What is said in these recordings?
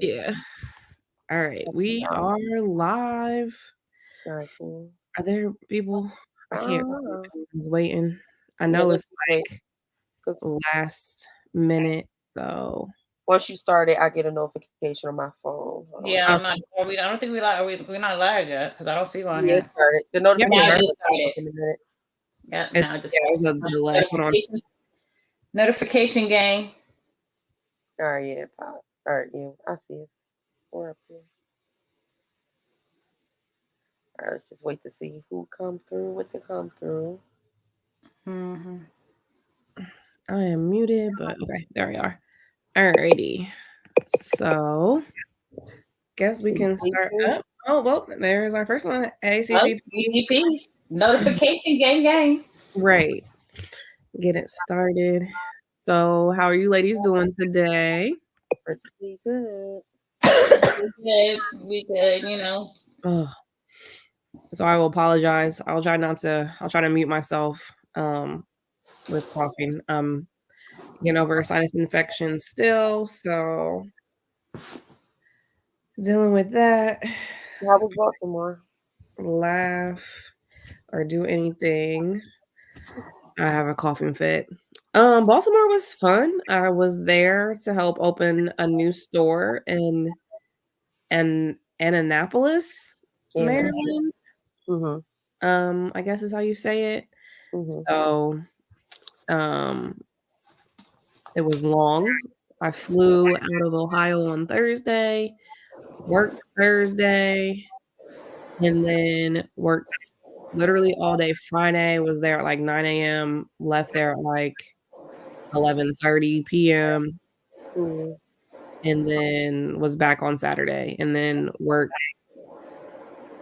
Yeah. All right. We Um, are live. Gotcha. Are there people? I I can't don't see if know. anyone's waiting. I Yeah, know let's it's just wait. like 'Cause last minute. So, once you start it, I get a notification on my phone. Hold on. Yeah, I'm not. okay. Are we? I don't think we live. We're not live yet because I don't see one Yeah, it here. started. The Yep, Now notification it there. just will pop up started. in a minute. Yeah, now It's, it just yeah, there's a started. delay. Hold on. Notification. Notification gang. All right, yeah, pop. All right, yeah, I see it. We're up here. All right, let's just wait to see who come through. What to come through. Mm-hmm. I am muted, but okay. There we are. All righty. So, guess we can start CCP. up. Oh, well, there's our first one. Oh, ACCP. CCP. Notification gang gang. Right. Get it started. So, how are you ladies doing today? Pretty good. We good. We good. You know. Oh, so I will apologize. I'll try to mute myself with coughing. Getting over a sinus infection still, so dealing with that. How was Baltimore? Laugh or do anything. I have a coughing fit. Baltimore was fun. I was there to help open a new store in Annapolis, And Maryland. mm-hmm, I guess is how you say it. mm-hmm. So, um, it was long. I flew out of Ohio on Thursday, worked Thursday, and then worked literally all day Friday, was there at like 9 AM, left there at like 11:30 PM, Mm-hmm. and then was back on Saturday, and then worked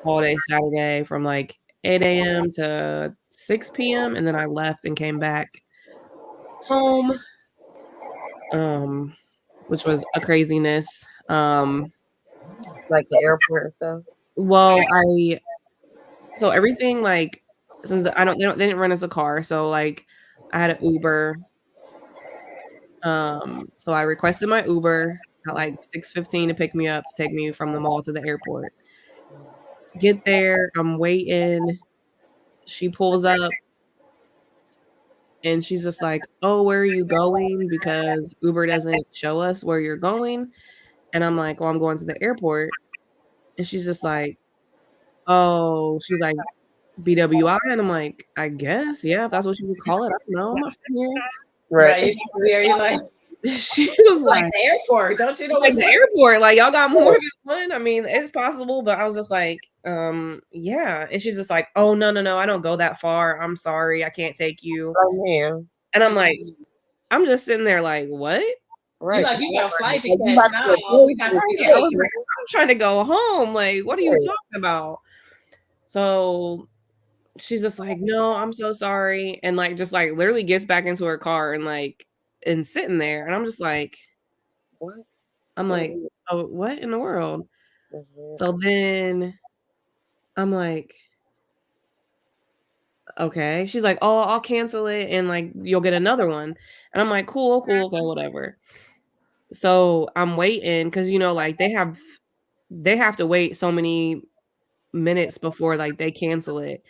all day Saturday from like 8 AM to 6 PM, and then I left and came back home, um, which was a craziness. Like the airport and stuff. Well, so everything like since I don't they didn't rent us a car, so like I had an Uber. So I requested my Uber at like 6:15 to pick me up to take me from the mall to the airport. Get there, I'm waiting. She pulls up and she's just like, "Oh, where are you going?" Because Uber doesn't show us where you're going. And I'm like, "Well, I'm going to the airport." And she's just like, "Oh," she's like, "BWI?" And I'm like, "I guess, yeah, if that's what you would call it. I don't know. I'm not from here." Right. Right. You're like She was like like the airport. Don't you know like what's the like? airport, like y'all got more than one. I mean, it's possible, but I was just like, yeah. And she's just like, "Oh no, no, no, I don't go that far. I'm sorry, I can't take you." Right here. And I'm like, I'm just sitting there like, what? You Right. like 'Cause you got a flight to like, you catch. about to No, go we to got the you Right. I late. was like, I'm trying to go home. Like, what are you right. talking about? So she's just like, no, I'm so sorry. And like, just like literally gets back into her car and like, and sitting there. And I'm just like, What? I'm That's like, weird. oh, what in the world? That's weird. So then I'm like, okay. She's like, "Oh, I'll cancel it and, like, you'll get another one." And I'm like, "Cool, cool, okay, whatever." So, I'm waiting because like, they have to wait so many minutes before, like, they cancel it.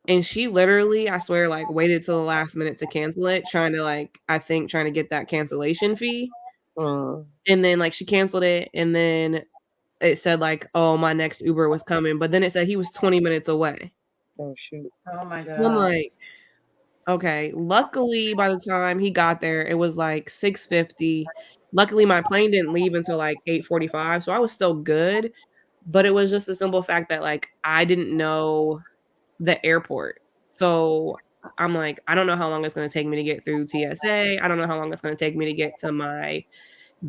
And she literally, I swear, like, waited till the last minute to cancel it, trying to, like I think trying to get that cancellation fee. Mm. And then, like, she canceled it, and then it said, like, "Oh, my next Uber was coming," but then it said he was 20 minutes away. Oh shoot. Oh my And I'm god. like, okay, luckily, by the time he got there, it was, like, 6:50. Luckily, my plane didn't leave until, like, 8:45, so I was still good, but it was just the simple fact that, like, I didn't know the airport. So, I'm like, "I don't know how long it's gonna take me to get through TSA. I don't know how long it's gonna take me to get to my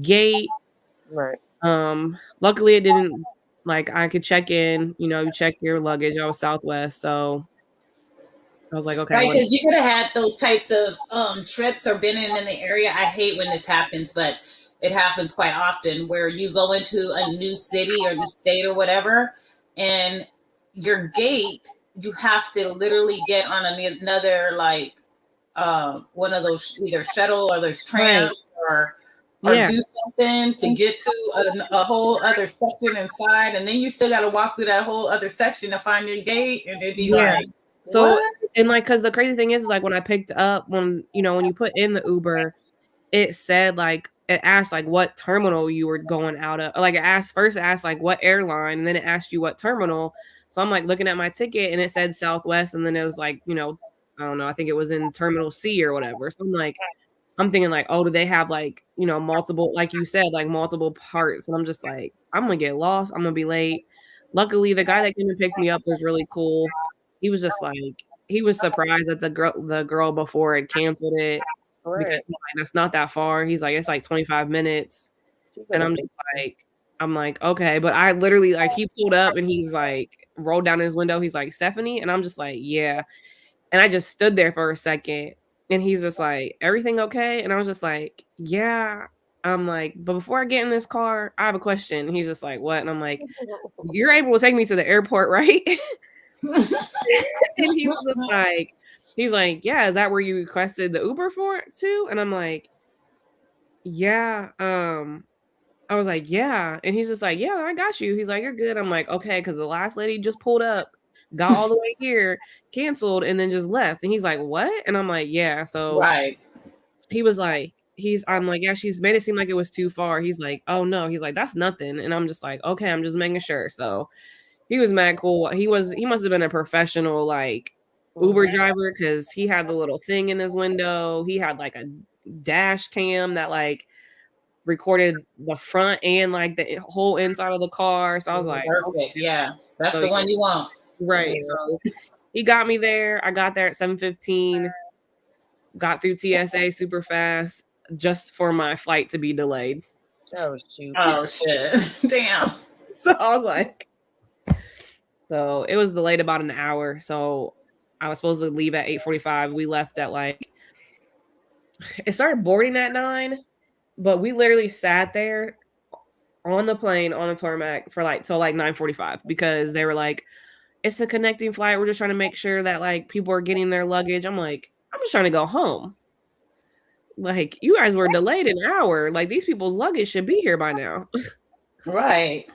gate." Right. Luckily, it didn't like, I could check in, you check your luggage. I was Southwest, so I was like, "Okay, Right, what." because you could have had those types of trips or been in the area. I hate when this happens, but it happens quite often where you go into a new city or new state or whatever, and your gate you have to literally get on another like one of those either shuttle or those Right. trams or or Yeah. do something to get to a whole other section inside, and then you still got to walk through that whole other section to find your gate, and it'd be Yeah. like, So, what? and like, cause the crazy thing is like when I picked up, when, you know, when you put in the Uber, it said like, it asked like what terminal you were going out of. Like it asked like what airline, and then it asked you what terminal. So I'm like looking at my ticket and it said Southwest, and then it was like, you know, I don't know, I think it was in Terminal C or whatever. So I'm thinking like, oh, do they have like, you know, multiple, like you said, like multiple parts? And I'm just like, I'm gonna get lost. I'm gonna be late. Luckily, the guy that came and picked me up was really cool. He was just like, he was surprised that the girl before had canceled it because Right. he's like, that's not that far. He's like, it's like 25 minutes. She And gonna I'm be just like, I'm like, okay. But I literally like he pulled up and he's like rolled down his window. He's like, Stephanie. And I'm just like, yeah. And I just stood there for a second and he's just like, everything okay? And I was just like, yeah. I'm like, but before I get in this car, I have a question. And he's just like, what? And I'm like, you're able to take me to the airport, right? And he was just like, he's like, yeah, is that where you requested the Uber for it too? And I'm like, yeah. I was like, yeah. And he's just like, yeah, I got you. He's like, you're good. I'm like, okay, because the last lady just pulled up, got all the way here, canceled, and then just left. And he's like, what? And I'm like, yeah. So Right. he was like, I'm like, yeah, she's made it seem like it was too far. He's like, oh no. He's like, that's nothing. And I'm just like, okay, I'm just making sure. So he was mad cool. He must have been a professional like Uber driver because he had the little thing in his window. He had like a dash cam that like recorded the front and like the whole inside of the car. So I was like, Perfect. Yeah. That's so, the one you want. right. So he got me there. I got there at 7:15, got through TSA super fast just for my flight to be delayed. That was cute. Oh shit. Damn. So I was like, so it was delayed about an hour. So I was supposed to leave at 8:45. We left at like, it started boarding at 9, but we literally sat there on the plane on the tarmac for like till like 9:45 because they were like, it's a connecting flight. We're just trying to make sure that like people are getting their luggage. I'm like, I'm just trying to go home. Like you guys were delayed an hour. Like these people's luggage should be here by now. Right.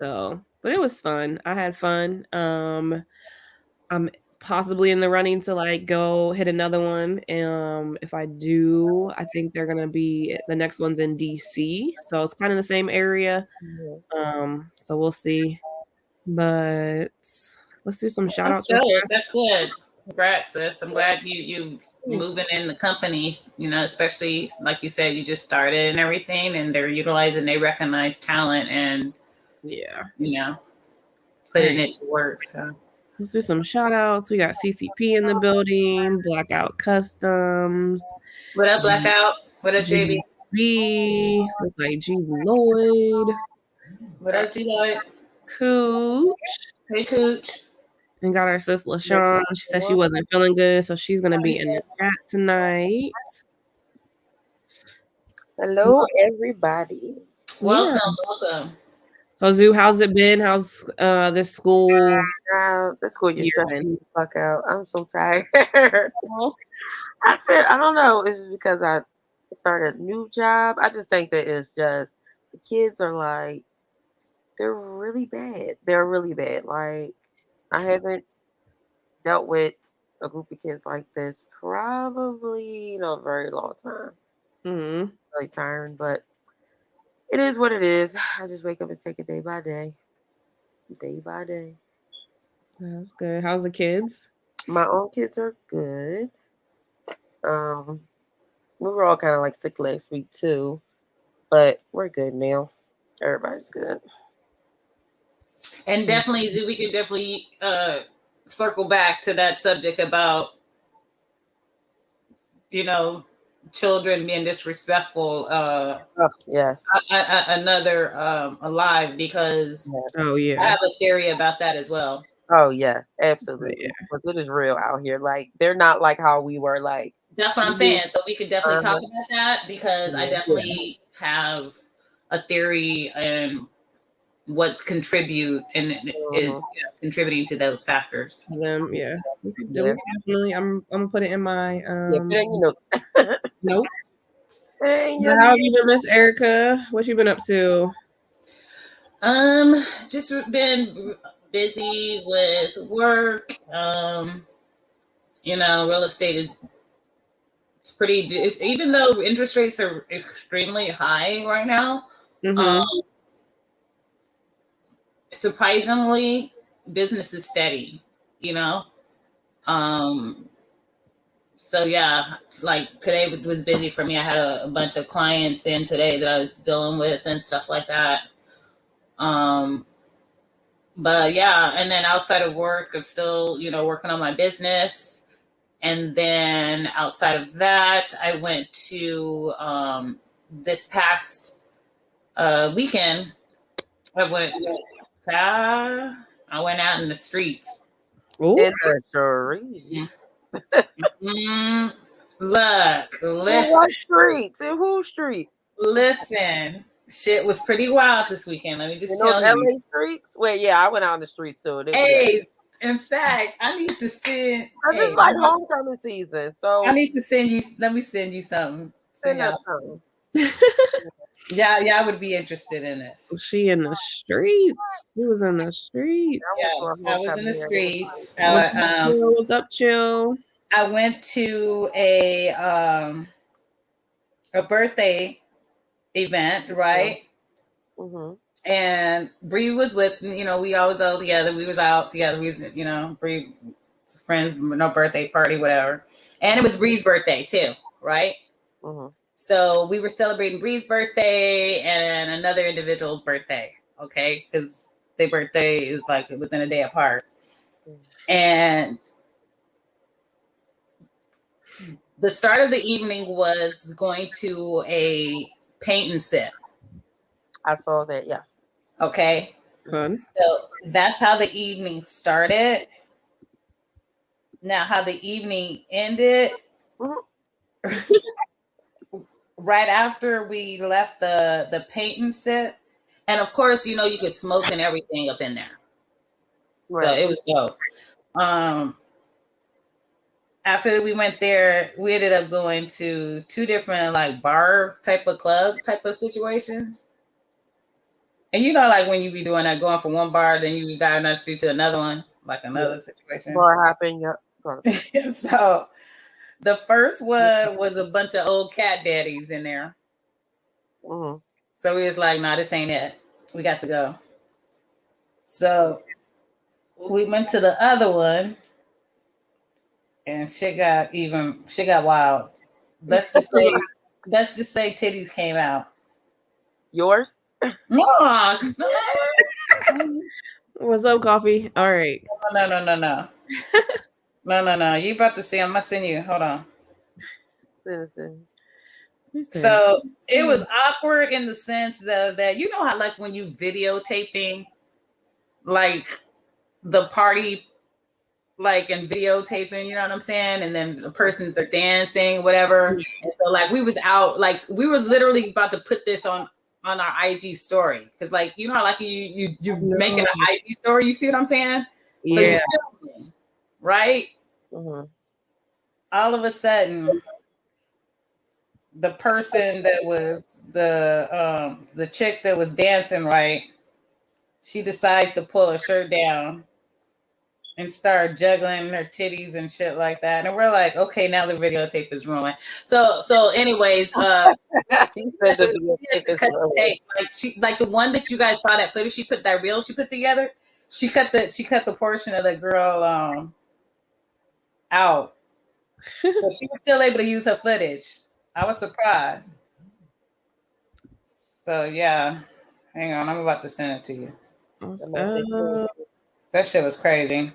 So, but it was fun. I had fun. I'm possibly in the running to like go hit another one. If I do, I think they're gonna be the next one's in DC. So it's kind of the same area. So we'll see. But let's do some shout outs. That's good. Congrats, sis. I'm glad you moving in the companies, you know, especially like you said, you just started and everything, and they're utilizing, they recognize talent and Yeah, you know, putting it to work. So let's do some shout outs. We got CCP in the building, Blackout Customs. what up, Blackout? What up, JB? GB. Looks like G Lloyd. What up, G Lloyd? Cooch. Hey, Cooch. And got our sis LaShawn. She said she wasn't feeling good, so she's gonna be in the chat tonight. Hello, everybody. Welcome, welcome. So Zoo, how's it been? How's this school? This school you year stressing been? me the fuck out. I'm so tired. I said, I don't know. Is it because I started a new job? I just think that it's just the kids are like, they're really bad. They're really bad. Like, I haven't dealt with a group of kids like this probably in a very long time. Mm-hmm. Really tiring, but it is what it is. I just wake up and take it day by day. Day by day. That's good. How's the kids? My own kids are good. We were all kind of like sick last week too, but we're good now. Everybody's good. And definitely, Z, we could definitely circle back to that subject about, you know, children being disrespectful. Yes. Another alive, because Oh I yeah. have a theory about that as well. Oh yes, absolutely. Yeah. Because it is real out here. Like they're not like how we were. Like That's what I'm saying. So we could definitely talk Uh-huh. about that, because I definitely have a theory and what contribute and is contributing to those factors. Them, yeah. We could Yeah. definitely. I'm gonna put it in my Yeah, but then, you know, notes. Hey, But how have you been, Miss Erica? What you been up to? Just been busy with work. Real estate is even though interest rates are extremely high right now. Um, Mm-hmm. Surprisingly, business is steady. You know. Um, so yeah, like today was busy for me. I had a bunch of clients in today that I was dealing with and stuff like that. Um, but yeah, and then outside of work, I'm still, working on my business. And then outside of that, I went to this past weekend. I went, I went out in the streets. Oh, In the street. Mm, Look, In listen, what streets? In whose streets? listen. Shit was pretty wild this weekend. Let me In just those tell you. LA streets? Well, yeah, I went out in the streets too. It was Hey, in fact, I need to send. because Hey, it's like homecoming season. I So need to send you. Let me send you something. Send send y'all. us some. Yeah, y'all would be interested in this. she in the streets. She was in the I streets. went Yeah, to a I was in the homecoming here. streets. What's up, Chill? What's up, Chill? I went to a birthday event, right? Mm-hmm. And Bree was with me. We always all together. We was out together. Bree friends, no birthday party, whatever. And it was Bree's birthday too, right? Mm-hmm. So we were celebrating Bree's birthday and another individual's birthday, okay? Because their birthday is like within a day apart. And the start of the evening was going to a paint and sip, I saw that, yes. okay? Fun. So that's how the evening started. Now, how the evening ended, right after we left the paint and sip, and of course, you could smoke and everything up in there. Right. So it was dope. After we went there, we ended up going to two different like bar type of club type of situations. And like when you be doing that, going from one bar, then you got another street to another one, like another situation. Bar hopping, yep. So the first one was a bunch of old cat daddies in there. Mm-hmm. So we was like, nah, this ain't it. We got to go. So we went to the other one, and shit got wild. Let's just say titties came out. Yours? No. What's up, Coffee? All right. No. No. You about to see? I'm gonna send you. Hold on. Listen. So it was awkward in the sense that how like when you videotaping like the party, like in videotaping, you know what I'm saying? And then the persons are dancing, whatever. And so like we was out, like we was literally about to put this on our IG story. Cause like, how like you're making an IG story, you see what I'm saying? Yeah. So you're filming, right? Mm-hmm. All of a sudden, the person that was the chick that was dancing, right? She decides to pull her shirt down and start juggling her titties and shit like that. And we're like, okay, now the videotape is ruined. So anyways, like the one that you guys saw that footage, she put that reel she put together, she cut the portion of the girl out. So she was still able to use her footage. I was surprised. So yeah. Hang on, I'm about to send it to you. That shit was crazy.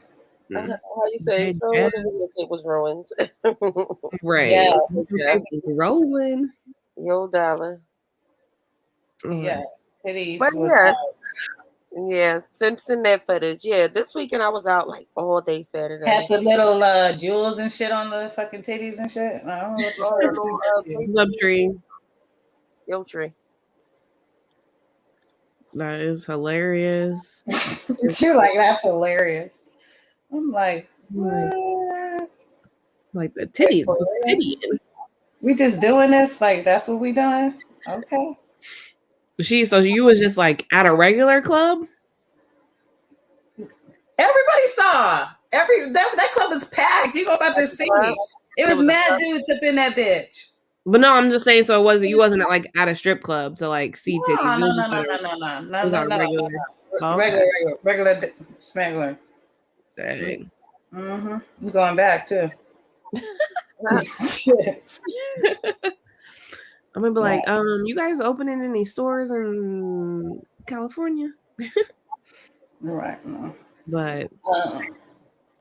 How you say? So the tape was ruined. Right. Yeah. Rolling. Yo, darling. Yeah. Titties But was yeah, send that footage. Yeah, this weekend I was out like all day Saturday. had the little jewels and shit on the fucking titties and shit. I don't know what to Love tree. Yo, tree. That is hilarious. You're like, that's hilarious. I'm like, what? Like the titties was tittying. We just doing this? Like that's what we doing? Okay. So you was just like at a regular club? Everybody saw. That club was packed. You go about to see. It was mad dudes up in that bitch. But no, I'm just saying. So you wasn't at, like at a strip club to like see titties. No, You was just at a regular. Regular. Dang. I'm going back too. I'm gonna be like, you guys opening any stores in California? Right. No. But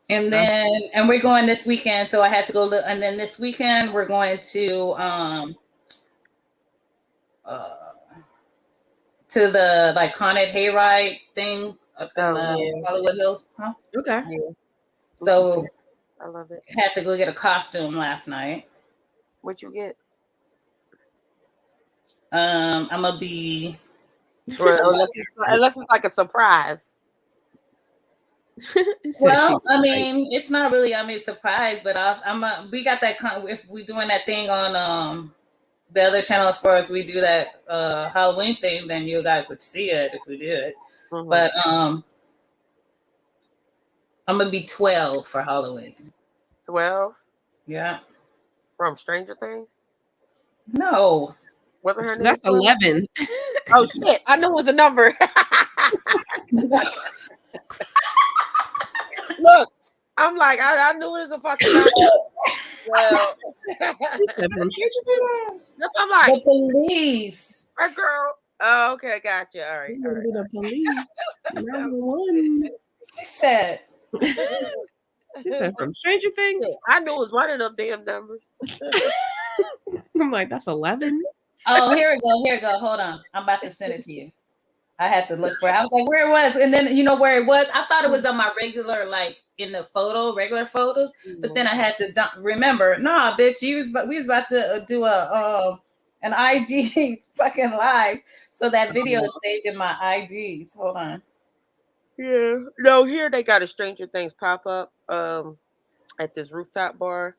and we're going this weekend, so I had to go look. And then this weekend we're going to the like haunted hayride thing up in Hollywood Hills. Huh? Okay. Yeah. So I love it. Had to go get a costume last night. What you get? I'm gonna be. Unless it's like a surprise. Well, I mean, it's not really. I mean, surprise, but we got that. If we're doing that thing on the other channel, as far as we do that Halloween thing, then you guys would see it if we do it. Mm-hmm. But I'm gonna be 12 for Halloween. 12? Yeah. From Stranger Things? No. Wasn't her name? That's 11. Oh shit! I knew it was a number. Look, I'm like, I knew it was a fucking number. Well, that's what I'm like. The police. Our girl. Oh, okay, gotcha. All right. All right. The police. Number one. She said. She said from Stranger Things. I knew it was one of them damn numbers. I'm like, that's 11. Oh, here we go. Hold on. I'm about to send it to you. I had to look for it. I was like, where it was? And then you know where it was? I thought it was on my regular, like in the regular photos. Mm-hmm. But then I had to remember, nah, bitch, we was about to do an IG fucking live. So that video is saved in my IGs. Hold on. Yeah. No, here they got a Stranger Things pop up at this rooftop bar.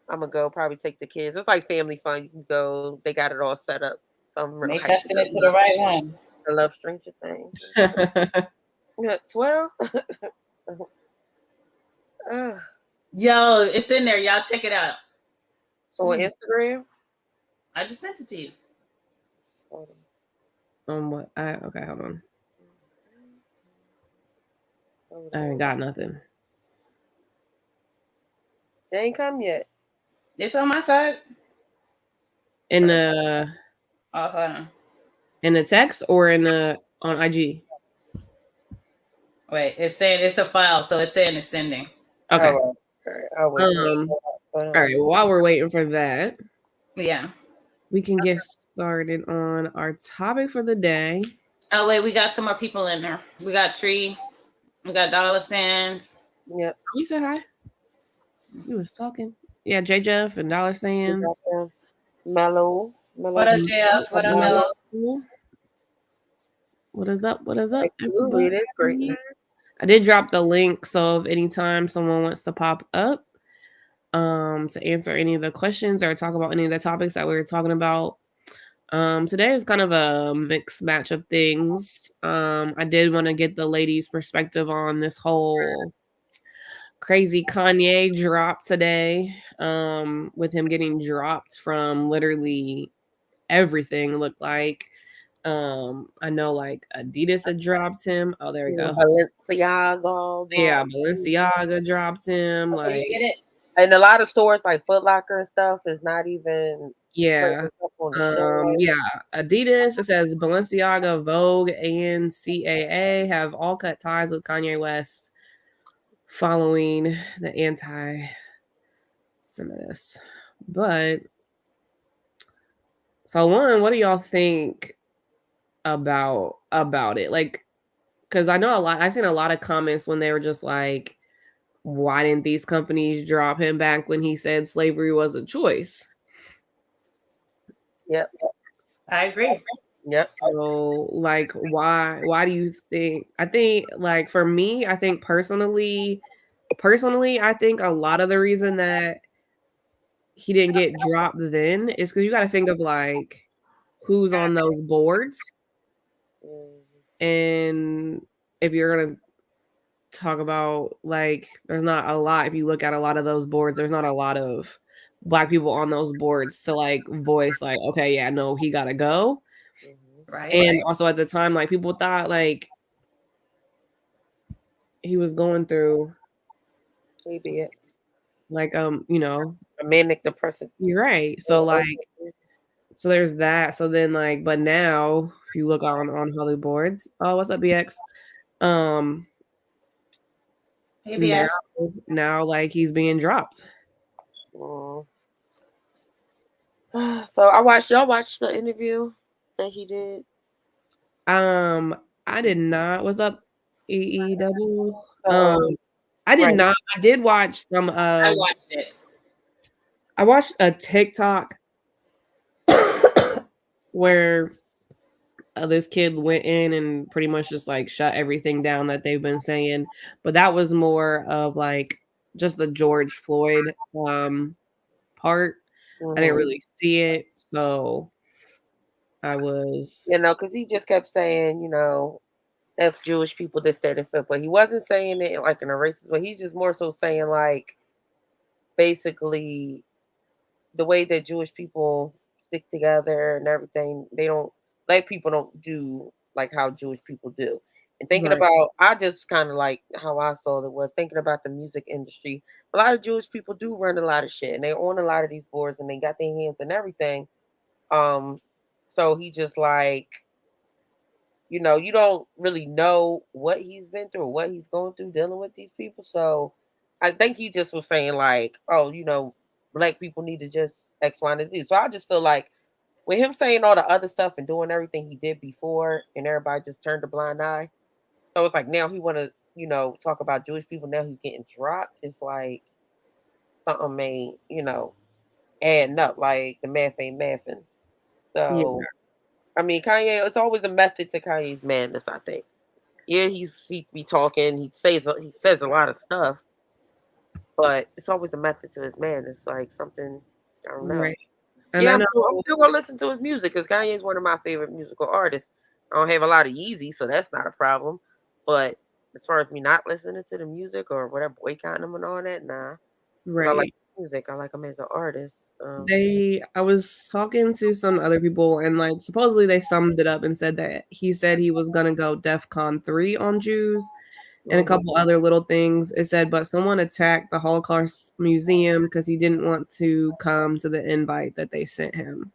I'm gonna go probably take the kids. It's like family fun. You can go. They got it all set up. So I'm make sure I send it to the right one. I love Stranger Things. 12. Yo, it's in there. Y'all check it out. On Instagram? I just sent it to you. What? Okay, hold on. I ain't got nothing. They ain't come yet. It's on my side. In the hold on. In the text or on IG? Wait, it's saying it's a file, so it's saying it's sending. Okay. All right. While we're waiting for that, yeah, we can get started on our topic for the day. Oh wait, we got some more people in there. We got Tree. We got Dollar Sands. Yep. You said hi. You was talking. Yeah, J Jeff and Dollar Sands. Mellow. What up, Jeff? What up, Mellow? What is up? It is great. I did drop the link, so if anytime someone wants to pop up to answer any of the questions or talk about any of the topics that we were talking about, today is kind of a mixed match of things. I did want to get the ladies' perspective on this whole crazy Kanye drop today, with him getting dropped from literally everything. Looked like I know like Adidas had dropped him. Oh, there we go. Balenciaga. Yeah, Balenciaga dropped him. Okay, like, you get it? And a lot of stores like Foot Locker and stuff is not even. Yeah. Yeah. Adidas, it says Balenciaga, Vogue, and CAA have all cut ties with Kanye West following the anti-Semitism. But so one, what do y'all think about it? Like, because I know I've seen a lot of comments when they were just like, why didn't these companies drop him back when he said slavery was a choice? Yep. I agree. Yep. So like, why do you think? I think like for me, I think personally, I think a lot of the reason that he didn't get dropped then is because you got to think of like who's on those boards, and if you're gonna talk about like, there's not a lot. If you look at a lot of those boards, there's not a lot of black people on those boards to like voice like, okay, yeah, no, he gotta go. Right. And also at the time, like people thought like he was going through Maybe it. like you know, A manic depressive. you're right. So like so there's that. So then like, but now if you look on Hollywood boards, oh, what's up, BX? Um Maybe now like he's being dropped. So y'all watched the interview that he did. I did not. What's up, EEW? Um, I did right. not. I did watch some of. I watched it. I watched a TikTok where this kid went in and pretty much just like shut everything down that they've been saying, but that was more of like just the George Floyd part. I didn't really see it, so I was, because he just kept saying, F Jewish people, this, that, and fifth, but he wasn't saying it like in a racist way. He's just more so saying like basically the way that Jewish people stick together and everything. Black people don't do like how Jewish people do. And thinking right. about, I just kind of like how I saw it was thinking about the music industry. A lot of Jewish people do run a lot of shit, and they own a lot of these boards, and they got their hands in everything. So he just like, you don't really know what he's been through or what he's going through dealing with these people. So I think he just was saying like, oh, black people need to just X, Y, and Z. So I just feel like with him saying all the other stuff and doing everything he did before, and everybody just turned a blind eye. So it's like now he want to, talk about Jewish people. Now he's getting dropped. It's like something may, adding up. Like the math ain't mathing. So Yeah. I mean, Kanye. It's always a method to Kanye's madness. I think. Yeah, he be talking. He says a lot of stuff, but it's always a method to his madness. Like something I don't know. Right. And Yeah, I I'm know. still gonna listen to his music because Kanye is one of my favorite musical artists. I don't have a lot of Yeezy, so that's not a problem. But as far as me not listening to the music or whatever, boycotting him and all that, nah. But I like Right. music. I like him as an artist. I was talking to some other people and like supposedly they summed it up and said that he said he was gonna go DEFCON 3 on Jews and a couple other little things. It said, but someone attacked the Holocaust Museum because he didn't want to come to the invite that they sent him.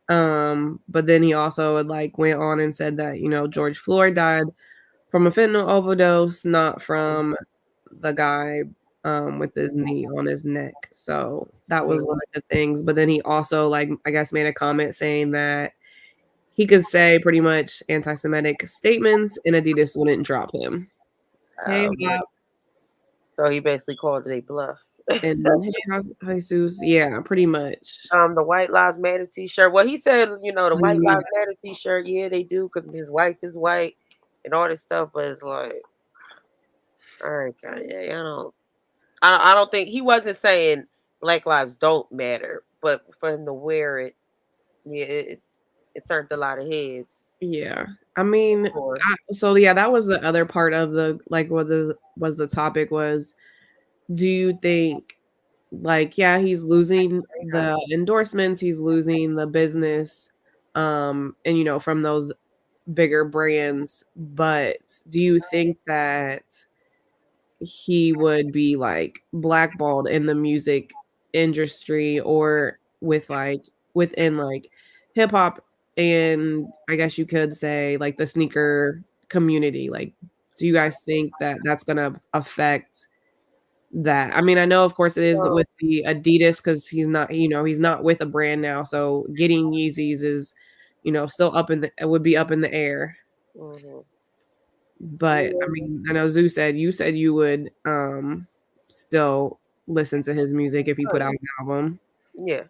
But then he also like went on and said that, George Floyd died from a fentanyl overdose, not from the guy with his knee on his neck. So that was one of the things. But then he also like I guess made a comment saying that he could say pretty much anti-Semitic statements and Adidas wouldn't drop him. Hey, so he basically called it a bluff. and hey, Jesus, yeah, pretty much. The White Lives Matter T-shirt. Well, he said, the White Lives Matter T-shirt. Yeah, they do because his wife is white and all this stuff. But it's like, all right, Kanye, I don't think he wasn't saying Black lives don't matter, but for him to wear it, yeah, it turned a lot of heads. Yeah, I mean, so yeah, that was the other part of the like what was the topic was. Do you think like yeah, he's losing the endorsements, he's losing the business, and from those bigger brands, but do you think that he would be like blackballed in the music industry or with like within like hip hop and I guess you could say like the sneaker community? Like, do you guys think that that's gonna affect that? I mean, I know of course it is with the Adidas because he's not, he's not with a brand now. So getting Yeezys is, still it would be up in the air. But I mean, I know you said you would still listen to his music if he put out an album. Yeah.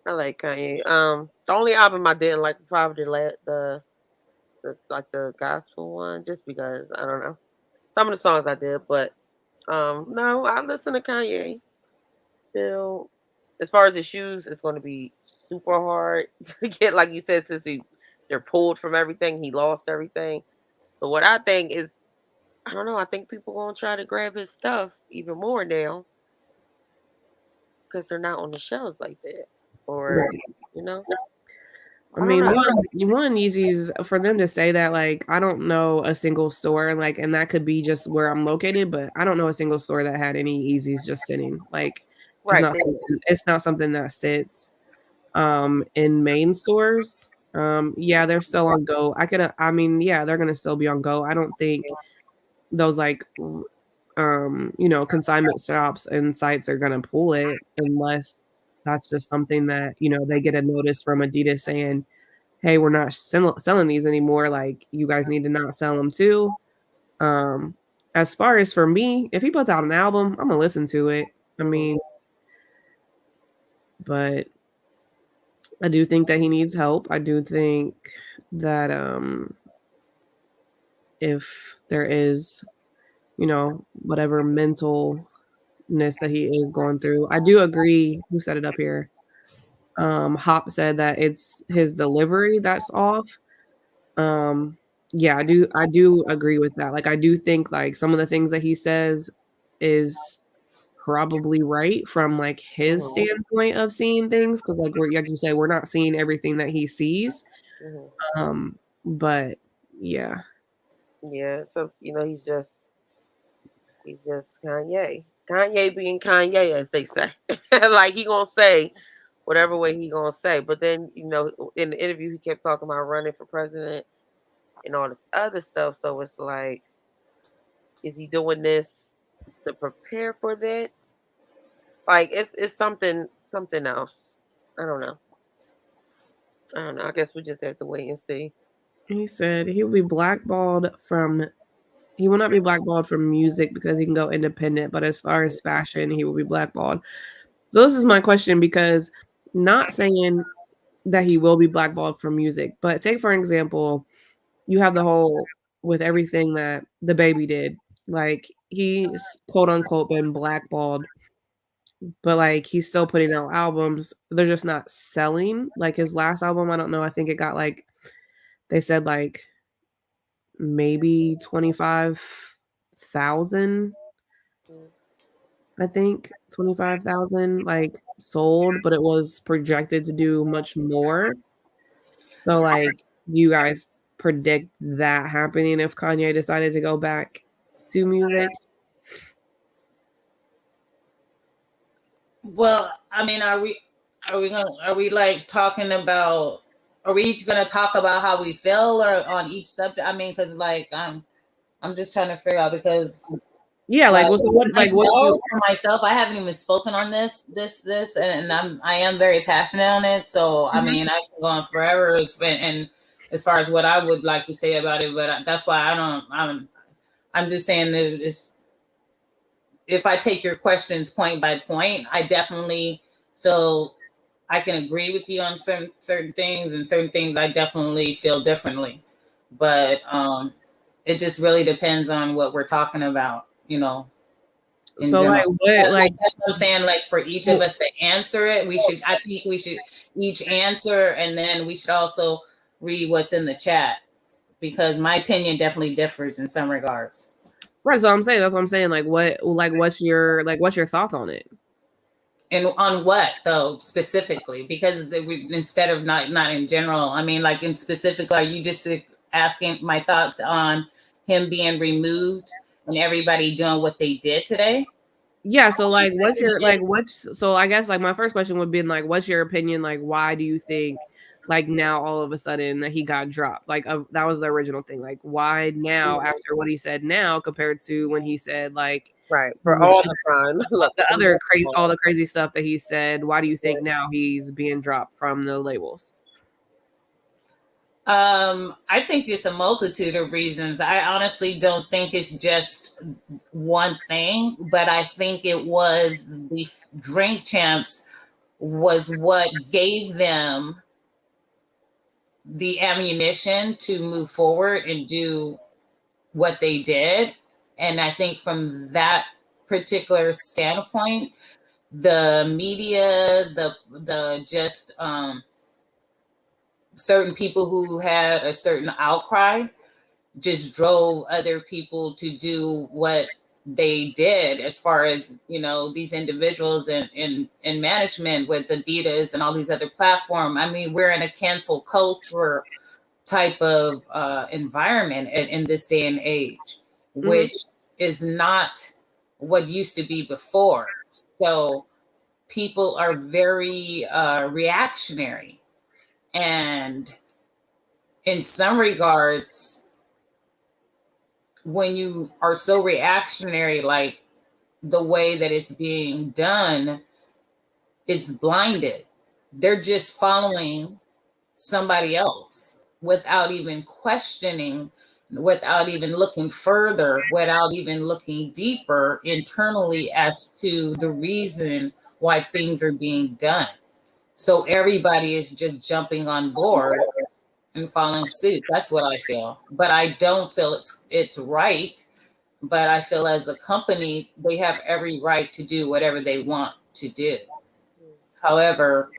I like Kanye. The only album I didn't like probably the like the gospel one, just because I don't know. Some of the songs I did, but no, I listen to Kanye. feel, as far as the shoes, it's going to be super hard to get, like you said, since they're pulled from everything. He lost everything. But what I think is, I don't know. I think people gonna try to grab his stuff even more now because they're not on the shelves like that, or Right. you know, I I don't mean, know. one Yeezys for them to say that, like, I don't know a single store, like, and that could be just where I'm located, but I don't know a single store that had any Yeezys just sitting. Like, Right? it's not something that sits in main stores. Yeah, they're still on Go. I mean, yeah, they're gonna still be on Go. I don't think those like consignment shops and sites are gonna pull it unless that's just something that, they get a notice from Adidas saying, "Hey, we're not selling these anymore. Like, you guys need to not sell them too." Um, as far as for me, if he puts out an album, I'm gonna listen to it. I mean, but I do think that he needs help. I do think that if there is, whatever mentalness that he is going through, I do agree. Who set it up here? Hop said that it's his delivery that's off. Um, yeah, I do agree with that. Like, I do think, like, some of the things that he says is probably right from, like, his Mhm, standpoint of seeing things, because like you said, we're not seeing everything that he sees. mhm. But yeah. Yeah. So he's just Kanye. Kanye being Kanye, as they say. Like he gonna say whatever way he gonna say. But then in the interview, he kept talking about running for president and all this other stuff. So it's like, is he doing this to prepare for that? Like it's something else. I don't know. I don't know. I guess we just have to wait and see. He said he will not be blackballed from music because he can go independent, but as far as fashion, he will be blackballed. So this is my question, because not saying that he will be blackballed from music, but take for example, you have the whole with everything that the baby did. Like, he's quote unquote been blackballed, but like he's still putting out albums. They're just not selling. Like his last album, I don't know. I think it got like they said like maybe 25,000. I think 25,000 like sold, but it was projected to do much more. So like, do you guys predict that happening if Kanye decided to go back to music? Well, I mean, are we like talking about, are we each gonna talk about how we feel or on each subject? I mean, because like I'm just trying to figure out because Yeah, like like what's what for myself, I haven't even spoken on this, and I am very passionate on it. So I Mhm. mean, I can go on forever. And as far as what I would like to say about it, but that's why I don't. I'm just saying that if I take your questions point by point, I definitely feel I can agree with you on certain things, and certain things I definitely feel differently. But it just really depends on what we're talking about, in So like general. what Like, like that's what I'm saying. Like for each of us to answer it, I think we should each answer, and then we should also read what's in the chat because my opinion definitely differs in some regards. right, so I'm saying that's what I'm saying. What's your thoughts on it? And on what though specifically? Because instead of not in general, I mean, like in specific, are you just asking my thoughts on him being removed and everybody doing what they did today? Yeah, so like so I guess like my first question would be like, what's your opinion? Like, why do you think like now all of a sudden that he got dropped? Like, that was the original thing. Like, why now after what he said now compared to when he said like Right. what For was all it, the time. Look, the other crazy all the crazy stuff that he said? Why do you think now he's being dropped from the labels? I think it's a multitude of reasons. I honestly don't think it's just one thing, but I think it was the Drink Champs was what gave them the ammunition to move forward and do what they did. And I think from that particular standpoint, the media, the just certain people who had a certain outcry just drove other people to do what they did, as far as, you know, these individuals in management with Adidas and all these other platforms. I mean, we're in a cancel culture type of environment in this day and age, which is not what used to be before. So people are very reactionary, and in some regards, when you are so reactionary, like the way that it's being done, it's blinded. They're just following somebody else without even questioning, without even looking further, without even looking deeper internally as to the reason why things are being done. So everybody is just jumping on board and following suit. That's what I feel. But I don't feel it's right. But I feel as a company, they have every right to do whatever they want to do. However,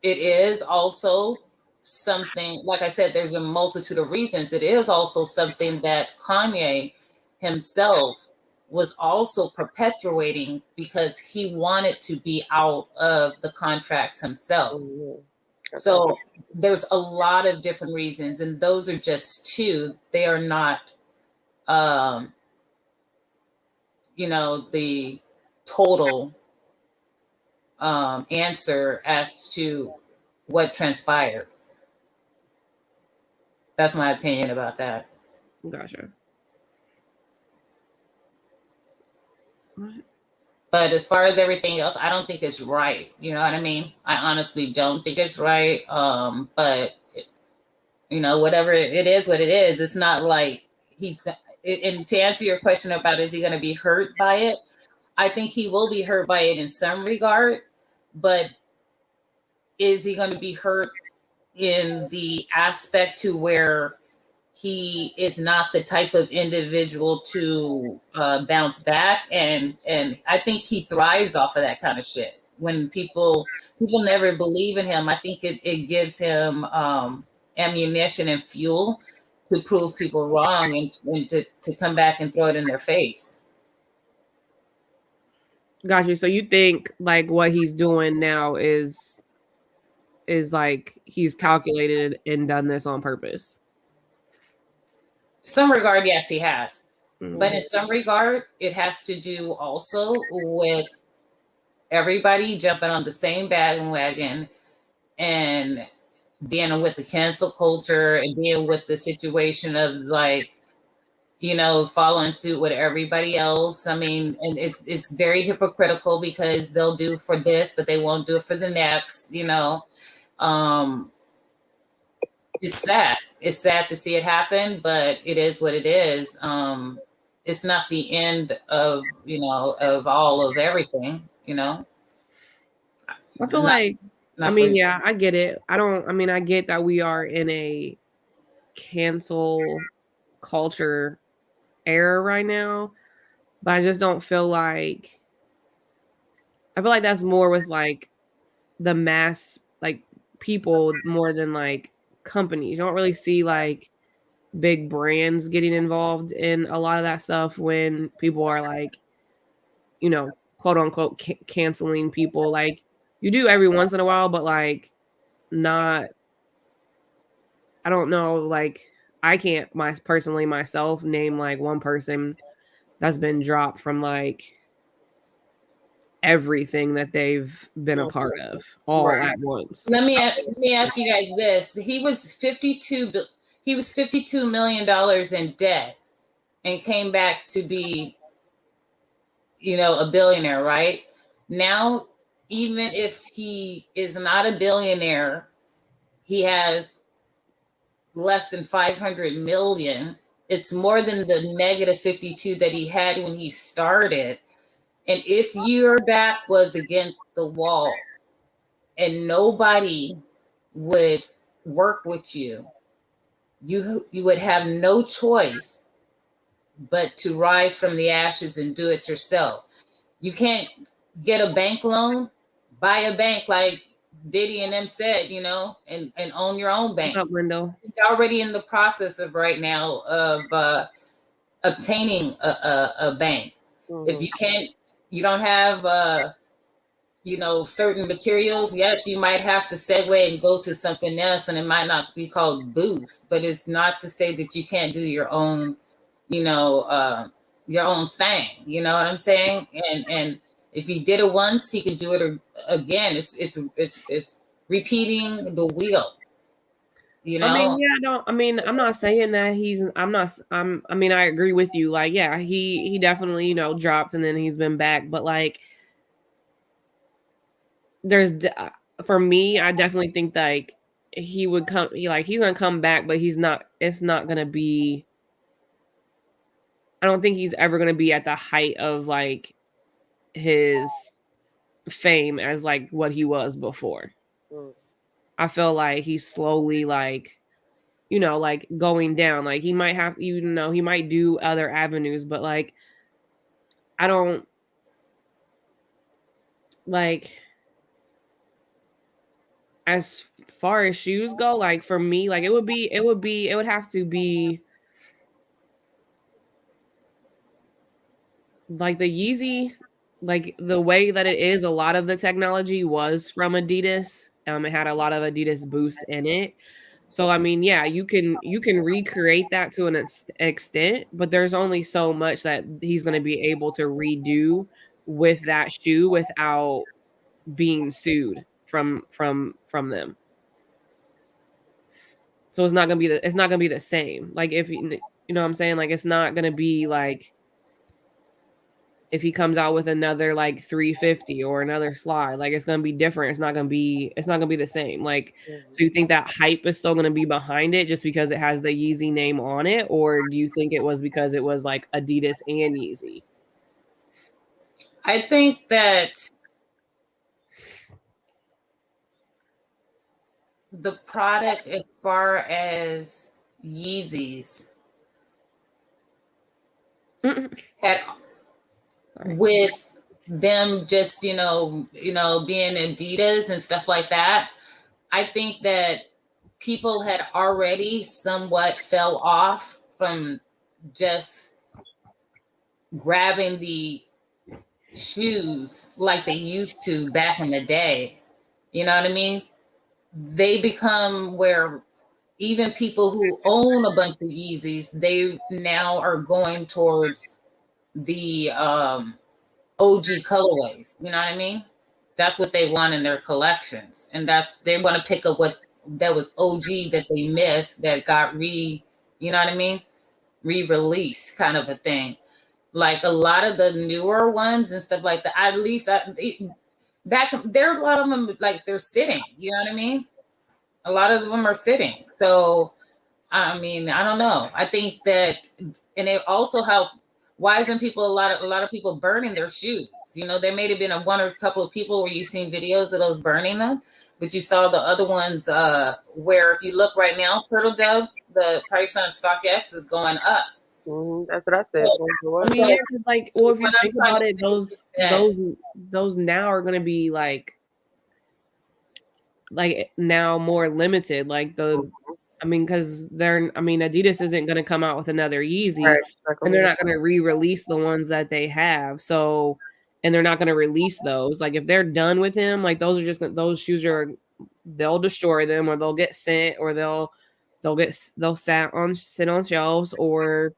it is also something, like I said, there's a multitude of reasons. It is also something that Kanye himself was also perpetuating, because he wanted to be out of the contracts himself. So there's a lot of different reasons, and those are just two. They are not, you know, the total answer as to what transpired. That's my opinion about that. Gotcha. But as far as everything else, I don't think it's right. You know what I mean? I honestly don't think it's right. But you know, whatever it is, what it is. It's not like he's. And to answer your question about is he going to be hurt by it, I think he will be hurt by it in some regard. But is he going to be hurt in the aspect to where he is not the type of individual to bounce back? And I think he thrives off of that kind of shit. When people never believe in him, I think it gives him ammunition and fuel to prove people wrong, and to come back and throw it in their face. Gotcha. So you think like what he's doing now is like he's calculated and done this on purpose? Some regard, yes, he has. But in some regard, it has to do also with everybody jumping on the same bandwagon and being with the cancel culture and being with the situation of, like, you know, following suit with everybody else. I mean, and it's very hypocritical, because they'll do for this, but they won't do it for the next, you know. It's sad. It's sad to see it happen, but it is what it is. It's not the end of, you know, of all of everything, you know. I feel like, I mean, yeah, I get it. I get that we are in a cancel culture era right now, but I just don't feel like, I feel like that's more with like the mass, like people, more than like companies. You don't really see like big brands getting involved in a lot of that stuff when people are like, you know, quote unquote canceling people. Like you do every once in a while, but like not, I don't know, like I can't personally myself name like one person that's been dropped from like everything that they've been a part of all at once. Let me ask you guys this. He was $52 million in debt and came back to be, you know, a billionaire, right? Now, even if he is not a billionaire, he has less than 500 million. It's more than the negative 52 that he had when he started. And if your back was against the wall and nobody would work with you, you would have no choice but to rise from the ashes and do it yourself. You can't get a bank loan, buy a bank like Diddy and them said, and own your own bank. What's up, Wendell? He's already in the process of right now of obtaining a bank. If you don't have certain materials, yes, you might have to segue and go to something else, and it might not be called Boost, but it's not to say that you can't do your own, your own thing. You know what I'm saying? And if he did it once, he could do it again. It's repeating the wheel. I'm not saying that I agree with you. Like, yeah, he definitely, dropped and then he's been back. But like, for me, I definitely think like he's gonna come back, but it's not gonna be, I don't think he's ever gonna be at the height of like his fame as like what he was before. I feel like he's slowly like, like going down. Like he might have, he might do other avenues, but like, I don't like, as far as shoes go, like for me, like it would have to be like the Yeezy, like the way that it is, a lot of the technology was from Adidas. It had a lot of Adidas Boost in it. So I mean, yeah, you can recreate that to an extent, but there's only so much that he's going to be able to redo with that shoe without being sued from them. So it's not going to be the same. Like if you know what I'm saying, like it's not going to be like if he comes out with another like 350 or another slide, like it's gonna be different. It's not gonna be the same. Like, so you think that hype is still gonna be behind it just because it has the Yeezy name on it, or do you think it was because it was like Adidas and Yeezy? I think that the product, as far as Yeezys, had with them just being Adidas and stuff like that, I think that people had already somewhat fell off from just grabbing the shoes like they used to back in the day. You know what I mean? They become where even people who own a bunch of Yeezys, they now are going towards the OG colorways. You know what I mean? That's what they want in their collections, and they want to pick up what that was OG that they missed, that got re-released, kind of a thing. Like a lot of the newer ones and stuff like that. At least back there, a lot of them like they're sitting. You know what I mean? A lot of them are sitting. So I mean, I don't know. I think that, and it also helped. Why isn't people a lot of people burning their shoes? There may have been one or a couple of people where you've seen videos of those burning them, but you saw the other ones where if you look right now, Turtle Dove, the price on StockX is going up. That's what I said. I mean, yeah, because like, well, if you think about it, those now are going to be like now more limited. Like because Adidas isn't going to come out with another Yeezy, right, exactly. And they're not going to re-release the ones that they have. So, and they're not going to release those. Like if they're done with him, like those shoes they'll destroy them, or they'll get sent, or they'll sit on shelves, or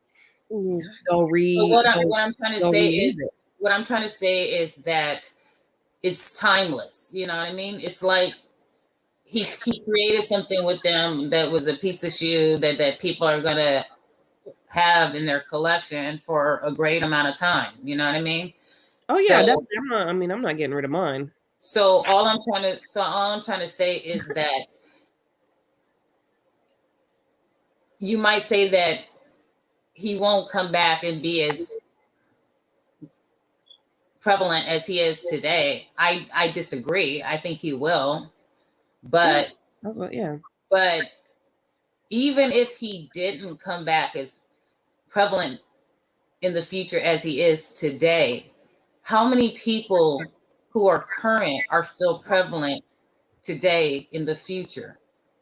they'll what I'm trying to say is that it's timeless. You know what I mean? It's like he created something with them that was a piece of shoe that people are gonna have in their collection for a great amount of time. You know what I mean? Oh yeah, I'm not getting rid of mine. So all I'm trying to say is that you might say that he won't come back and be as prevalent as he is today. I disagree. I think he will. But but even if he didn't come back as prevalent in the future as he is today, how many people who are current are still prevalent today in the future?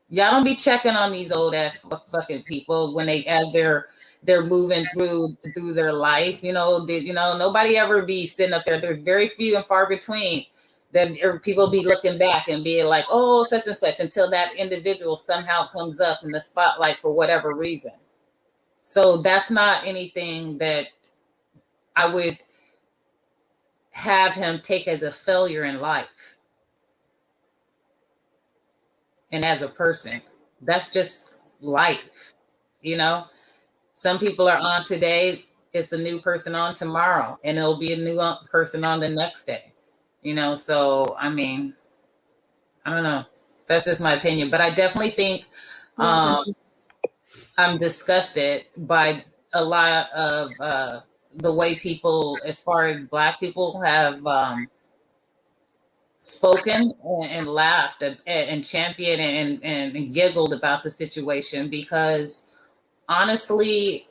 Y'all don't be checking on these old ass fucking people when they're moving through their life. Nobody ever be sitting up there. There's very few and far between that people be looking back and being like, oh, such and such, until that individual somehow comes up in the spotlight for whatever reason. So that's not anything that I would have him take as a failure in life. And as a person, that's just life. Some people are on today, it's a new person on tomorrow, and it'll be a new person on the next day. So I mean, I don't know. That's just my opinion, but I definitely think I'm disgusted by a lot of the way people, as far as Black people, have spoken and laughed and championed and giggled about the situation, because honestly,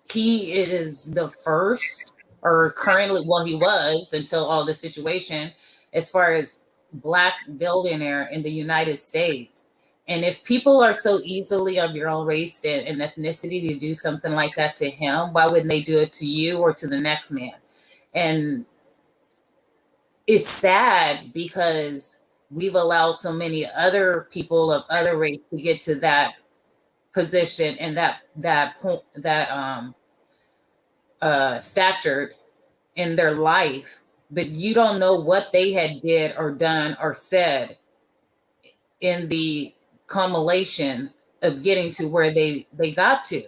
he is the first, or currently, well, he was until all the situation, as far as Black billionaire in the United States. And if people are so easily of your own race and ethnicity to do something like that to him, why wouldn't they do it to you or to the next man? And it's sad because we've allowed so many other people of other race to get to that position and that stature in their life, but you don't know what they had did or done or said in the culmination of getting to where they got to.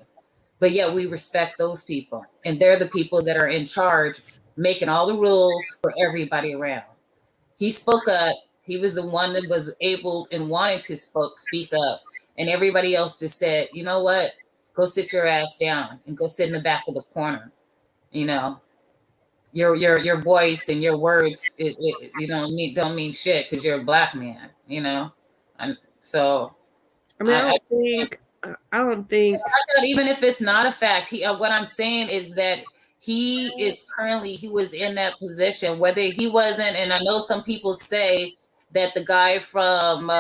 But yet we respect those people, and they're the people that are in charge, making all the rules for everybody around. He spoke up. He was the one that was able and wanted to speak up. And everybody else just said, you know what? Go sit your ass down and go sit in the back of the corner. Your voice and your words, you don't mean shit because you're a Black man, And so I mean, I don't think even if it's not a fact, what I'm saying is that he was in that position, whether he wasn't. And I know some people say that the guy from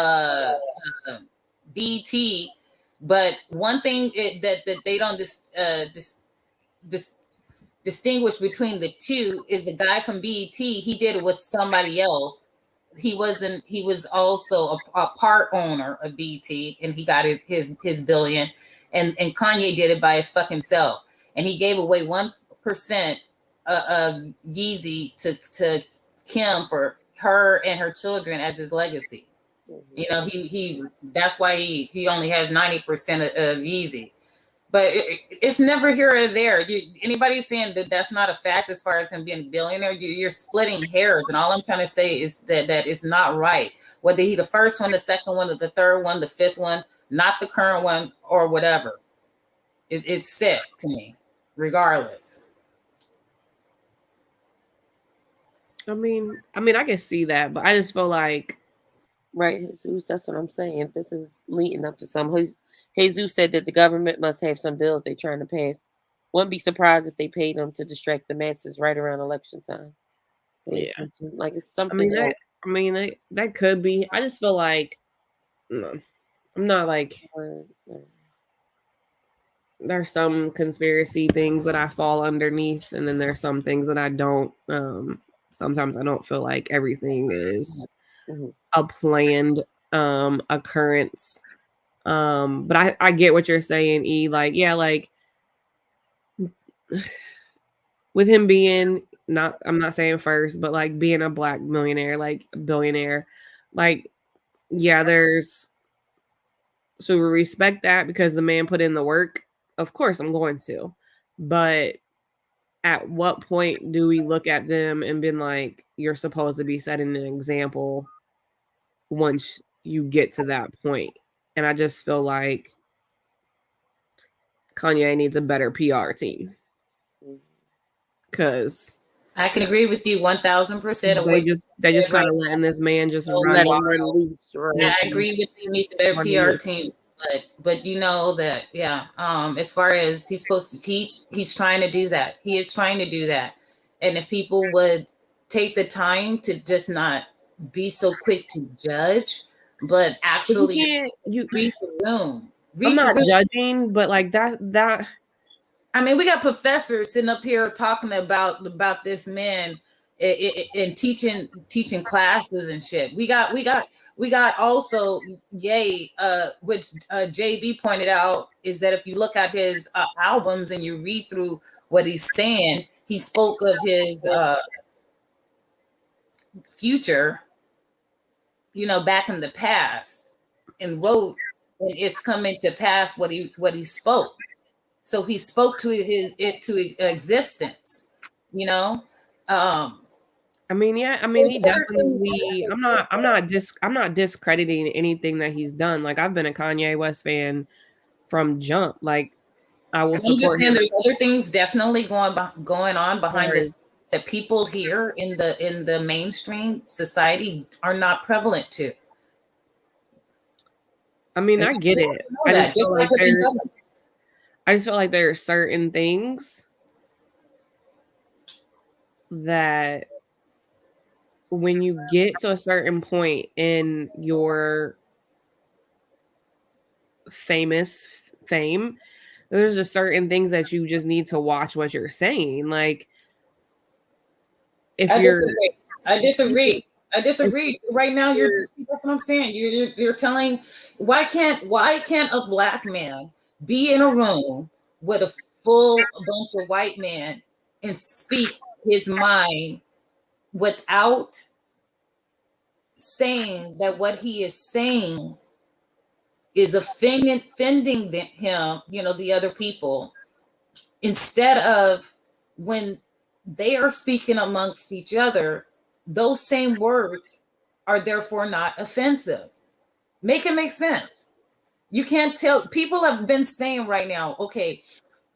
BT, but one thing that they don't distinguish between the two is the guy from BET, he did it with somebody else. He was also a part owner of BET, and he got his billion, and Kanye did it by his fuck himself, and he gave away 1% of Yeezy to Kim for her and her children as his legacy. He that's why he only has 90% of Yeezy. But it's never here or there. Anybody saying that that's not a fact as far as him being a billionaire, you're splitting hairs. And all I'm trying to say is that it's not right. Whether he the first one, the second one, or the third one, the fifth one, not the current one, or whatever. It's sick to me, regardless. I mean, I can see that, but I just feel like, right, Jesus, that's what I'm saying. This is leading up to something. Jesus said that the government must have some bills they're trying to pass. Wouldn't be surprised if they paid them to distract the masses right around election time. Yeah, like it's something. That could be. I just feel like, no, I'm not like. There's some conspiracy things that I fall underneath, and then there's some things that I don't. Sometimes I don't feel like everything is a planned occurrence. But I get what you're saying, E. Like, yeah, like with him being I'm not saying first, but like being a Black millionaire, like billionaire, like, yeah, so we respect that because the man put in the work. Of course I'm going to. But at what point do we look at them and been like, you're supposed to be setting an example once you get to that point? And I just feel like Kanye needs a better PR team. Because I can agree with you 1,000%. They just kind of letting this man just run loose. Right? I agree with you. He needs a better PR team. But you know that, yeah. As far as he's supposed to teach, he's trying to do that. He is trying to do that. And if people would take the time to just not be so quick to judge, but But you actually can't you read the room. I'm Read the not room. judging, but like that I mean, we got professors sitting up here talking about this man and teaching classes and shit. We got also which JB pointed out, is that if you look at his albums and you read through what he's saying, he spoke of his future, back in the past, and wrote, and it's coming to pass what he spoke. So he spoke to to existence, I mean, yeah, I mean, he definitely. I'm not discrediting anything that he's done. Like, I've been a Kanye West fan from jump. Like, I will support him. There's other things definitely going on behind this that people here in the mainstream society are not prevalent to. I mean, I get it. I just feel like there are certain things that when you get to a certain point in your fame, there's just certain things that you just need to watch what you're saying. Like, if I disagree. Right now, that's what I'm saying. You're telling, why can't a black man be in a room with a full bunch of white men and speak his mind without saying that what he is saying is offending him, the other people, instead of when they are speaking amongst each other, those same words are therefore not offensive. Make it make sense. You can't tell. People have been saying right now, okay,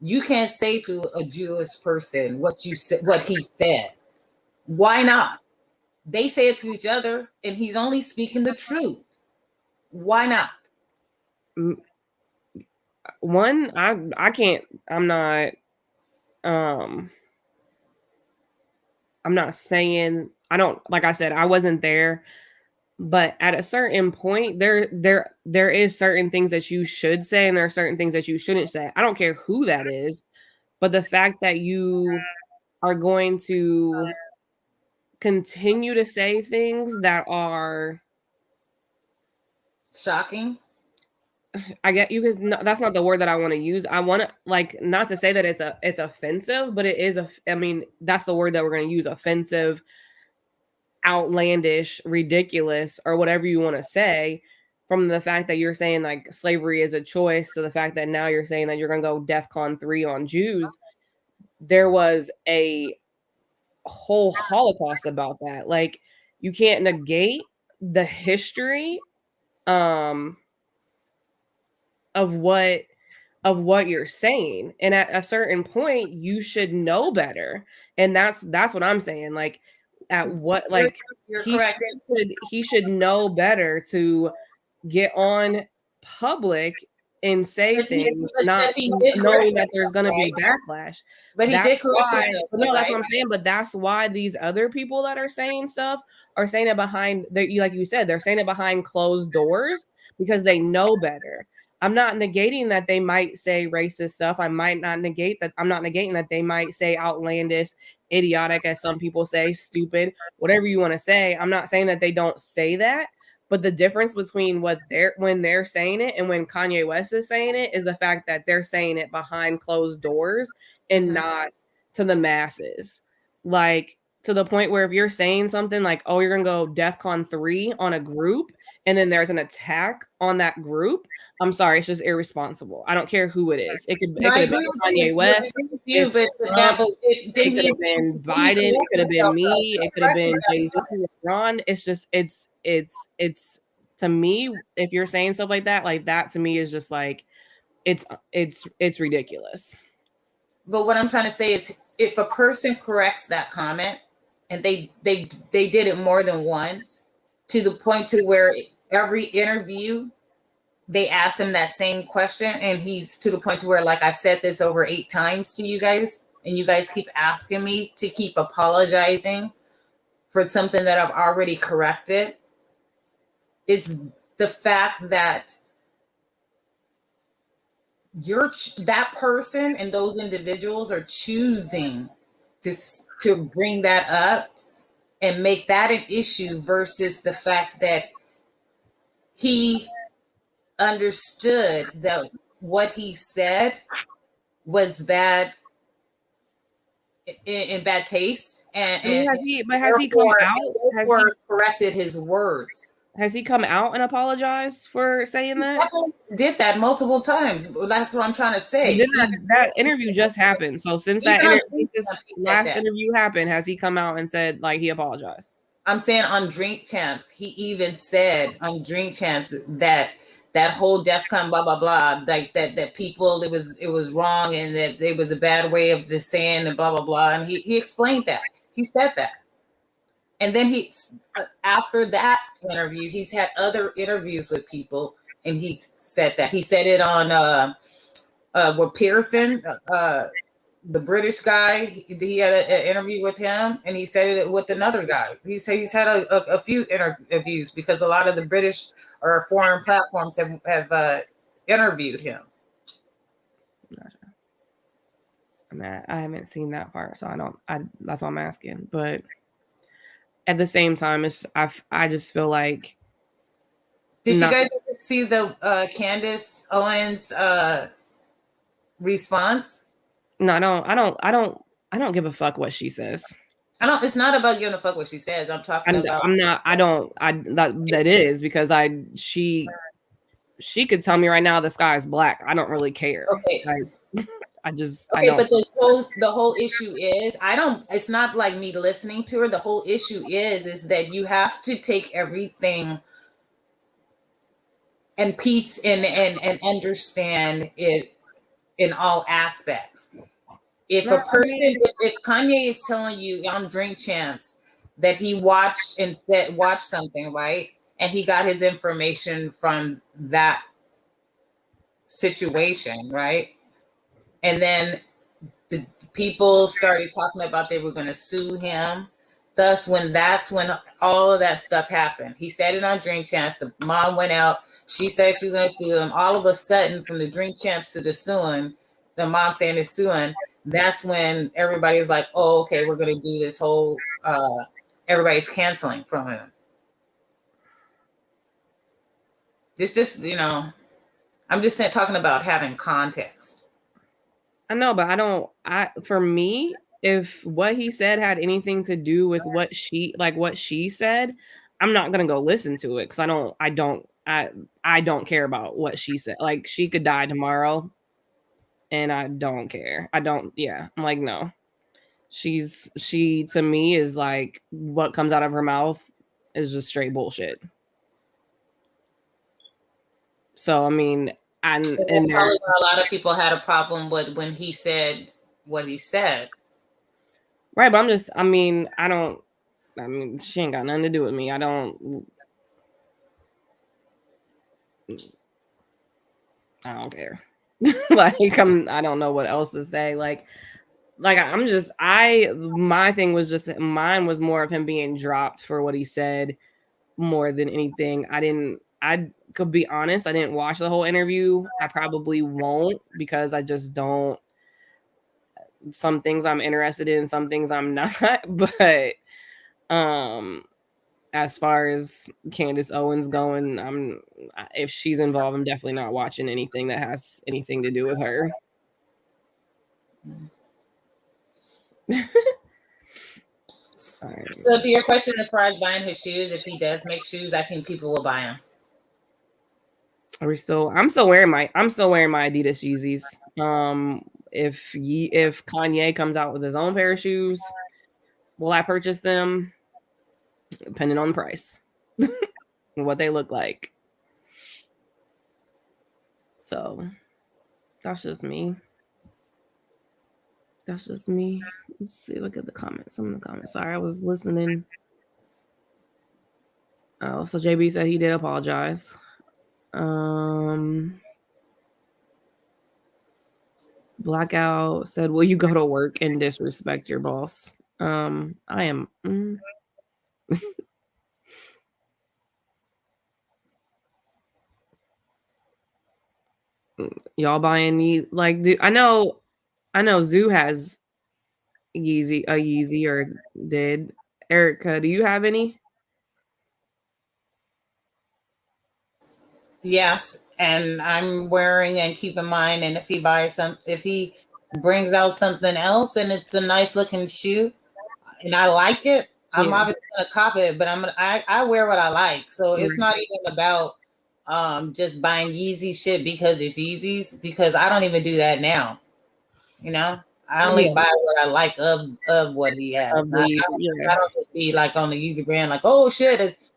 you can't say to a Jewish person what he said. Why not? They say it to each other, and he's only speaking the truth. Why not? One, I can't. I'm not saying, I don't, like I said, I wasn't there, but at a certain point, there is certain things that you should say, and there are certain things that you shouldn't say. I don't care who that is, but the fact that you are going to continue to say things that are shocking. I get you, because that's not the word that I want to use. I want to, like, not to say that it's offensive, but it is I mean, that's the word that we're going to use: offensive, outlandish, ridiculous, or whatever you want to say. From the fact that you're saying like slavery is a choice, to the fact that now you're saying that you're going to go DEFCON 3 on Jews. There was a whole Holocaust about that. Like, you can't negate the history of what you're saying, and at a certain point you should know better. And that's what I'm saying. Like, at what, like, you're correct. He should know better to get on public and say things, not knowing that there's going to be backlash. But he did correct himself. No, that's what I'm saying. But that's why these other people that are saying stuff are saying it behind, like you said, they're saying it behind closed doors because they know better. I'm not negating that they might say racist stuff. I'm not negating that they might say outlandish, idiotic, as some people say, stupid, whatever you want to say. I'm not saying that they don't say that. But the difference between when they're saying it and when Kanye West is saying it is the fact that they're saying it behind closed doors and not to the masses. Like, to the point where if you're saying something like, oh, you're going to go DEFCON 3 on a group, and then there's an attack on that group, I'm sorry, it's just irresponsible. I don't care who it is. It could have been Kanye West. It could have been Biden. It could have been me. It could have been Jay-Z, Ron. It's just, it's to me, if you're saying stuff like that to me is just like, it's ridiculous. But what I'm trying to say is, if a person corrects that comment, and they did it more than once, to the point to where every interview they asked him that same question, and he's to the point to where, like, I've said this over 8 times to you guys, and you guys keep asking me to keep apologizing for something that I've already corrected, is the fact that that person and those individuals are choosing to bring that up and make that an issue versus the fact that he understood that what he said was bad in bad taste, I mean, and has he come therefore, out? corrected his words. Has he come out and apologized for saying that? Definitely did that multiple times. That's what I'm trying to say. That interview just happened. So since this last interview happened, has he come out and said like he apologized? I'm saying on Drink Champs, he even said on Drink Champs that whole DEFCON blah blah blah, like that people, it was wrong, and that it was a bad way of just saying and blah blah blah, and he explained that. He said that. And then after that interview, he's had other interviews with people, and he's said that. He said it on with Pearson, the British guy. He had an interview with him, and he said it with another guy. He said he's had a few interviews because a lot of the British or foreign platforms have interviewed him. Gotcha. I mean, I haven't seen that part, so that's what I'm asking. But at the same time, I just feel like. Did you guys see the Candace Owens response? No, I don't give a fuck what she says. It's not about giving a fuck what she says. I'm talking about. That is because she could tell me right now the sky is black. I don't really care. Okay. But the whole issue is it's not like me listening to her. The whole issue is that you have to take everything and piece and understand it in all aspects. If if Kanye is telling you on Drink Champs that he watched something, right, and he got his information from that situation, right, and then the people started talking about they were going to sue him. That's when all of that stuff happened. He said it on Drink Champs. The mom went out. She said she was going to sue him. All of a sudden, from the Drink Champs to the suing, the mom saying it's suing, that's when everybody's like, oh, okay, we're going to do this whole, everybody's canceling from him. It's just, I'm just talking about having context. I know, but for me, if what he said had anything to do with what she said, I'm not going to go listen to it because I don't care about what she said. Like, she could die tomorrow and I don't care. I'm like, no. She to me is like, what comes out of her mouth is just straight bullshit. So, I mean, and probably a lot of people had a problem with when he said what he said. Right, but she ain't got nothing to do with me. I don't care. Like, I don't know what else to say. Mine was more of him being dropped for what he said more than anything. I could be honest, I didn't watch the whole interview. I probably won't because I just don't. Some things I'm interested in, some things I'm not. But as far as Candace Owens going, if she's involved, I'm definitely not watching anything that has anything to do with her. So to your question, as far as buying his shoes, if he does make shoes, I think people will buy them. I'm still wearing my Adidas Yeezys. If Kanye comes out with his own pair of shoes, will I purchase them? Depending on the price and what they look like. So that's just me. Let's see, look at the comments. Some of the comments. Sorry, I was listening. Oh, so JB said he did apologize. Blackout said, "Will you go to work and disrespect your boss?" I am. Y'all buying I know Zoo has a Yeezy or did. Erica, do you have any? Yes, and I'm wearing and keep in mind, and if he brings out something else and it's a nice looking shoe and I like it, I'm Yeah. obviously gonna cop it, but I wear what I like. So it's Right. not even about just buying Yeezy shit because it's Yeezys, because I don't even do that now. You know, I only Yeah. buy what I like of what he has. Of the Yeezy, I yeah. don't just be like on the Yeezy brand, like, oh shit, it's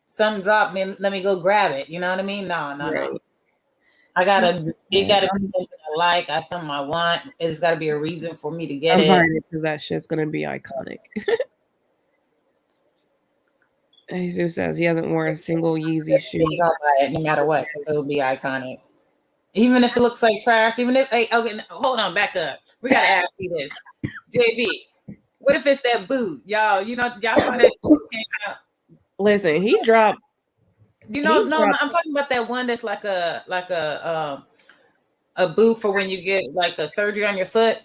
something dropped me. Let me go grab it. You know what I mean? No. Right. It gotta be something I like, something I want. It's gotta be a reason for me to get I'm it. buying it because that shit's gonna be iconic. Jesus says he hasn't worn a single Yeezy shoe. He gonna buy it no matter what. It'll be iconic. Even if it looks like trash, even if okay, hold on, back up. We gotta ask you this. JB, what if it's that boot? Y'all saw that came out. Listen, he dropped. No, I'm talking about that one that's like a boot for when you get like a surgery on your foot.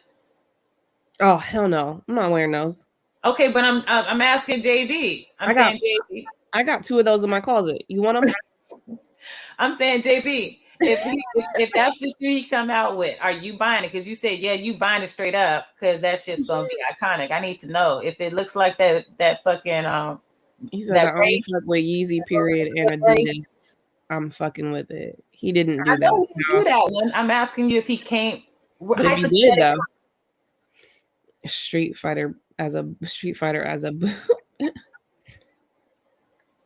Oh hell no, I'm not wearing those. Okay, but I'm asking JB. JB. I got 2 of those in my closet. You want them? I'm saying JB. If that's the shoe he come out with, are you buying it? Because you said you buying it straight up because that shit's gonna be iconic. I need to know if it looks like that fucking He says I only fuck with Yeezy period and Adidas. I'm fucking with it. He didn't do that. He didn't do that one. I'm asking you if he came. If he did though. Street Fighter as a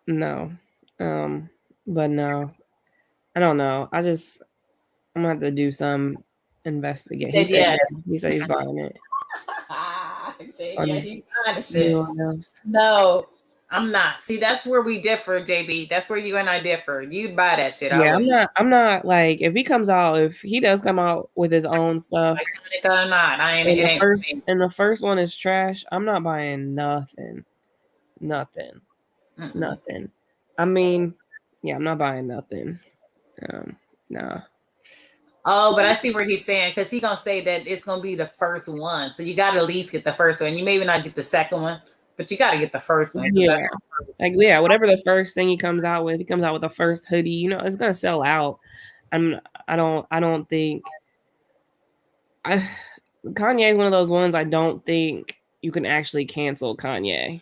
no. But no. I don't know. I'm gonna have to do some investigate. He said he's buying it. He said, he's buying the shit. No, I'm not. See, that's where we differ, JB. That's where you and I differ. You'd buy that shit. Yeah, I'm not like if he does come out with his own stuff. Iconic or not, and the first one is trash. I'm not buying nothing. Nothing. I mean, yeah, I'm not buying nothing. Nah. Oh, but I see where he's saying, because he's gonna say that it's gonna be the first one. So you gotta at least get the first one. You maybe not get the second one, but you gotta get the first one. Yeah. Whatever the first thing he comes out with the first hoodie, it's gonna sell out. I don't think Kanye is one of those ones I don't think you can actually cancel Kanye.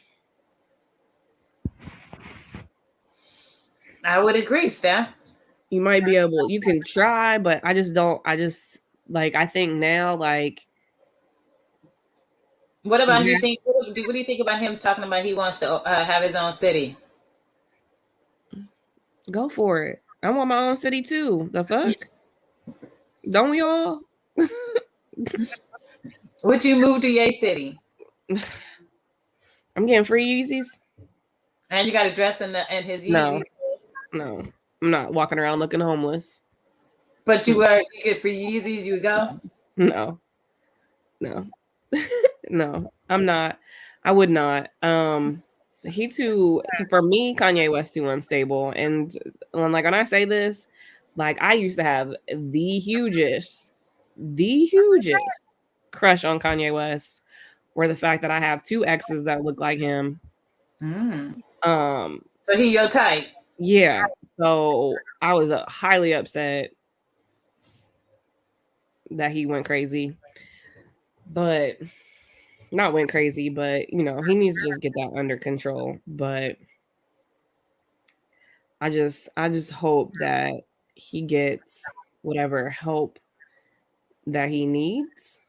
I would agree, Steph. You might be able, you can try, but I think now, like. What about you think? What do you think about him talking about he wants to have his own city? Go for it. I want my own city too. The fuck? Don't we all? Would you move to your city? I'm getting free Yeezys. And you got to dress in his Yeezys? No. I'm not walking around looking homeless. But you get free Yeezys, you would go? No. No, I'm not. I would not. For me, Kanye West too unstable. And like when I say this, like I used to have the hugest crush on Kanye West, where the fact that I have 2 exes that look like him. So he your type. Yeah. So I was highly upset that he went crazy. But not went crazy, but he needs to just get that under control. But I just hope that he gets whatever help that he needs.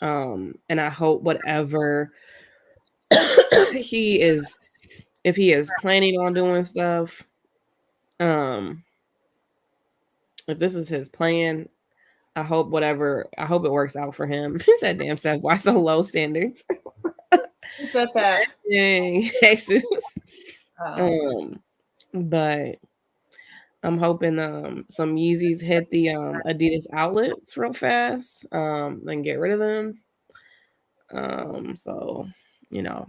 And I hope whatever if he is planning on doing stuff, if this is his plan, I hope it works out for him. He said, damn, Seth, why so low standards? Who said that? Yay, Jesus. But I'm hoping some Yeezys hit the Adidas outlets real fast and get rid of them. So you know,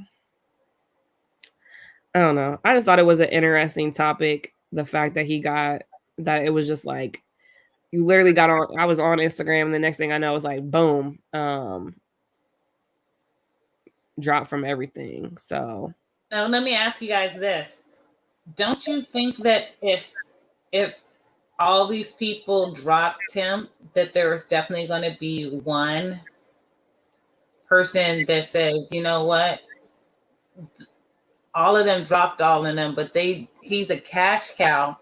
I don't know. I just thought it was an interesting topic. The fact that that it was just like you literally got on. I was on Instagram, and the next thing I know, it was like boom, drop from everything. So Now let me ask you guys this: don't you think that if all these people dropped him, that there's definitely going to be one person that says, you know what, all of them dropped all of them, but he's a cash cow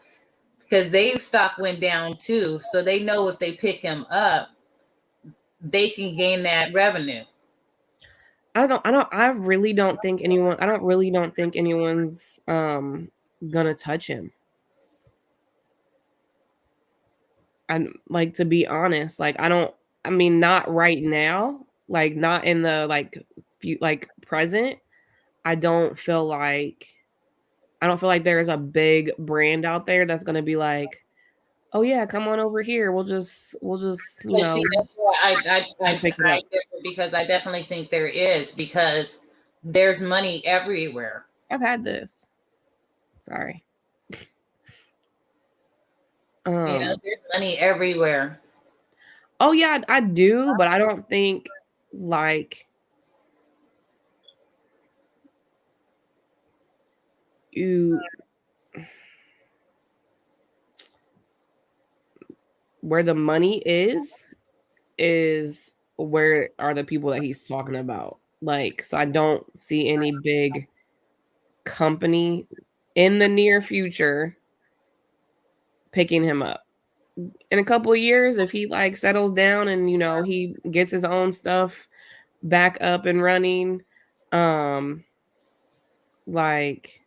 because their stock went down too. So they know if they pick him up, they can gain that revenue. I really don't think anyone's gonna touch him. And like, to be honest, like I mean, not right now, like not in the present. I don't feel like there's a big brand out there that's gonna be like, oh yeah, come on over here. We'll just But see, that's why I pick it up. because I definitely think there is, because there's money everywhere. I've had this. Sorry. There's money everywhere. Oh yeah, I do, but I don't think like where the money is where are the people that he's talking about. Like, so I don't see any big company in the near future picking him up. In a couple of years, if he like settles down and he gets his own stuff back up and running, like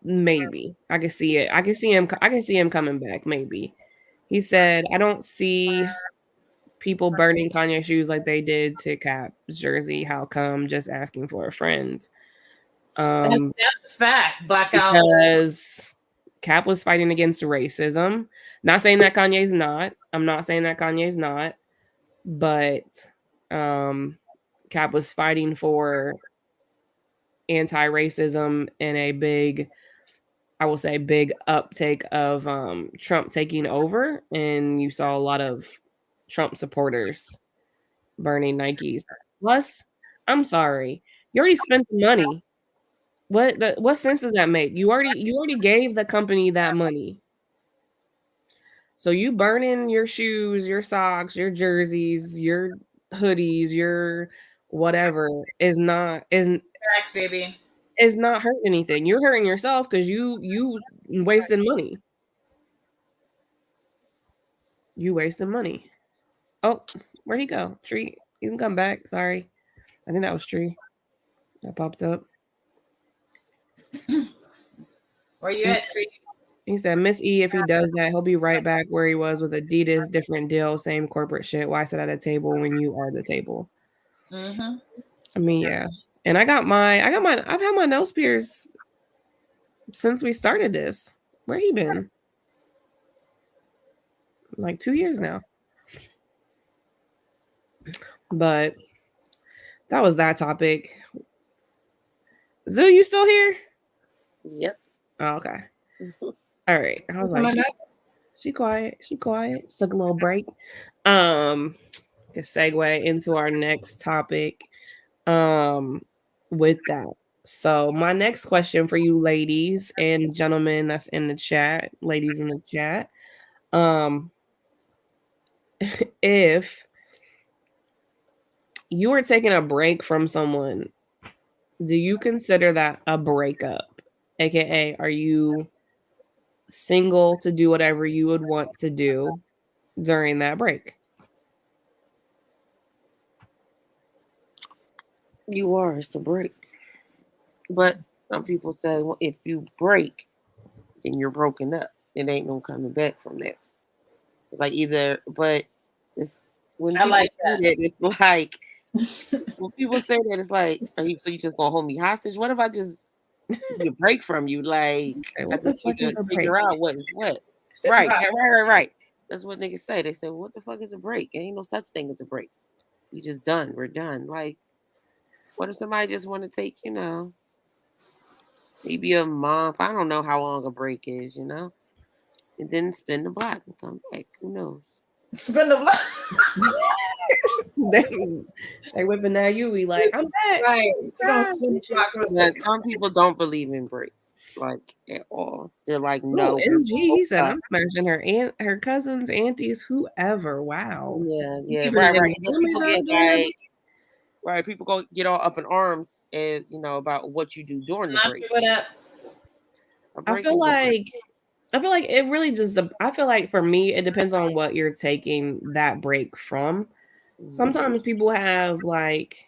maybe I can see it. I can see him coming back. Maybe. He said, I don't see people burning Kanye shoes like they did to Cap's jersey. How come? Just asking for a friend. That's a fact. Blackout. Because Cap was fighting against racism. Not saying that Kanye's not. I'm not saying that Kanye's not. But Cap was fighting for anti-racism and a big uptake of Trump taking over, and you saw a lot of Trump supporters burning Nikes. Plus, I'm sorry, you already spent the money. What sense does that make? You already gave the company that money. So you burning your shoes, your socks, your jerseys, your hoodies, your whatever is not hurting anything. You're hurting yourself because you wasted money. You wasted money. Oh, where'd he go? Tree, you can come back. Sorry. I think that was Tree that popped up. Where you at, Tree? He said, Miss E, if he does that, he'll be right back where he was with Adidas, different deal, same corporate shit. Why sit at a table when you are the table? Mm-hmm. I mean, yeah. And I've had my nose pierced since we started this. Where he been? Like 2 years now. But that was that topic. Zoo, you still here? Yep. Oh, okay. All right. I was like, she quiet. She quiet. Took a little break. To segue into our next topic. With that. So my next question for you ladies and gentlemen that's in the chat, ladies in the chat, if you were taking a break from someone, do you consider that a breakup? AKA, are you single to do whatever you would want to do during that break? You are. It's a break. But some people say, well, if you break, then you're broken up. It ain't no coming back from that. It's like either, but it's, when I like that, it's like when people say that, it's like, so you just gonna hold me hostage? What if I just need a break from you. Like, Okay, I what the just need fuck to is a break? figure out what is what. Right, Right. right. That's what niggas say. They say, "What the fuck is a break?" Ain't no such thing as a break. We just done. We're done. Like, what if somebody just want to take, maybe a month? I don't know how long a break is, and then spin the block and come back. Who knows? Spin the block. they whipping that you. We like, I'm back. Right. She gonna spin the block real But quick. some people don't believe in breaks, like at all. They're like, Oh, no, we're MG. He said, up. I'm smashing her cousins, aunties, whoever. Wow. Yeah, Keeping it in right. the And then family people that get good? like, right, people go get all up in arms and about what you do during the breaks. What up? A I break feel is a break. like it really just I feel like for me it depends on what you're taking that break from. Mhm, Sometimes people have like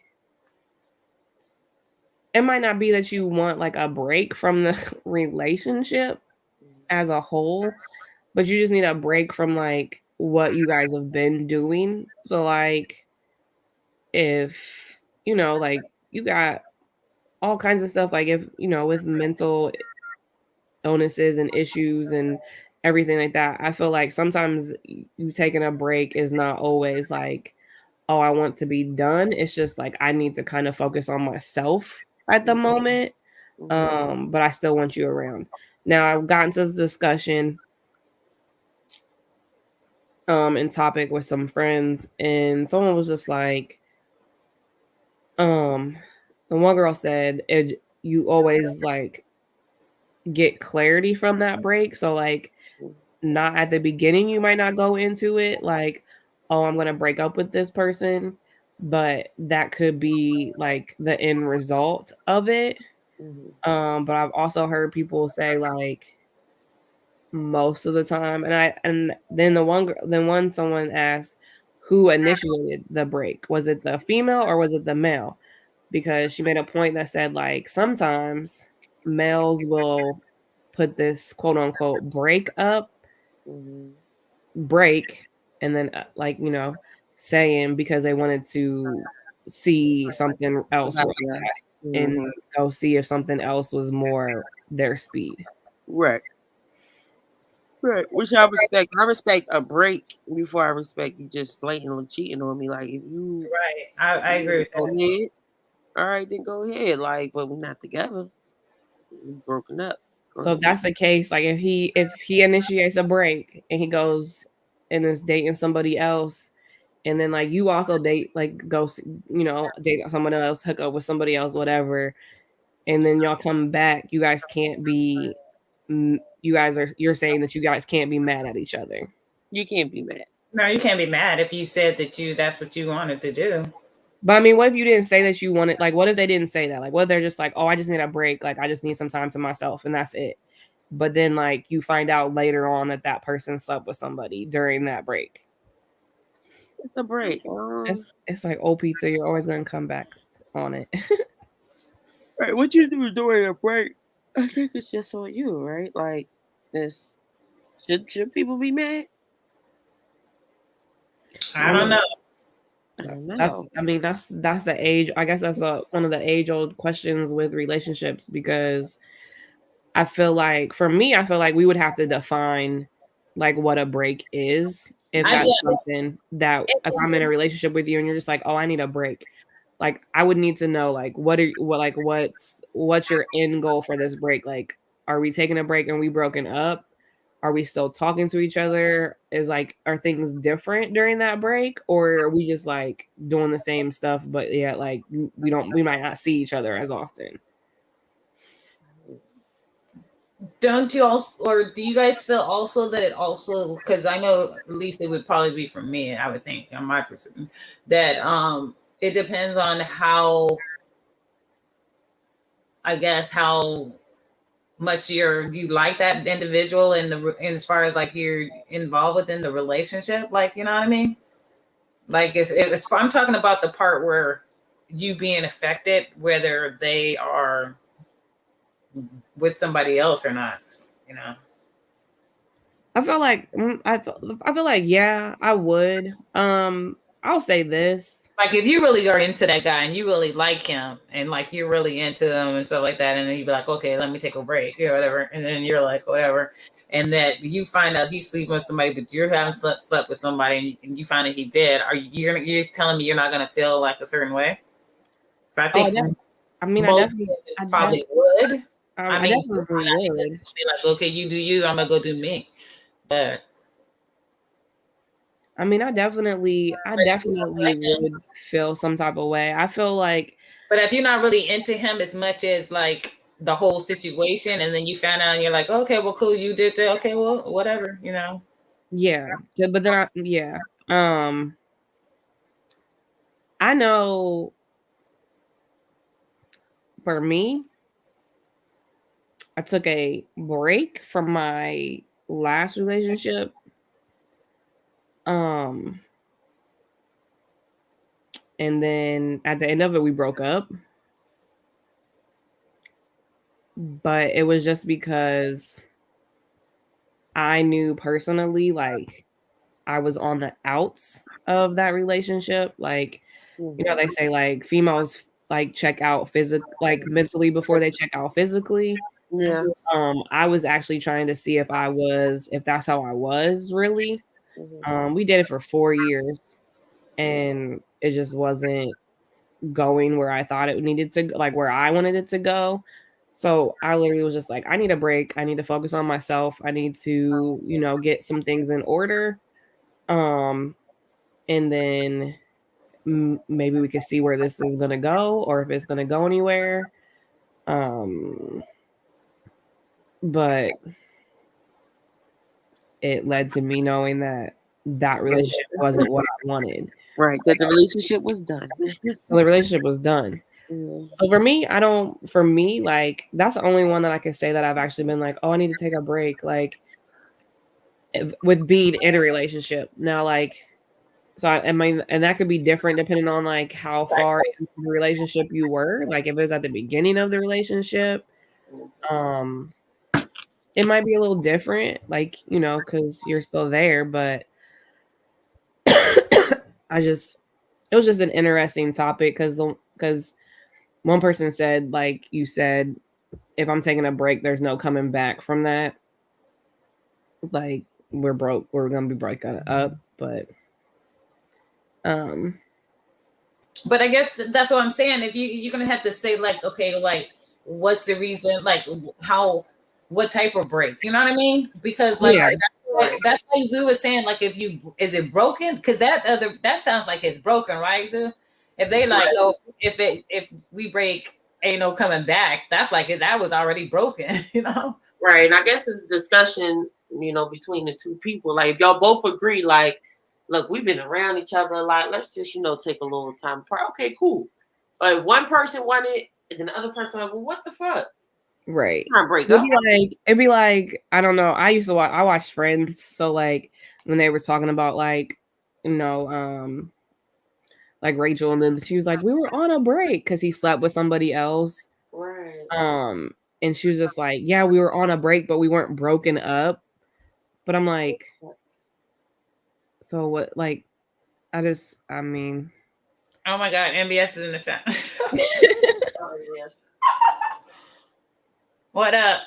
it might not be that you want like a break from the relationship mhm, as a whole, but you just need a break from like what you guys have been doing. So like if like you got all kinds of stuff like if with mental illnesses and issues and everything like that. I feel like sometimes you taking a break is not always like, oh, I want to be done. It's just like I need to kind of focus on myself at the mhm, moment. mhm, But I still want you around. Now I've gotten to this discussion and topic with some friends, and someone was just like, um, the one girl said you always like get clarity from that break. So like mhm, not at the beginning, you might not go into it like, oh, I'm gonna break up with this person, but that could be like the end result of it. mhm, But I've also heard people say like most of the time, and then someone asked who initiated the break. Was it the female or was it the male? Because she made a point that said like sometimes males will put this quote unquote break up mhm. break and then saying because they wanted to see something else Like real that. fast and Mhm. go see if something else was more their speed. Right. Right. Which I respect. I respect a break before I respect you just blatantly cheating on me. Like if you Right. I agree with go that. ahead, all right, then go ahead. Like, but we're not together. We broken up. Go So if ahead. that's the case, like if he initiates a break and he goes and is dating somebody else, and then like you also date like date someone else, hook up with somebody else, whatever, and then y'all come back, you guys can't be you're saying that you guys can't be mad at each other. You can't be mad. No, you can't be mad if you said that's what you wanted to do. But I mean, what if you didn't say that you wanted like what if they didn't say that? Like what if they're just like, "Oh, I just need a break, like I just need some time to myself and that's it." But then like you find out later on that that person slept with somebody during that break. It's a break. It's like old pizza, you're always going to come back on it. Right. What you do during a break? I think it's just on you, right? Like, this should people be mad? I don't know. I don't That's know. I mean that's the age. I guess that's one of the age old questions with relationships because I feel like for me I feel like we would have to define like what a break is if I that's just something that if I'm in a relationship with you and you're just like, "Oh, I need a break." Like I would need to know like what's your end goal for this break? Like are we taking a break and we broken up? Are we still talking to each other? Are things different during that break or are we just like doing the same stuff but yeah, like we might not see each other as often. don't you also, or do you guys feel also that it also, because I know at least it would probably be for me, I would think on my person, that it depends on how, I guess, how much you like that individual and as far as like you're involved within the relationship, like, you know what I mean? Like it's I'm talking about the part where you being affected, whether they are with somebody else or not, you know. I feel like I feel like yeah, I would. I'll say this. Like if you really are into that guy and you really like him and like you're really into him and stuff like that, and then you'd be like, okay, let me take a break or whatever, and then you're like, whatever, and that you find out he's sleeping with somebody, but you're having slept with somebody, and you find out he did. You're just telling me you're not gonna feel like a certain way? So I think I most definitely, women probably would. I mean, definitely would. be like, okay, you do you, I'm gonna go do me. But I mean, I definitely would feel some type of way. I feel like, but if you're not really into him as much as like the whole situation, and then you found out and you're like, okay, well, cool, you did that. Okay, well, whatever, you know. yeah. But then I know for me, I took a break from my last relationship. And then at the end of it, we broke up. But it was just because I knew personally, like, I was on the outs of that relationship. Like, you know, they say like females like check out like mentally before they check out physically. Yeah. I was actually trying to see if that's how I was really. We did it for 4 years and it just wasn't going where I thought it needed to, like where I wanted it to go. So I literally was just like, I need a break. I need to focus on myself. I need to, you know, get some things in order. And then maybe we could see where this is going to go or if it's going to go anywhere. But it led to me knowing that relationship wasn't what I wanted. Right. That the relationship was done. So the relationship was done. So for me, like, that's the only one that I can say that I've actually been like, oh, I need to take a break. Like, with being in a relationship. Now, like, I mean, and that could be different depending on like how far into the relationship you were. Like if it was at the beginning of the relationship, it might be a little different, like, you know, because you're still there. But it was just an interesting topic because one person said, like you said, if I'm taking a break, there's no coming back from that. Like we're broke, we're gonna be breaking up, but I guess that's what I'm saying. If you're gonna have to say like, okay, like what's the reason, like what type of break, you know what I mean? Because like that's why Zoo was saying, like, is it broken? Because that sounds like it's broken, right, Zoo? If they like, oh, if we break, ain't no coming back, that's like that was already broken, you know? Right. And I guess it's a discussion, you know, between the two people. Like if y'all both agree, like, look, we've been around each other a lot. Let's just, you know, take a little time apart. Okay, cool. But if one person wanted, and then the other person like, well, what the fuck? Right. Break up. It'd be like, I don't know. I watched Friends. So like when they were talking about like, you know, like Rachel, and then she was like, we were on a break because he slept with somebody else. Right. And she was just like, yeah, we were on a break, but we weren't broken up. But I'm like, so what? Like, I mean, oh my God, MBS is in the chat. What up?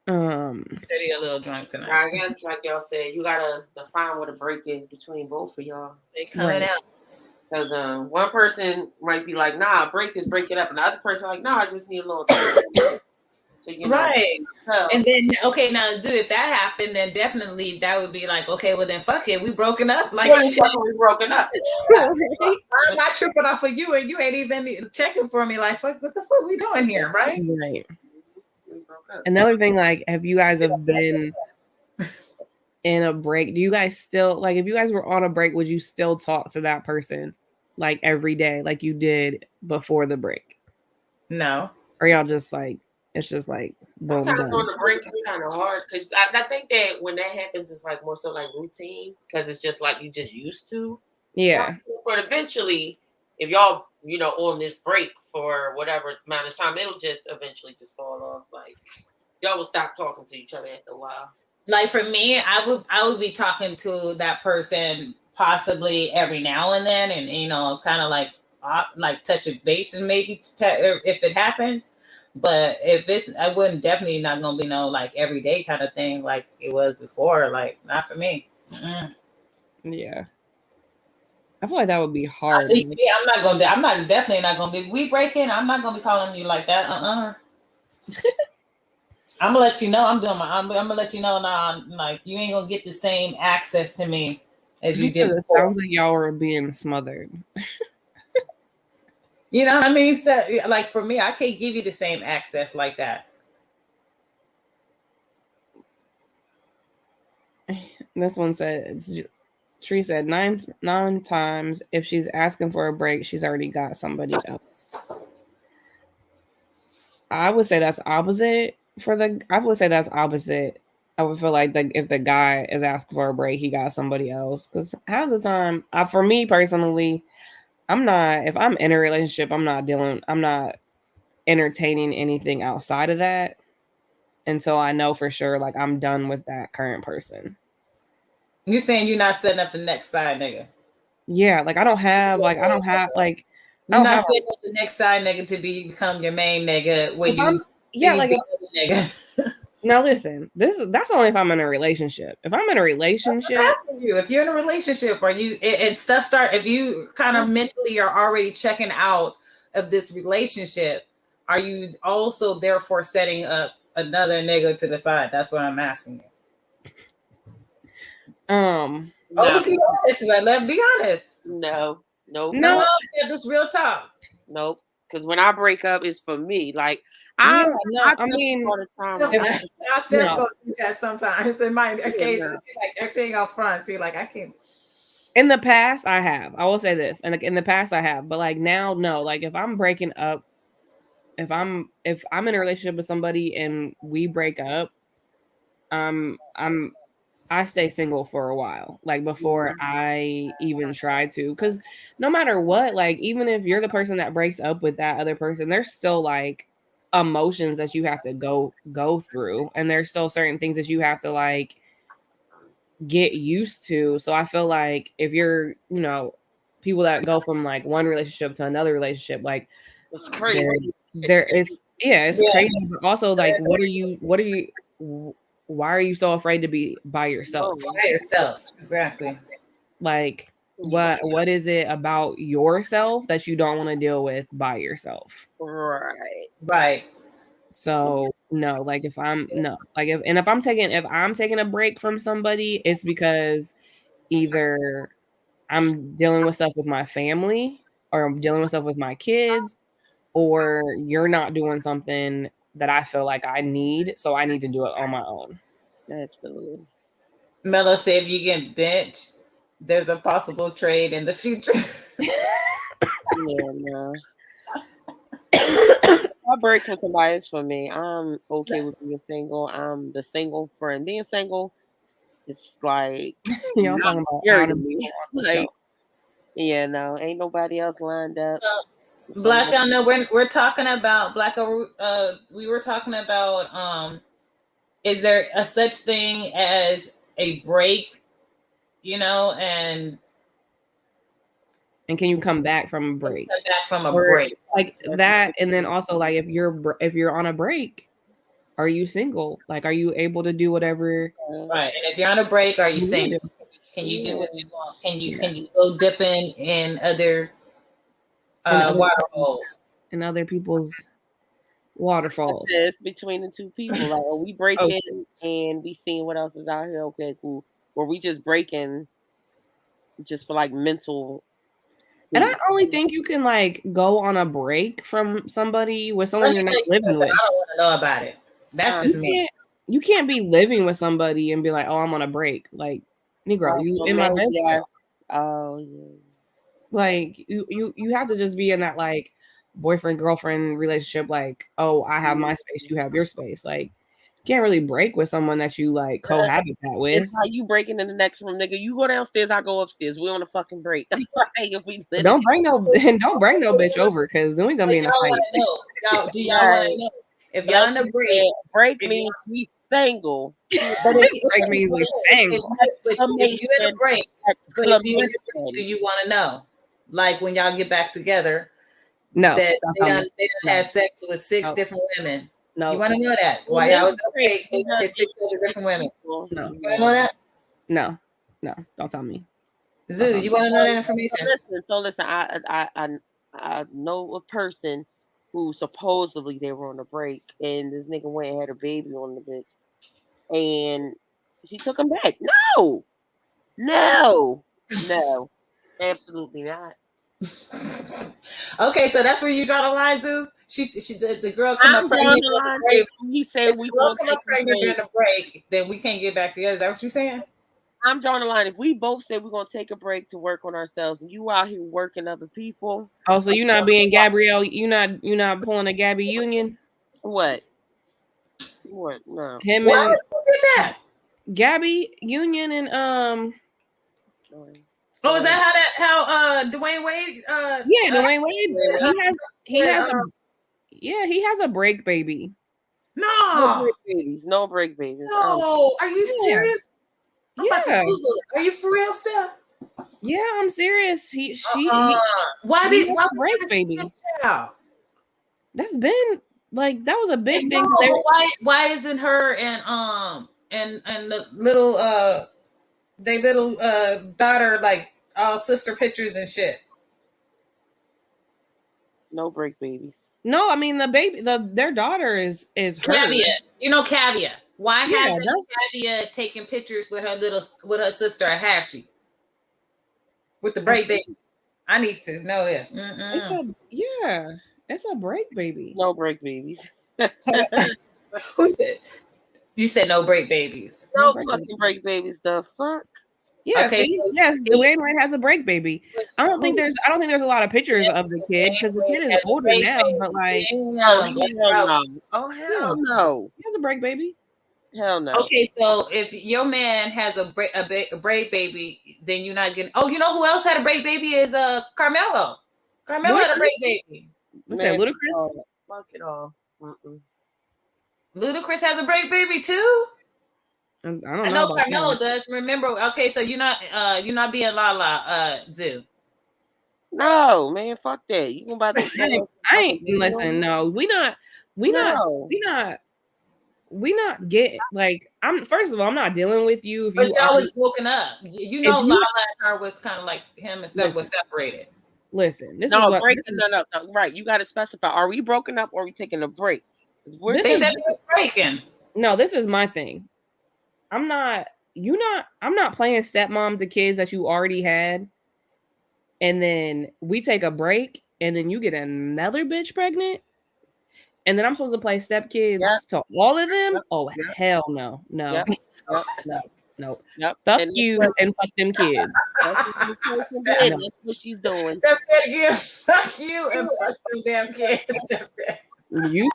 Steady a little drunk tonight. I guess, like y'all said, you gotta define what a break is between both of y'all. They coming out. Because one person might be like, nah, break it up. And the other person like, nah, I just need a little time. So, you know, right. And then, okay, now, Zoo, if that happened, then definitely that would be like, okay, well, then fuck it. We broken up. Like, we broken up. I'm not tripping off of you, and you ain't even checking for me. Like, fuck, what the fuck we doing here, right? Right. Another thing, like, have you guys been in a break? Do you guys still, like, if you guys were on a break, would you still talk to that person, like, every day, like you did before the break? No. Or y'all just, like, it's just, like, boom, sometimes on the break, it's kind of hard, because I think that when that happens, it's, like, more so, like, routine, because it's just, like, you just used to. Yeah. But eventually, if y'all, you know, on this break for whatever amount of time, it'll just eventually just fall off. Like y'all will stop talking to each other after a while. Like for me, I would be talking to that person possibly every now and then, and kind of like touch a base and maybe if it happens. But if it's, I wouldn't definitely not gonna be no like everyday kind of thing like it was before. Like not for me. Yeah. I feel like that would be hard. At least, yeah, I'm definitely not gonna be. We breaking. I'm not gonna be calling you like that. I'm gonna let you know. I'm gonna let you know now. Like you ain't gonna get the same access to me as you did It before. sounds like y'all were being smothered. You know what I mean? So, like for me, I can't give you the same access like that. This one said, Tree said 9 times if she's asking for a break, she's already got somebody else. I would say that's opposite I would feel like if the guy is asking for a break, he got somebody else. Because half the time, for me personally, if I'm in a relationship, I'm not entertaining anything outside of that until I know for sure, like I'm done with that current person. You're saying you're not setting up the next side nigga? Yeah, like I don't have you're not setting up the next side nigga to become your main nigga when nigga. Now listen, that's only if I'm in a relationship. If I'm in a relationship, if you're in a relationship or you and stuff start, if you kind of mentally are already checking out of this relationship, are you also therefore setting up another nigga to the side? That's what I'm asking you. No. Be honest, let's be honest. No. This real talk. Nope. Because when I break up, it's for me. Like I still go through that sometimes. It might occasionally actually out front too. Like I can't. In the past, I have. I will say this, and in the past, I have. But like now, no. Like if I'm breaking up, if I'm in a relationship with somebody and we break up, I stay single for a while, like before I even try to, because no matter what, like even if you're the person that breaks up with that other person, there's still like emotions that you have to go through, and there's still certain things that you have to like get used to. So I feel like if you're, people that go from like one relationship to another relationship, like it's crazy. It's crazy, but also like why are you so afraid to be by yourself? By yourself, exactly. Like, what is it about yourself that you don't want to deal with by yourself? Right. So no, like if I'm taking a break from somebody, it's because either I'm dealing with stuff with my family, or I'm dealing with stuff with my kids, or you're not doing something that I feel like I need, so I need to do it on my own. Absolutely. Mello said if you get benched, there's a possible trade in the future. Yeah, no. My break with somebody is for me. I'm okay with being single. I'm the single friend. Being single, it's like y'all talking about like, yeah, no, ain't nobody else lined up. Black, I know we're talking about Black. We were talking about is there a such thing as a break? And can you come back from a break? Come back from a break, like that, and then also like if you're on a break, are you single? Like, are you able to do whatever? Right, and if you're on a break, are you single? Can you do what you want? Can you go dipping in other waterfalls? In other people's waterfalls. Between the two people, like are we breaking and we seeing what else is out here? Okay, cool. Or we just breaking just for like mental. And I only think you can like go on a break from somebody with someone you're not living with. I don't want to know about it. That's just me. You can't be living with somebody and be like, "Oh, I'm on a break." Like, Negro, you in my bed. Yeah. Oh yeah. Like you have to just be in that like boyfriend girlfriend relationship. Like, oh, I have my space, you have your space. Like, you can't really break with someone that you like cohabitat with. It's how you breaking in the next room, nigga. You go downstairs, I go upstairs. We on a fucking break. Don't bring no bitch over, because then we gonna be in a fight. Do y'all want to know? If y'all in a break means we single. But Break means we single. if you in a break, do you want to know? Like when y'all get back together, No, that they done had sex with 6 different women. No, you want to know that? Why y'all was in a break? They had 6 different women. No, you want to know that? No, don't tell me. Zoo, you want to know that information? So listen. I know a person who supposedly they were on a break, and this nigga went and had a baby on the bitch, and she took him back. No, absolutely not. Okay, so that's where you draw the line, Zoo. The girl come up pregnant. He said we gonna come up pregnant during the break, then we can't get back together. Is that what you're saying? I'm drawing the line. If we both say we're gonna take a break to work on ourselves, and you out here working other people. Oh, so you're not being Gabrielle? You not pulling a Gabby Union? What? No. Him what? and Who did that? Gabby Union and Oh, is that how Dwayne Wade? Yeah, Dwayne Wade. He has a break baby. No break babies. No, are you serious? I'm about to Google it. Are you for real, Steph? Yeah, I'm serious. Why break baby? That's been like that was a big thing. Why isn't her and the little daughter like all sister pictures and shit? No break babies. No, I mean their daughter is Kavia. hers. You know Kavia. Why hasn't Kavia taken pictures with her sister Hashi? With the break baby. I need to know this. It's a break baby. No break babies. Who said? You said no break babies. No fucking break babies. The fuck? Yeah. Okay. Yes, Dwayne Wade has a break baby. I don't think there's a lot of pictures of the kid because the kid is older now. But like, oh hell no, he has a break baby. Hell no. Okay, so if your man has a break baby, then you're not getting. Oh, you know who else had a break baby is Carmelo. Carmelo had a break baby. What's that, Ludacris? Fuck it all. Ludacris has a break baby too. I know Carmelo does. Remember? Okay, so you're not being la Zoo. No, man, fuck that. You about to? I ain't listen. No, we not getting like first of all, I'm not dealing with you. But y'all was broken up. You know, Lala and her was kind of like him and stuff was separated. Listen, this is what break is up. Right, you got to specify. Are we broken up or are we taking a break? They said we was breaking. No, this is my thing. I'm not playing stepmom to kids that you already had, and then we take a break, and then you get another bitch pregnant. And then I'm supposed to play stepkids to all of them? Oh, hell no. No. No. Fuck you and fuck them kids. That's what she's doing. Steph said again, fuck you and fuck them damn kids. You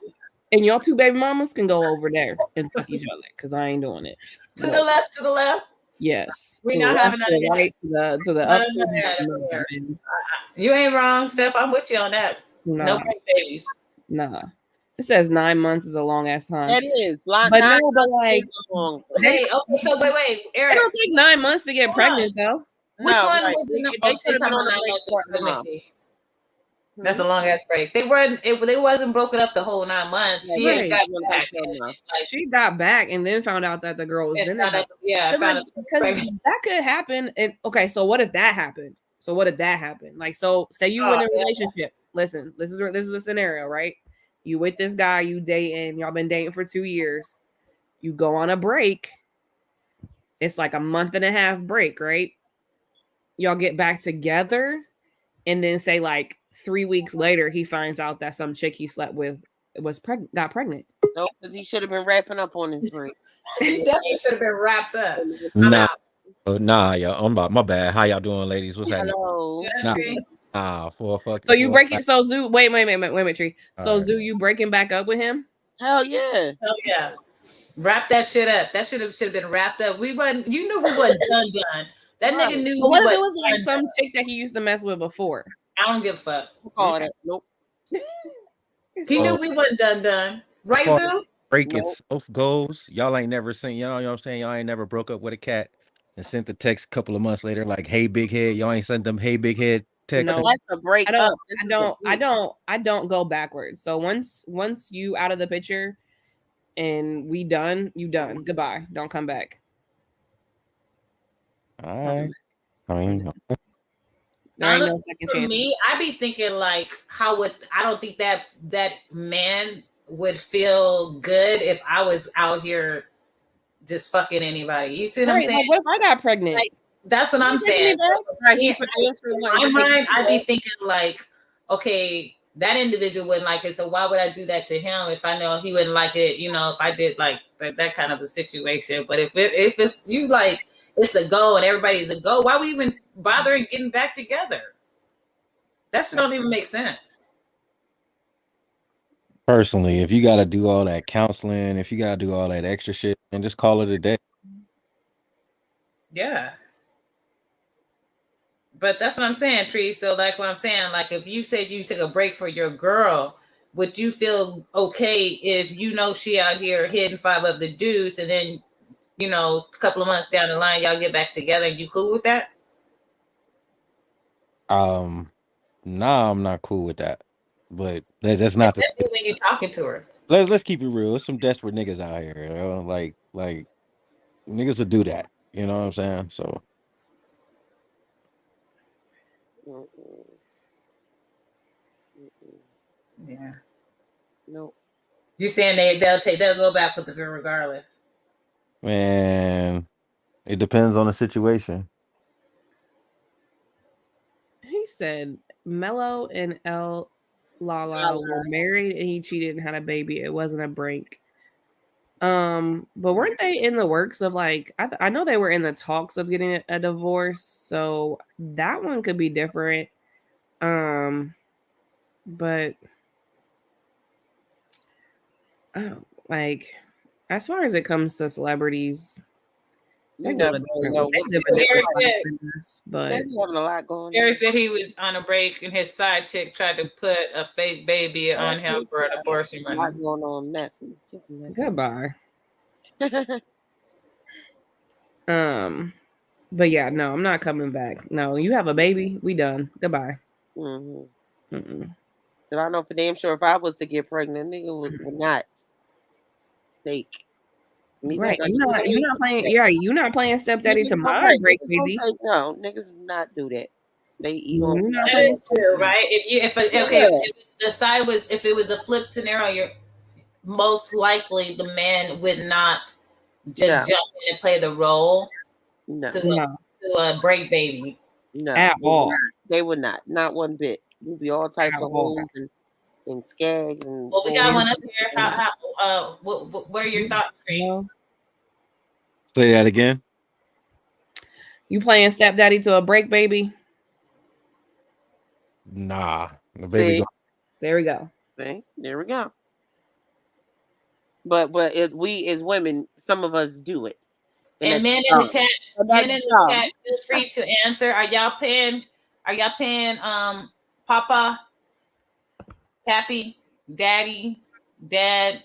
and your two baby mamas can go over there and fuck each other because I ain't doing it. To the left. Yes. We're not having that again. Right to the up. You ain't wrong, Steph. I'm with you on that. No break babies. Nah. It says 9 months is a long ass time. That is. But like, hey, okay, so wait, Eric. It don't take 9 months to get pregnant, though. Which one was the pregnancy? That's a long ass break. They wasn't broken up the whole 9 months. She got back. She got back and then found out that the girl was in it. Because that could happen. And okay, so what if that happened? Like, so say you were in a relationship. Listen, this is a scenario, right? You with this guy, you dating, y'all been dating for 2 years. You go on a break. It's like a month and a half break, right? Y'all get back together, and then say like 3 weeks later, he finds out that some chick he slept with got pregnant. Nope, because he should have been wrapping up on his break. He definitely should have been wrapped up. Nah, y'all. My bad. How y'all doing, ladies? What's happening? So you break it. So Zoo, wait, Tree. So Zoo, you breaking back up with him? Hell yeah. Wrap that shit up. That should have been wrapped up. You knew we wasn't done. That nigga knew. What if it was like some chick that he used to mess with before? I don't give a fuck. Nope. He knew we wasn't done. Right, far as Zoo? breaking Nope. stuff goes, y'all ain't never seen, you know what I'm saying? Y'all ain't never broke up with a cat and sent the text a couple of months later, like, hey, big head. Y'all ain't sent them hey, big head But texts. No, that's a break I don't up. This I is a don't I break. don't I don't go backwards. So once you out of the picture and we done, you done. Goodbye. Don't come back. All Don't come right. back. I mean, There ain't no Honestly, second for chances. me, I be thinking like, I don't think that man would feel good if I was out here just fucking anybody. You see what I'm Right, saying? like what if I got pregnant? Like, that's what You I'm taking me saying. back? Right, he Yeah, put the answer in like my the mind, I'd be big thinking like, okay, that individual wouldn't like it, so why would I do that to him if I know he wouldn't like it? You know, if I did like that kind of a situation. But if it's you like it's a go and everybody's a go, why we even bother getting back together? That shit don't even make sense. personally, if you got to do all that counseling, if you got to do all that extra shit, and just call it a day. Yeah. But that's what I'm saying, Tree. So like what I'm saying, like if you said you took a break for your girl, would you feel okay if you know she out here hitting 5 of the dudes and then a couple of months down the line y'all get back together? You cool with that? Nah, I'm not cool with that. But that's not the. Especially when you're talking to her. Let's keep it real. There's some desperate niggas out here, you know? Like niggas will do that. You know what I'm saying? So Yeah. Nope. You saying they'll go back with the girl regardless. man, it depends on the situation. He said Mello and L Lala were married and he cheated and had a baby. It wasn't a break. But weren't they in the works of like I know they were in the talks of getting a divorce, so that one could be different. But like as far as it comes to celebrities, they You live never a really different know they what live a different Eric life said, than us, they but be having a lot going Eric on. said he was on a break and his side chick tried to put a fake baby on him for an abortion A money. lot going on, messy. Just messy. goodbye. But yeah, no, I'm not coming back. No, you have a baby, we done. Goodbye. But I know for damn sure if I was to get pregnant, nigga would not take me Right. back. You're not playing you're not playing stepdaddy to Niggas don't my break niggas don't baby. take no. Niggas do not do that. They eat on. You're not That playing is true, stepdaddy. right? If it was a flip scenario, you're most likely the man would not just jump in and play the role No. to a break baby. No. At all. They would not. Not one bit. You'd be all types At of all. holes and skags and. Well, we got one up here. What are your thoughts, Scream? Say that again. You playing stepdaddy to a break baby? Nah, the baby. There we go. See, there we go. But we as women, some of us do it. And men in the chat, feel free to answer. Are y'all paying Papa, Pappy, Daddy, Dad,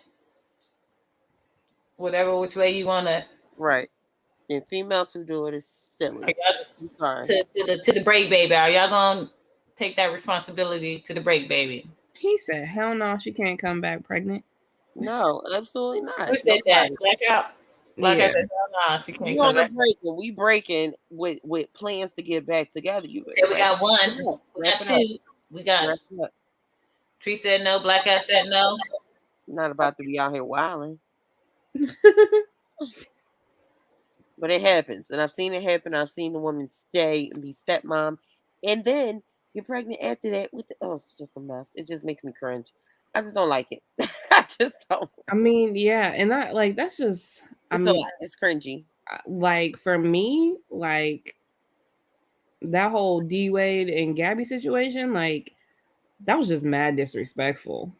whatever which way you wanna. Right. And females who do it is silly. To the break baby. Are y'all gonna take that responsibility to the break baby? He said, hell no, she can't come back pregnant. No, absolutely not. Who said that? Blackout. Like I said, no, she can't come back. We breaking with plans to get back together. We got one. We got two. We got. Tree said no. Blackout said no. Not about to be out here wilding. But it happens, and I've seen it happen. I've seen the woman stay and be stepmom, and then you're pregnant after that. It's just a mess. It just makes me cringe. I just don't like it. I just don't. I mean, yeah, and that's just. It's a lot. It's cringy. Like for me, like that whole D Wade and Gabby situation, like that was just mad disrespectful.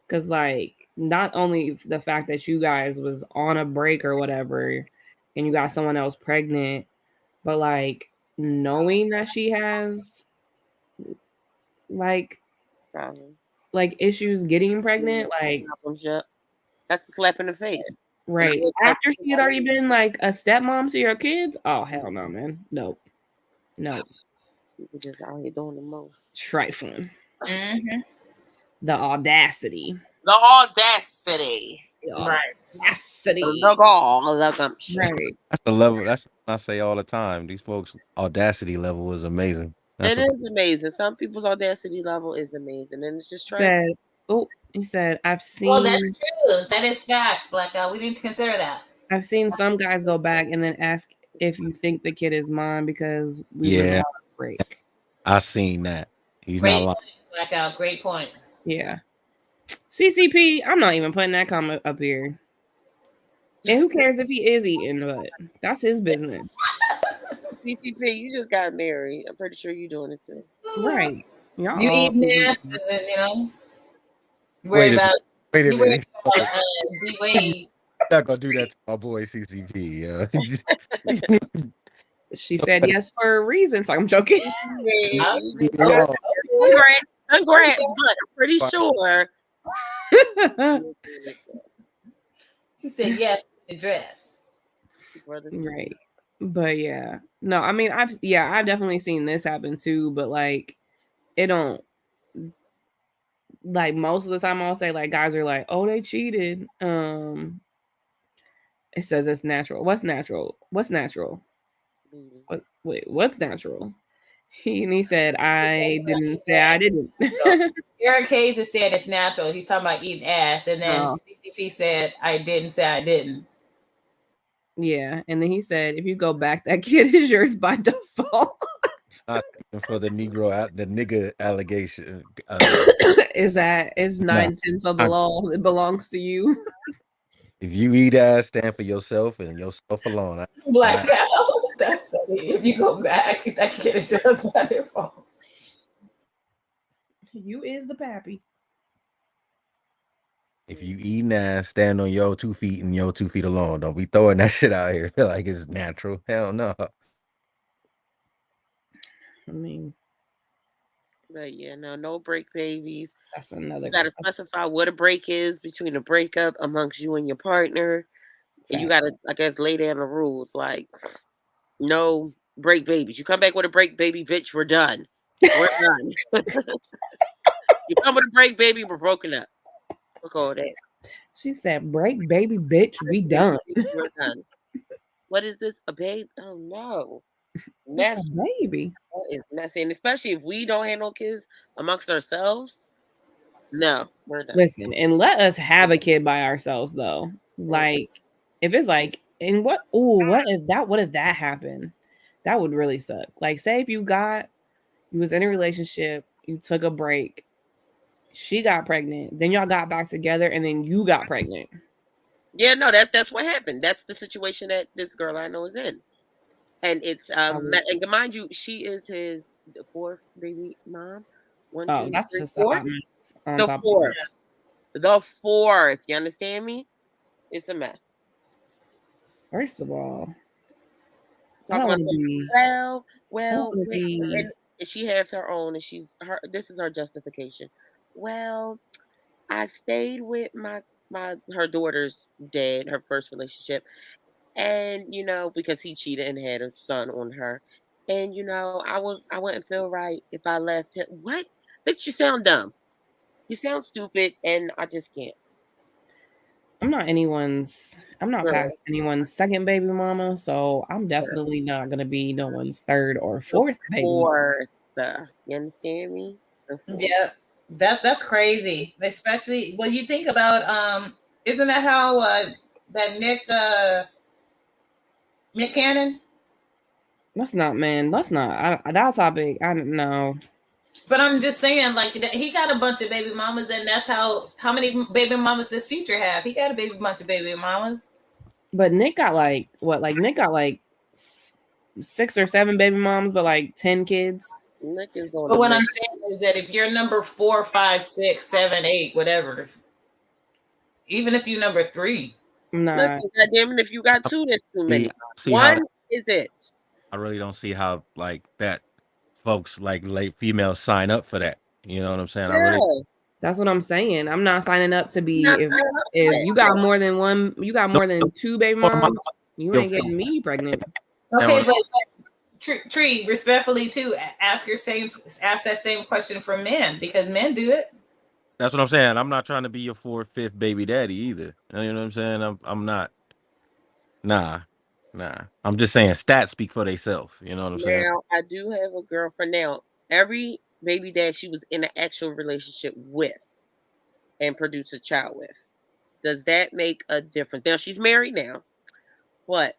Cause like not only the fact that you guys was on a break or whatever, and you got someone else pregnant, but like knowing that she has like like issues getting pregnant, like Problems, yep. That's a slap in the face. right it's like- after she had already been like a stepmom to your kids. Oh hell no, man. No. People just out here doing the most. Trifling. Mhm. The audacity. The audacity. The Right. audacity. The gall, the gumption. Right. That's the level. That's what I say all the time. These folks' audacity level is amazing. That's It is amazing. Some people's audacity level is amazing, and it's just Said, true. oh, he said, I've seen Well, that's true. That is facts, Blackout. We need to consider that. I've seen some guys go back and then ask if you think the kid is mine because we was Yeah. on a break. I seen that. He's Great not lying. point, Blackout. Great point. Yeah. CCP, I'm not even putting that comment up here. And who cares if he is eating, but that's his business. CCP, you just got married. I'm pretty sure you're doing it too. Right. Y'all You all- eat nasty, you know. Wait a About Wait a you worry minute. about D-Wade. Not gonna do that to my boy CCP. She said yes for a reason, so I'm joking. Congrats, but I'm pretty sure. She said yes to the dress. Right. But yeah. No, I mean I've definitely seen this happen too, but like it don't like most of the time I'll say like guys are like, oh, they cheated. It says it's natural. What's natural? What's natural? Wait, what's natural? He said I didn't say I didn't. Eric Hayes has said it's natural. He's talking about eating ass, and then Oh. CCP said I didn't say I didn't. Yeah, and then he said if you go back, that kid is yours by default. Not for the nigga allegation. Is 9/10 of the law? It belongs to you. If you eat ass, stand for yourself and yourself alone. Blackout. That's funny. If you go back, that kid is just by default. You is the pappy. If you eating ass, stand on your 2 feet and your 2 feet alone. Don't be throwing that shit out here like it's natural. Hell no. I mean, but yeah, no break babies. That's another. You got to specify what a break is between a breakup amongst you and your partner. And you got to, I guess, lay down the rules like no break babies. You come back with a break baby, bitch, we're done. We're done. You come with a break baby, we're broken up. Look all that. She said, break baby, bitch, we done. We're done. What is this? A babe? Oh no. That's a baby. That is messy. And especially if we don't handle kids amongst ourselves. No, we're done. Listen, and let us have a kid by ourselves though. Like if it's like, and what if that happened? That would really suck. Like, say if you was in a relationship, you took a break, she got pregnant, then y'all got back together, and then you got pregnant. Yeah, no, that's what happened. That's the situation that this girl I know is in. And it's and mind you, she is his fourth baby mom. One, two, that's three, just four. The fourth. The fourth. You understand me? It's a mess. First of all, talk about and she has her own, and this is her justification. Well, I stayed with her daughter's dad, her first relationship, and because he cheated and had a son on her, and I wouldn't feel right if I left him. What? Bitch, you sound dumb. You sound stupid, and I just can't. I'm not past anyone's second baby mama, so I'm definitely not gonna be no one's third or fourth baby. You understand me? Yeah, that's crazy. Especially when you think about isn't that how that Nick Cannon? That's not that topic. I don't know. But I'm just saying, like, he got a bunch of baby mamas, and that's how many baby mamas does Future have? He got a bunch of baby mamas. But Nick got Nick got 6 or 7 baby moms, but 10 kids. Nick is but what I'm saying is that if you're number 4, 5, 6, 7, 8, whatever, even if you number 3, listen, goddamn it, if you got 2, that's too many. One is it. I really don't see how that folks like females sign up for that. You know what I'm saying? Yeah. That's what I'm saying. I'm not signing up to be Not if signing up for if that. you got more than one, you got more than 2 baby moms, you Your ain't getting me pregnant. Okay, but Tree, respectfully too, ask that same question for men because men do it. That's what I'm saying. I'm not trying to be your 4th, 5th baby daddy either. You know what I'm saying? I'm not. Nah. I'm just saying stats speak for themselves. You know what I'm saying? Now, I do have a girlfriend now. Every baby dad she was in an actual relationship with and produced a child with. Does that make a difference? Now she's married now, but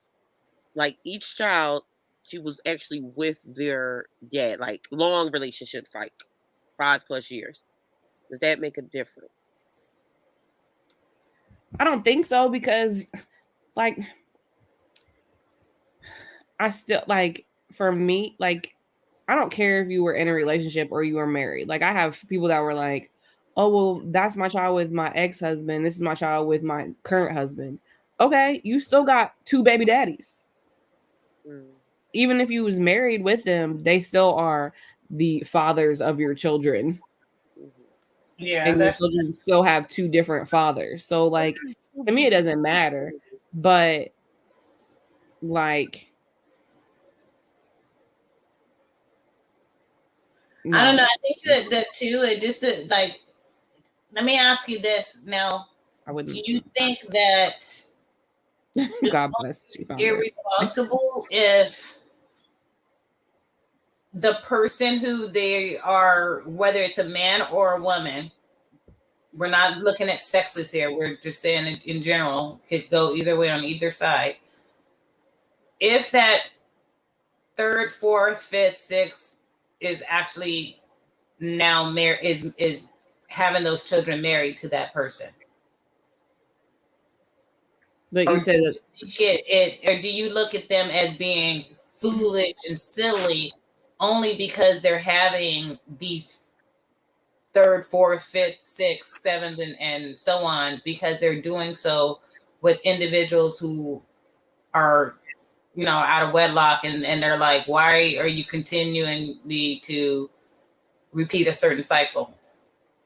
like each child, she was actually with their dad, like long relationships, like 5+ years. Does that make a difference? I don't think so because like I still like for me, like I don't care if you were in a relationship or you were married. Like I have people that were like, "Oh, well, that's my child with my ex-husband. This is my child with my current husband." Okay, you still got 2 baby daddies. Mm. Even if you was married with them, they still are the fathers of your children. Mm-hmm. Yeah, And your that's children still have 2 different fathers. So like to me it doesn't matter, but like I don't no, know. I think that too. It just like. Let me ask you this now. I Do wouldn't. you think that God bless. She found her. irresponsible if the person who they are, whether it's a man or a woman, we're not looking at sexes here. We're just saying in general, could go either way on either side. If that third, fourth, fifth, sixth is actually now married, is having those children married to that person, But or you said that or do you look at them as being foolish and silly only because they're having these third, fourth, fifth, sixth, seventh, and so on, because they're doing so with individuals who are, out of wedlock, and they're like, why are you continuing to repeat a certain cycle?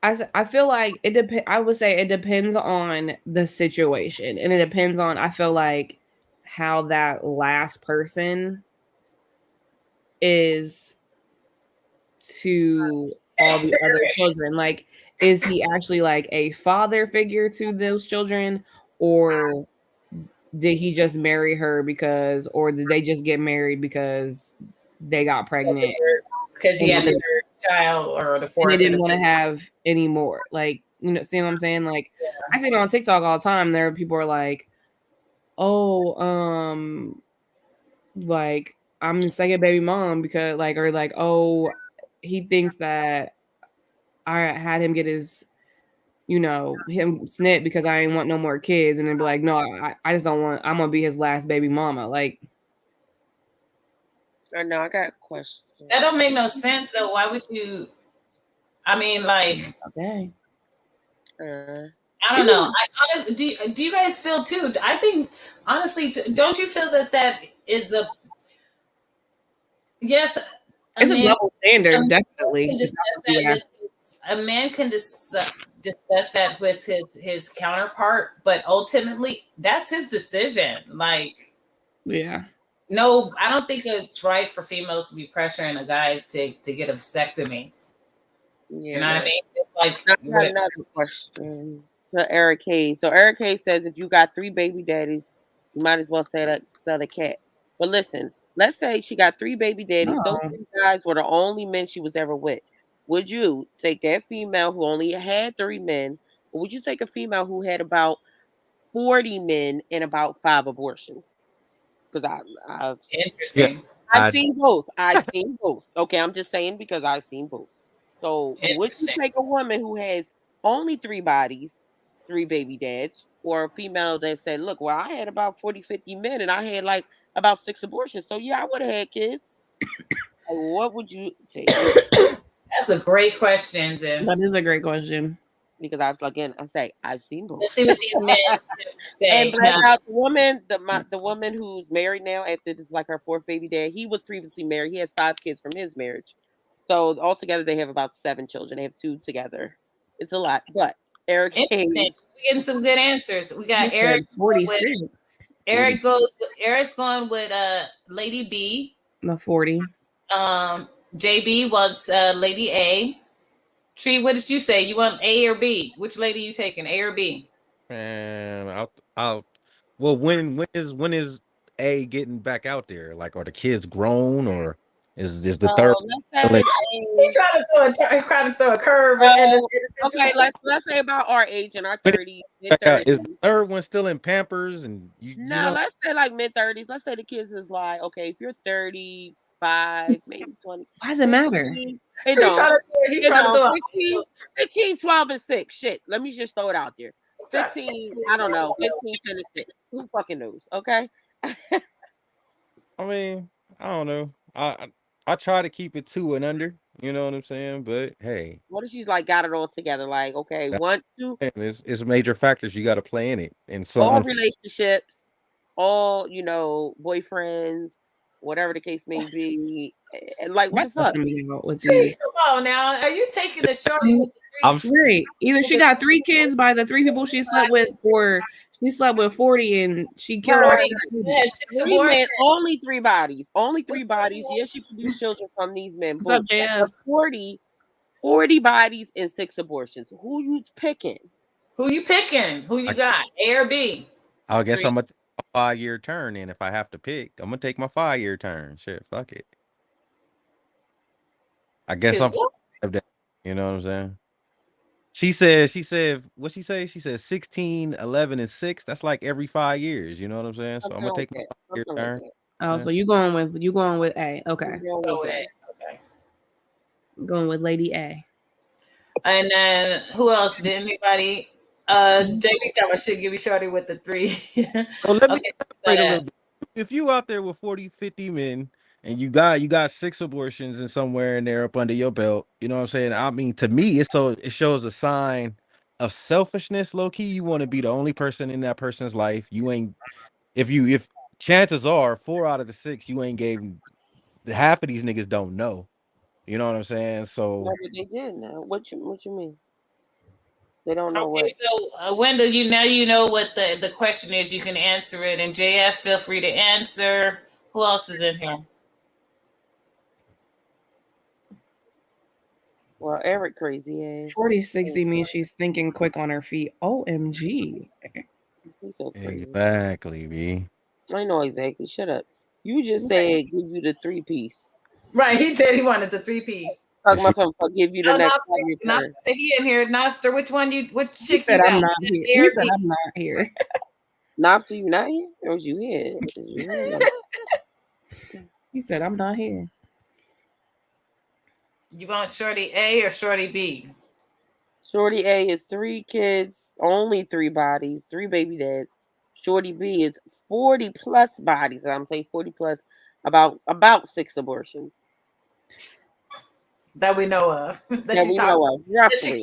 I feel like it depends. I would say it depends on the situation, and it depends on I feel like how that last person is to all the other children. Like, is he actually like a father figure to those children, or did he just marry her because, or did they just get married because they got pregnant Because he and had the third child or the they fourth. didn't want to have any more? Like, see what I'm saying? Like, I see it on TikTok all the time. There are people are like, oh, like I'm the second baby mom because like, or like, oh, he thinks that I had him get his, him snip because I ain't want no more kids, and then be like, no, I just don't want. I'm gonna be his last baby mama. Like, Or no, I got a question. That don't make no sense though. Why would you? I mean, like, okay, I don't know. Do you guys feel too? I think honestly, don't you feel that is a yes? it's a double A standard, man definitely. can discuss that Yeah, with a man can discuss that with his counterpart, but ultimately that's his decision. Like, yeah. no, I don't think it's right for females to be pressuring a guy to get a vasectomy. Yeah, You know what I mean? Just like I got another question to Eric Hayes. So Eric Hayes says if you got 3 baby daddies, you might as well sell the cat. But listen, let's say she got 3 baby daddies. Those No, 3 guys were the only men she was ever with. Would you take that female who only had 3 men, or would you take a female who had about 40 men and about 5 abortions? Because Yeah. interesting. I've I seen both. I've seen both. Okay, I'm just saying because I've seen both. So, would you Interesting. take a woman who has only 3 bodies, 3 baby dads, or a female that said, look, well, I had about 40, 50 men and I had like about 6 abortions. So, yeah, I would have had kids. Like, what would you take? That's a great question, Zim. that is a great question. Because I say, I've seen both. Let's see what these men And say. Black Now, Out, the woman who's married now after this is like her 4th baby dad, he was previously married. He has 5 kids from his marriage. So altogether they have about 7 children. They have 2 together. It's a lot. But Eric Interesting. Hayes, We're getting some good answers. We got He Eric. said 46. Eric's going with Lady B. The 40. JB wants Lady A. Tree, what did you say? You want A or B? Which lady you taking? A or B? And I'll. Well, when is A getting back out there? Like, are the kids grown, or is the third? let's say He's trying to throw a curve. okay, let's say about our age in our When 30s, mid 30s. Is the third one still in Pampers? And you know, let's say like mid 30s. Let's say the kids is like, okay, if you're 35, maybe 20. Why does it matter? It don't. 15, 12, and 6. Shit. Let me just throw it out there. 15, I don't know. 15, 10, and 6. Who fucking knows? Okay. I mean, I don't know. I try to keep it 2 and under. You know what I'm saying? But hey, what if she's like got it all together? Like, okay, 1, 2. It's major factors you got to play in it, and all relationships, all boyfriends, whatever the case may be. And like, what the fuck? Come on now, are you taking the shorty with the 3? Right. Either she got 3 kids by the 3 people she slept with, or she slept with 40 and she killed all men, only 3 bodies. Only 3 bodies. Yes, she produced children from these men. What's up, JF? 40 bodies and 6 abortions. Who you picking? Who you got? A or B? I guess I'm gonna take a 5-year turn, and if I have to pick, I'm gonna take my 5-year turn. Shit, fuck it. I guess I'm. You know what I'm saying? She said, what she say? She said 16, 11, and 6. That's like every 5 years. You know what I'm saying? So I'm gonna take my 5-year turn. Oh, so you going with A? Okay. Going with Lady A. And then who else? Did anybody? JB said I should give you shorty with the 3. So let me a little bit. If you out there with 40, 50 men and you got 6 abortions and somewhere in there up under your belt, you know what I'm saying? I mean, to me, it shows a sign of selfishness, low key. You want to be the only person in that person's life. You ain't if chances are 4 out of the 6 you ain't gave half of these niggas don't know. You know what I'm saying? So they did now. What you mean? They don't know what. So Wendell, you know what the question is. You can answer it, and JF, feel free to answer. Who else is in here? Well, Eric crazy ass. 40-60 means she's thinking quick on her feet. OMG. He's so crazy. Exactly, B. I know exactly. Shut up. You just said give you the 3-piece. Right. He said he wanted the 3-piece. Talking about something. I'll give you the next one. Nostr said he in here. Nostr, which chick said I'm not here. He said I'm not here. Nostr, you not here? Or was you here? He said I'm not here. You want shorty A or shorty B? Shorty A is 3 kids, only 3 bodies, 3 baby dads. Shorty B is 40 plus bodies. I'm saying 40 plus, about 6 abortions. That we know of. That we know of. Roughly.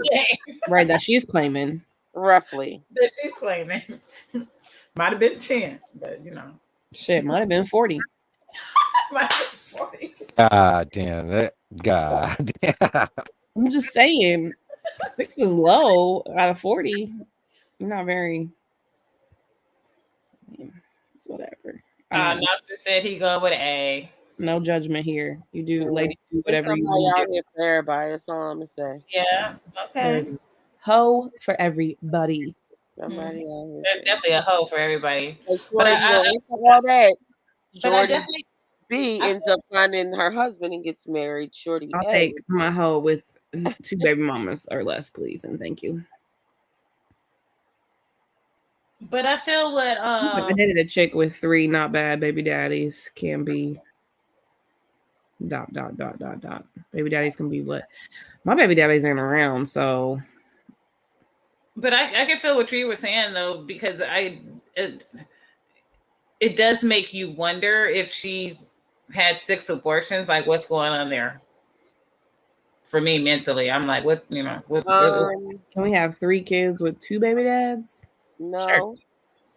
Right, that she's claiming. Roughly. That she's claiming. Might have been 10, but Shit, might have been 40. Might have been 40. God damn it. God damn. I'm just saying 6 is low out of 40. You're not very. It's whatever. Nostr said he going with A. No judgment here. You do, ladies, do whatever you want to do. For everybody, that's all I'm gonna say. Yeah. Okay. There's a hoe for everybody. Somebody out here. There's definitely a hoe for everybody. But all that. Shorty B ends up finding her husband and gets married. Shorty I'll take my hoe with 2 baby mamas or less, please, and thank you. But I feel what I dated a chick with 3 not bad baby daddies. Can be ... Baby daddies can be what? My baby daddies ain't around, so. But I can feel what Tree was saying though, because it does make you wonder if she's had 6 abortions, like what's going on there. For me mentally, I'm like, what? Can we have 3 kids with 2 baby dads? No, sure.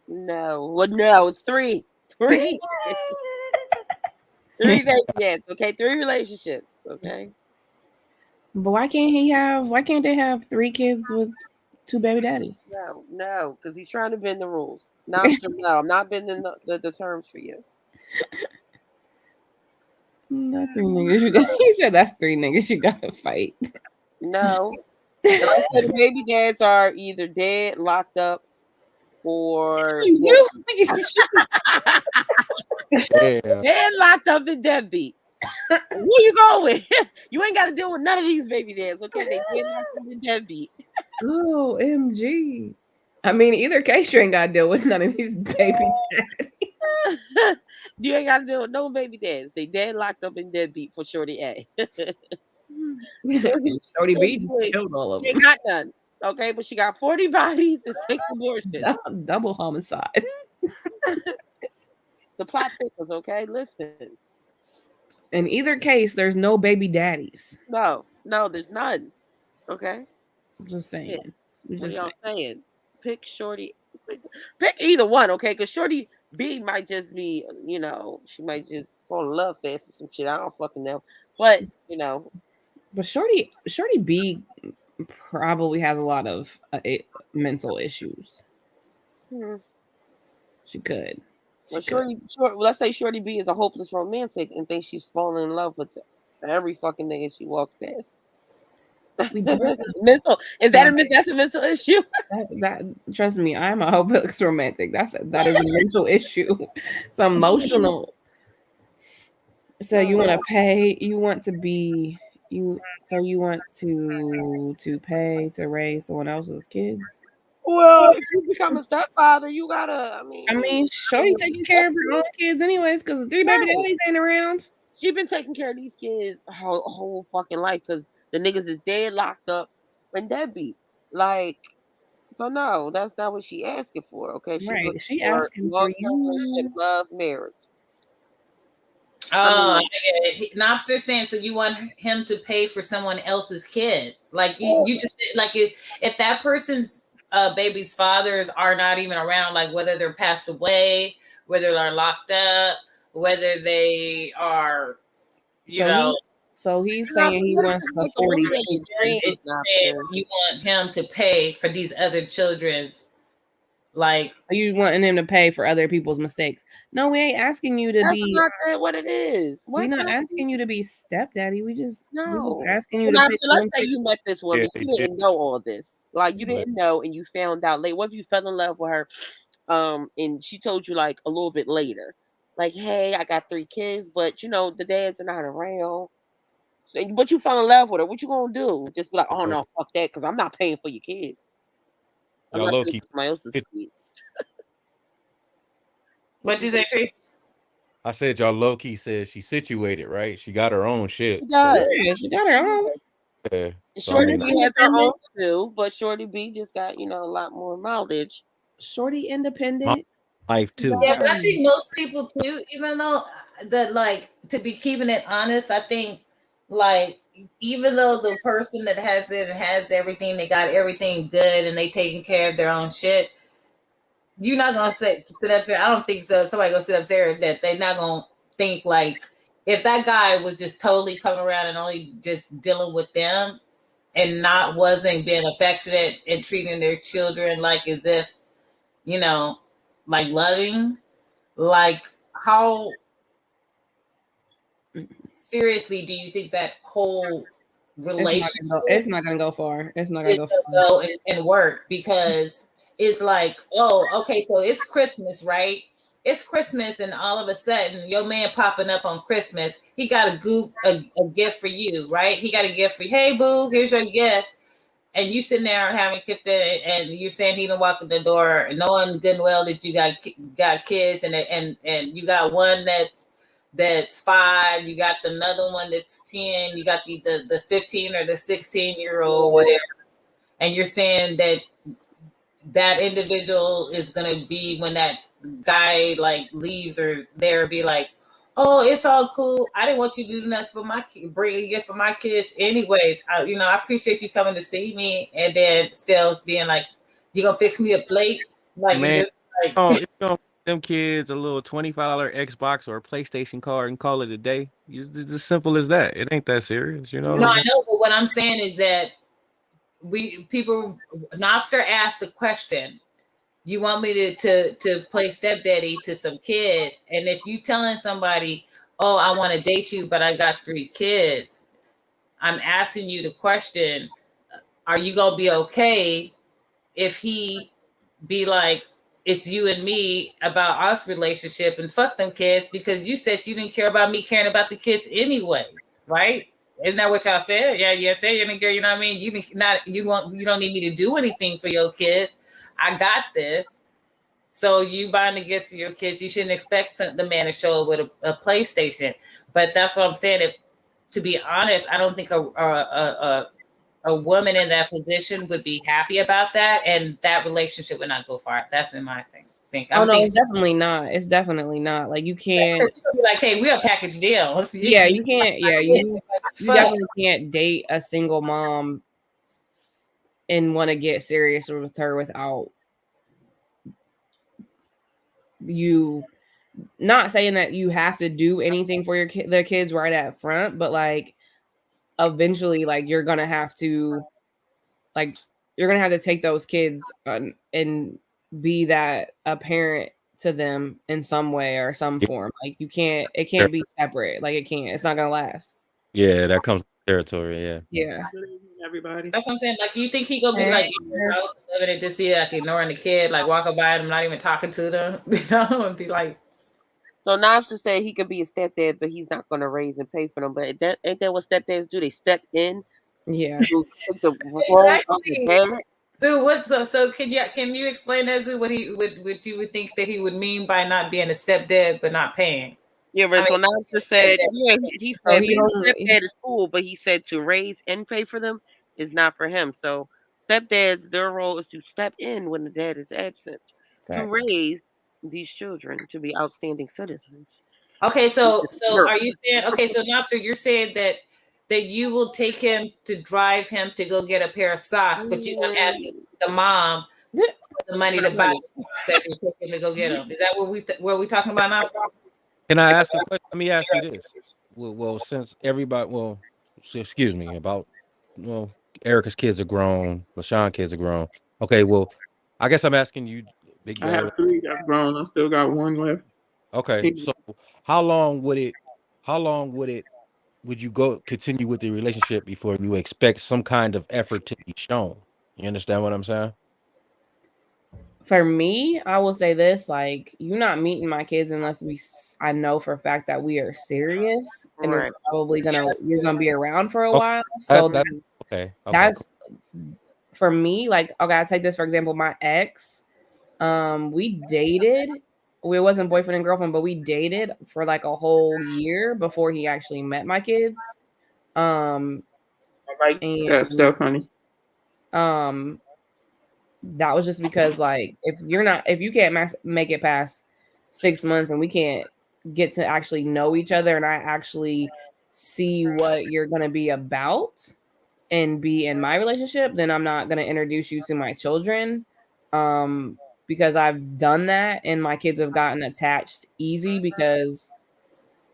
No. Well, no, it's 3. 3. 3 baby dads. Okay, 3 relationships. Okay. But why can't they have 3 kids with 2 baby daddies? No, because he's trying to bend the rules. No, I'm not bending the terms for you. That's 3 niggas you got. He said that's 3 niggas you gotta fight. No. The rest of the baby dads are either dead, locked up, or Yeah. dead, locked up, and deadbeat. Who you going with? You ain't got to deal with none of these baby dads, okay? They dead, locked up, and deadbeat. Oh, MG. I mean, either case, you ain't got to deal with none of these baby daddies. You ain't got to deal with no baby dads. They dead, locked up, and deadbeat for Shorty A. Shorty B just killed all of them. She got none. Okay, but she got 40 bodies and 6 abortions. Double homicide. The plot thickens, okay? Listen. In either case, there's no baby daddies. No, there's none. Okay? I'm just saying. What y'all saying? Pick Shorty. Pick either one, okay? Because Shorty B might just be, she might just fall in love fast or some shit. I don't fucking know. But, But Shorty B probably has a lot of mental issues. She could. Let's say Shorty B is a hopeless romantic and thinks she's falling in love with every fucking nigga she walks past. Mental that's a mental issue. That trust me, I'm a hopeless romantic. That is a mental issue. It's emotional. So you want to pay? You want to be you? So you want to pay to raise someone else's kids? Well, if you become a stepfather, you gotta. I mean, Shorty taking care of her own kids anyways, because the 3 baby daddies ain't around. She been taking care of these kids her whole fucking life because the niggas is dead, locked up, and deadbeat. Like, so no, that's not what she asking for. Okay, she asking for you. Love, marriage. Oh, Nobster saying, so you want him to pay for someone else's kids? Like you just like if that person's baby's fathers are not even around, like whether they're passed away, whether they're locked up, whether they are, So he's saying he wants the 40. You want him to pay for these other children's. Like, are you wanting him to pay for other people's mistakes? No, we ain't asking you to That's be. not what it is. We're not asking you to be stepdaddy. We're just asking you to. Let's say you met this woman. You didn't know all this. Like you didn't know, and you found out late. What if you fell in love with her, and she told you like a little bit later, like, "Hey, I got 3 kids, but the dads are not around." But you fell in love with her. What you gonna do? Just be like, "Oh no, fuck that," because I'm not paying for your kids. Y'all low key. What'd you say, Tree? I said y'all low key said she's situated, right? She got her own shit. She does. Yeah, she got her own. Yeah. Shorty B has her own too, but Shorty B just got a lot more mileage. Shorty independent. Life too. Yeah, but I think most people too, even though to be keeping it honest, I think even though the person that has it has everything, they got everything good and they taking care of their own shit, you're not gonna sit up here. I don't think so. Somebody gonna sit up there that they're not gonna think like if that guy was just totally coming around and only just dealing with them and wasn't being affectionate and treating their children like as if, like loving, like how seriously do you think that whole relationship? It's not gonna go far. It's not gonna go and work because it's like, oh, okay, so it's Christmas, right? It's Christmas, and all of a sudden, your man popping up on Christmas, he got a gift for you, right? He got a gift for you. Hey, boo, here's your gift. And you sitting there having kids, and you're saying he didn't walk in the door, knowing good and well that you got kids, and you got one that's 5, you got another one that's 10, you got the 15 or the 16-year-old, whatever, and you're saying that individual is gonna be when that guy leaves or there be like, oh, it's all cool. I didn't want you to do nothing for my kid, bring a gift for my kids anyways. I appreciate you coming to see me, and then still being like, you gonna fix me a plate? Like, man, them kids a little $25 Xbox or a PlayStation card and call it a day. It's as simple as that. It ain't that serious, you know. No, I know, but what I'm saying is that Knobster asked the question. You want me to play stepdaddy to some kids, and if you telling somebody, oh, I want to date you, but I got 3 kids, I'm asking you the question, are you gonna be okay if he be like, it's you and me about us relationship and fuck them kids, because you said you didn't care about me caring about the kids anyways, right? Isn't that what y'all said? Yeah, you said you didn't care, you know what I mean? You don't need me to do anything for your kids. I got this. So you buying the gifts for your kids, you shouldn't expect the man to show up with a PlayStation. But that's what I'm saying. To be honest, I don't think a woman in that position would be happy about that, and that relationship would not go far. That's in my thing. It's definitely not. It's definitely not. Like, you can't be like, hey, we're a package deal. Yeah, you can't. Yeah, you definitely can't date a single mom and want to get serious with her without you. Not saying that you have to do anything for their kids right up front, but like eventually, like you're gonna have to take those kids and be that a parent to them in some way or some form. Like, it can't be separate. Like, it's not gonna last. Yeah, that comes with territory. Yeah. Everybody. That's what I'm saying. Like, you think he gonna be like in your house living and just be like ignoring the kid, like walking by them, not even talking to them, and be like. So Knobster said he could be a stepdad, but he's not going to raise and pay for them. But ain't that what stepdads do? They step in. Yeah. To take the role of the dad. So can you explain that, Zoo? What you would think that he would mean by not being a stepdad but not paying? Yeah, but so Knobster said, he said stepdad is cool, but he said to raise and pay for them is not for him. So stepdads, their role is to step in when the dad is absent, to raise these children to be outstanding citizens. Okay, so are you saying, so Knobster, you're saying that you will take him to drive him to go get a pair of socks, but you don't ask the mom for the money to buy the socks as you take him to go get them. Is that what we talking about now? Can I ask a question? Let me ask you this. Well, since everybody, excuse me, Erica's kids are grown, LaShawn kids are grown. Okay, well, I guess I'm asking you, Big I have 3 that's grown. I still got 1 left. Okay, so how long would you continue with the relationship before you expect some kind of effort to be shown? You understand what I'm saying? For me, I will say this, like, you're not meeting my kids unless I know for a fact that we are serious, and it's probably you're gonna be around for a while. So that's for me. Like, okay, I'll take this for example. My ex, we dated. We wasn't boyfriend and girlfriend, but we dated for like a whole year before he actually met my kids. That's funny. That was just because, like, if you can't make it past 6 months and we can't get to actually know each other and I actually see what you're going to be about and be in my relationship, then I'm not going to introduce you to my children. Because I've done that and my kids have gotten attached easy because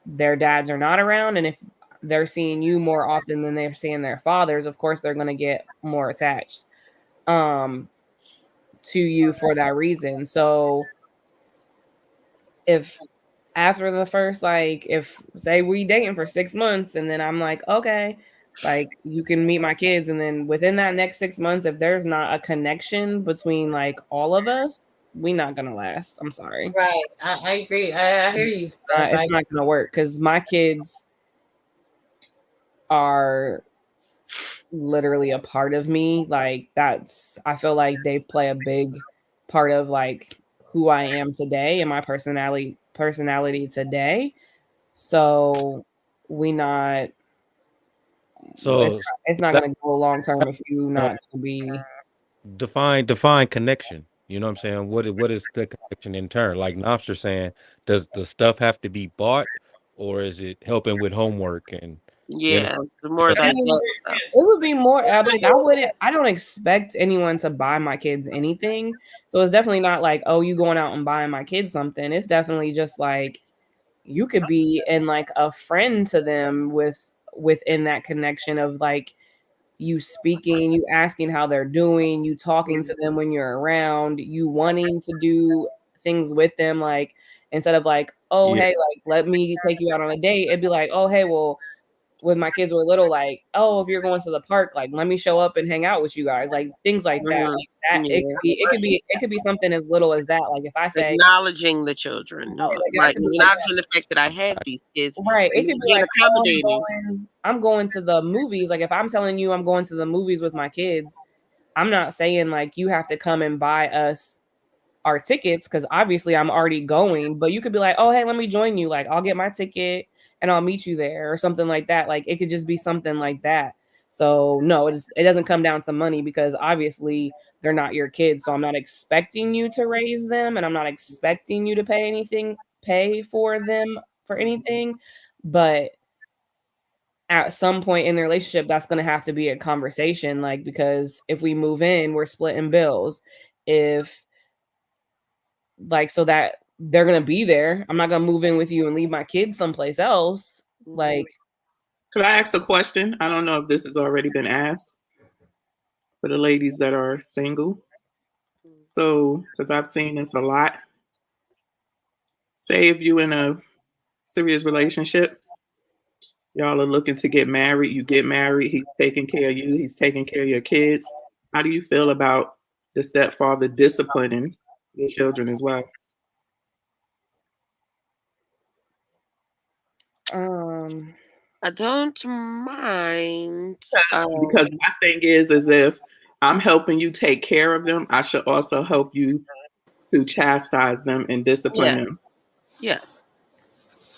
their dads are not around. And if they're seeing you more often than they're seeing their fathers, of course, they're going to get more attached to you for that reason. So if after the first, like, if say we dating for 6 months and then I'm like, okay, like, you can meet my kids, and then within that next 6 months, if there's not a connection between like all of us, we're not gonna last. I'm sorry. Right. I agree. I hear you. It's not gonna work because my kids are literally a part of me. Like, I feel like they play a big part of like who I am today and my personality today. So it's not going to go long term if you not going to be define connection. You know what I'm saying? What is the connection in turn? Like Knobster saying, does the stuff have to be bought, or is it helping with homework and Yeah, it's more like I mean, that stuff. it would be more like I don't expect anyone to buy my kids anything. So it's definitely not like, oh, you going out and buying my kids something. It's definitely just like you could be in like a friend to them within that connection of like you speaking, you asking how they're doing, you talking to them when you're around, you wanting to do things with them, like instead of like, oh Yeah. hey, like let me take you out on a date, it'd be like, oh hey, well, when my kids were little, like, oh, if you're going to the park, like let me show up and hang out with you guys, like things like that. Like that Yeah. it could be something as little as that. Like if I say Acknowledging the children. No, like, it right. could be like Acknowledging the fact that I have these kids. right. It could be Being like, oh, accommodating. I'm going to the movies. Like if I'm telling you I'm going to the movies with my kids, I'm not saying like you have to come and buy us our tickets because obviously I'm already going, but you could be like, oh, hey, let me join you. Like I'll get my ticket and I'll meet you there or something like that. Like it could just be something like that. So no, it doesn't come down to money because obviously they're not your kids. So I'm not expecting you to raise them and I'm not expecting you to pay for them for anything. But at some point in the relationship, that's going to have to be a conversation. Like, because if we move in, we're splitting bills. If like, so that they're going to be there, I'm not going to move in with you and leave my kids someplace else. Like, Could I ask a question? I don't know if this has already been asked for the ladies that are single. So, because I've seen this a lot. Say if you in a serious relationship, y'all are looking to get married, you get married, he's taking care of you, he's taking care of your kids. How do you feel about the stepfather disciplining your children as well? I don't mind. Because my thing is if I'm helping you take care of them, I should also help you to chastise them and discipline them. Yeah.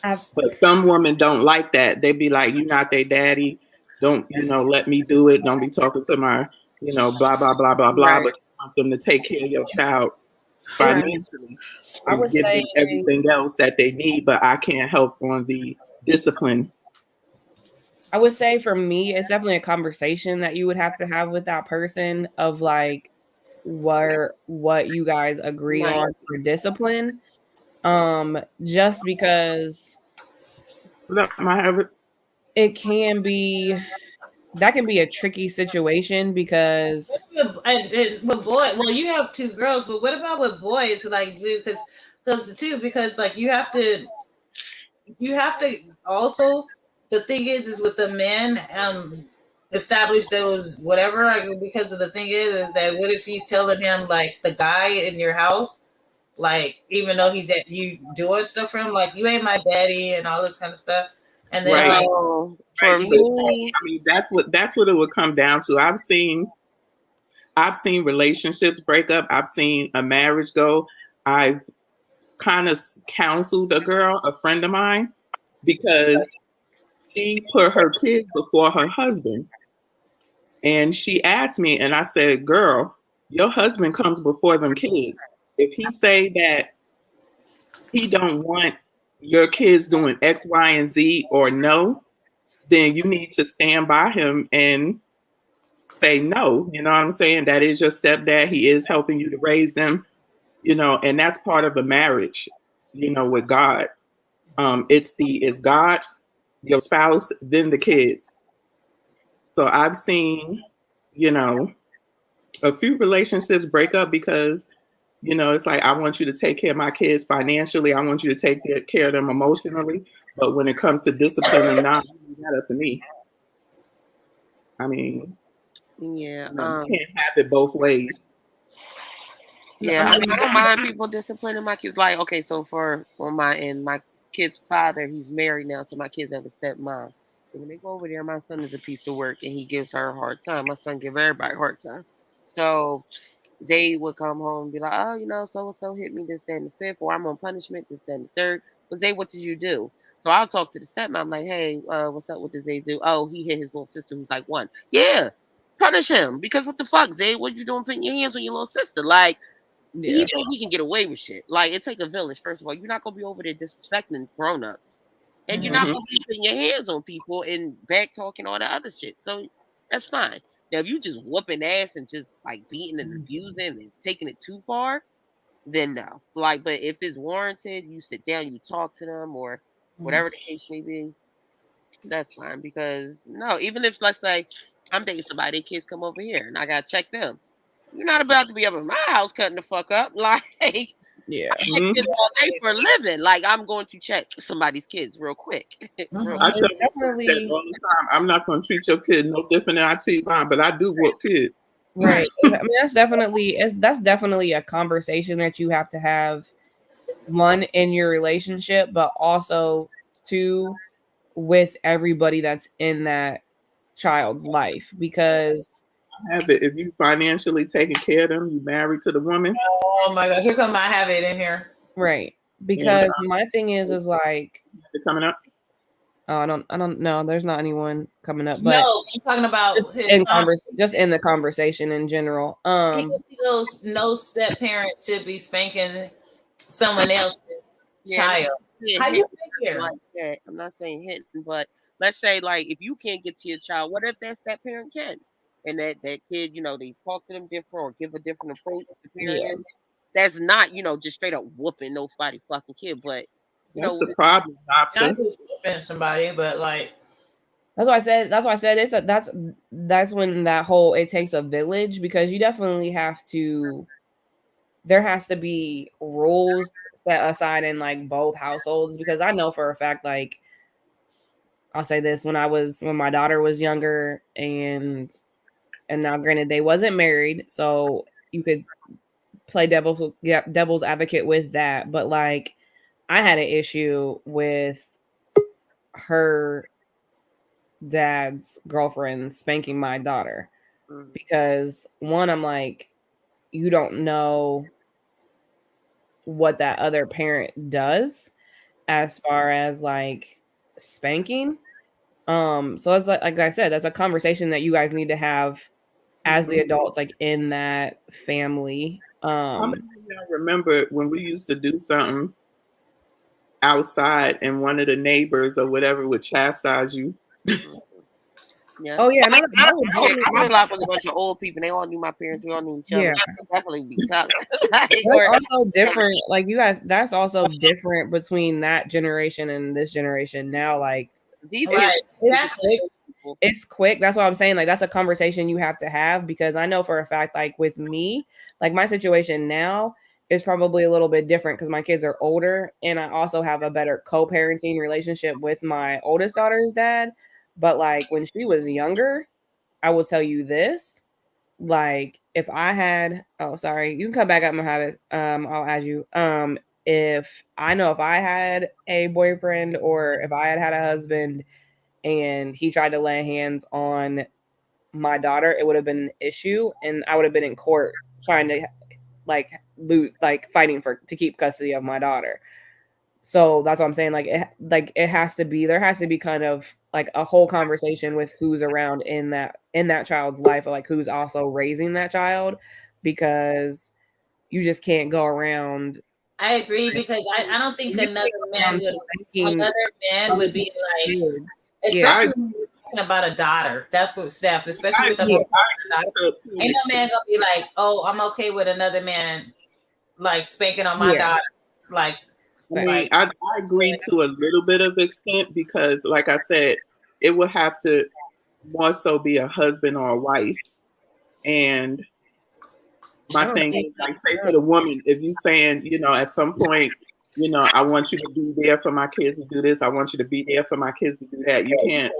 But some women don't like that. They be like, "You're not their daddy. Don't let me do it. Don't be talking to my blah blah blah blah blah." Right. But you want them to take care of your child financially I and would give say them everything else that they need, but I can't help on the discipline. I would say for me, it's definitely a conversation that you would have to have with that person of like what you guys agree Right. on for discipline. Just because it can be that can be a tricky situation because and with boy, well, you have two girls, but what about with boys? Like, do because like you have to also, the thing is with the men establish those whatever, like, because of the thing is that what if he's telling him like the guy in your house, like even though he's at you doing stuff for him, like you ain't my daddy and all this kind of stuff, and then Right. like For me, I mean, that's what it would come down to. I've seen relationships break up. I've seen a marriage go. I've kind of counseled a friend of mine, because she put her kids before her husband. And she asked me, and I said, "Girl, your husband comes before them kids. If he say that he don't want your kids doing X, Y, and Z or no, then you need to stand by him and say no." You know what I'm saying? That is your stepdad. He is helping you to raise them, and that's part of a marriage, with God. It's God, your spouse, then the kids. So I've seen, a few relationships break up because, it's like, I want you to take care of my kids financially. I want you to take care of them emotionally. But when it comes to discipline and not, that up to me. I mean, yeah, you can't have it both ways. Yeah, I don't mind people disciplining my kids. Like, okay, so my kid's father, he's married now, so my kids have a stepmom. So when they go over there, my son is a piece of work and he gives her a hard time. My son give everybody a hard time. So Zay would come home and be like, oh, so and so hit me this, that, and the fifth, or I'm on punishment, this, that, and the third. But Zay, what did you do? So I'll talk to the stepmom, like, hey, what's up? What did Zay do? Oh, he hit his little sister who's like 1. Yeah, punish him. Because what the fuck, Zay? What you doing putting your hands on your little sister? Like, he thinks he can get away with shit. Like, it take a village, first of all. You're not going to be over there disrespecting grown-ups. And you're not gonna be putting your hands on people and back talking all the other shit. So that's fine. Now, if you just whooping ass and just like beating and abusing and taking it too far, then no. Like, but if it's warranted, you sit down, you talk to them, or whatever the case may be. That's fine, because no, even if, let's say I'm dating somebody, kids come over here and I gotta check them. You're not about to be up in my house cutting the fuck up. Like, Yeah. I check kids all day for a living. Like, I'm going to check somebody's kids real quick. Real I quick. tell people that all the time. I'm not going to treat your kid no different than I treat mine, but I do whoop kids. Right. I mean, that's definitely a conversation that you have to have, one, in your relationship, but also two, with everybody that's in that child's life, because Have it if you financially taking care of them, you married to the woman. Oh my God, here come my habit in here. right. Because my thing is like, They're coming up. I don't know. There's not anyone coming up, but No, I'm talking about just his just in the conversation in general. he feels no step parent should be spanking someone else's child. How you think here? Like that. I'm not saying hitting, but let's say, like, if you can't get to your child, what if that step parent can? And that kid, they talk to them different or give a different approach to parenting. That's not, just straight up whooping nobody fucking kid, but that's the problem. Not just whooping somebody, but like that's why I said that's when that whole it takes a village, because you definitely have to. There has to be rules set aside in like both households, because I know for a fact, like, I'll say this, when my daughter was younger, and now granted they wasn't married, so you could play devil's advocate with that, but like I had an issue with her dad's girlfriend spanking my daughter, because one, I'm like, you don't know what that other parent does as far as like spanking. So that's like I said, that's a conversation that you guys need to have as the adults, like in that family. How many of y'all remember when we used to do something outside and one of the neighbors or whatever would chastise you? Yeah. Oh yeah, my block was a bunch of old people. They all knew my parents. We all knew each other. Yeah. Definitely be tough. That's also different. Like you guys, that's also different between that generation and this generation now. Like it's quick. That's what I'm saying. Like that's a conversation you have to have, because I know for a fact, like with me, like my situation now is probably a little bit different because my kids are older, and I also have a better co-parenting relationship with my oldest daughter's dad. But like when she was younger, I will tell you this. Like if I had, oh sorry, you can come back up and have it. I'll add you. If I had a boyfriend, or if I had a husband and he tried to lay hands on my daughter, it would have been an issue, and I would have been in court trying to fighting to keep custody of my daughter. So that's what I'm saying. There has to be kind of like a whole conversation with who's around in that child's life, or like who's also raising that child, because you just can't go around. I agree, because I don't think another man would be like, especially when you're talking about a daughter. That's what Steph, especially with a daughter. Ain't no man gonna be like, oh, I'm okay with another man like spanking on my daughter. Like, I agree to a little bit of extent, because like I said, it would have to more so be a husband or a wife. And my thing is, like, say for the woman, if you saying, at some point, I want you to be there for my kids to do this, I want you to be there for my kids to do that. You can't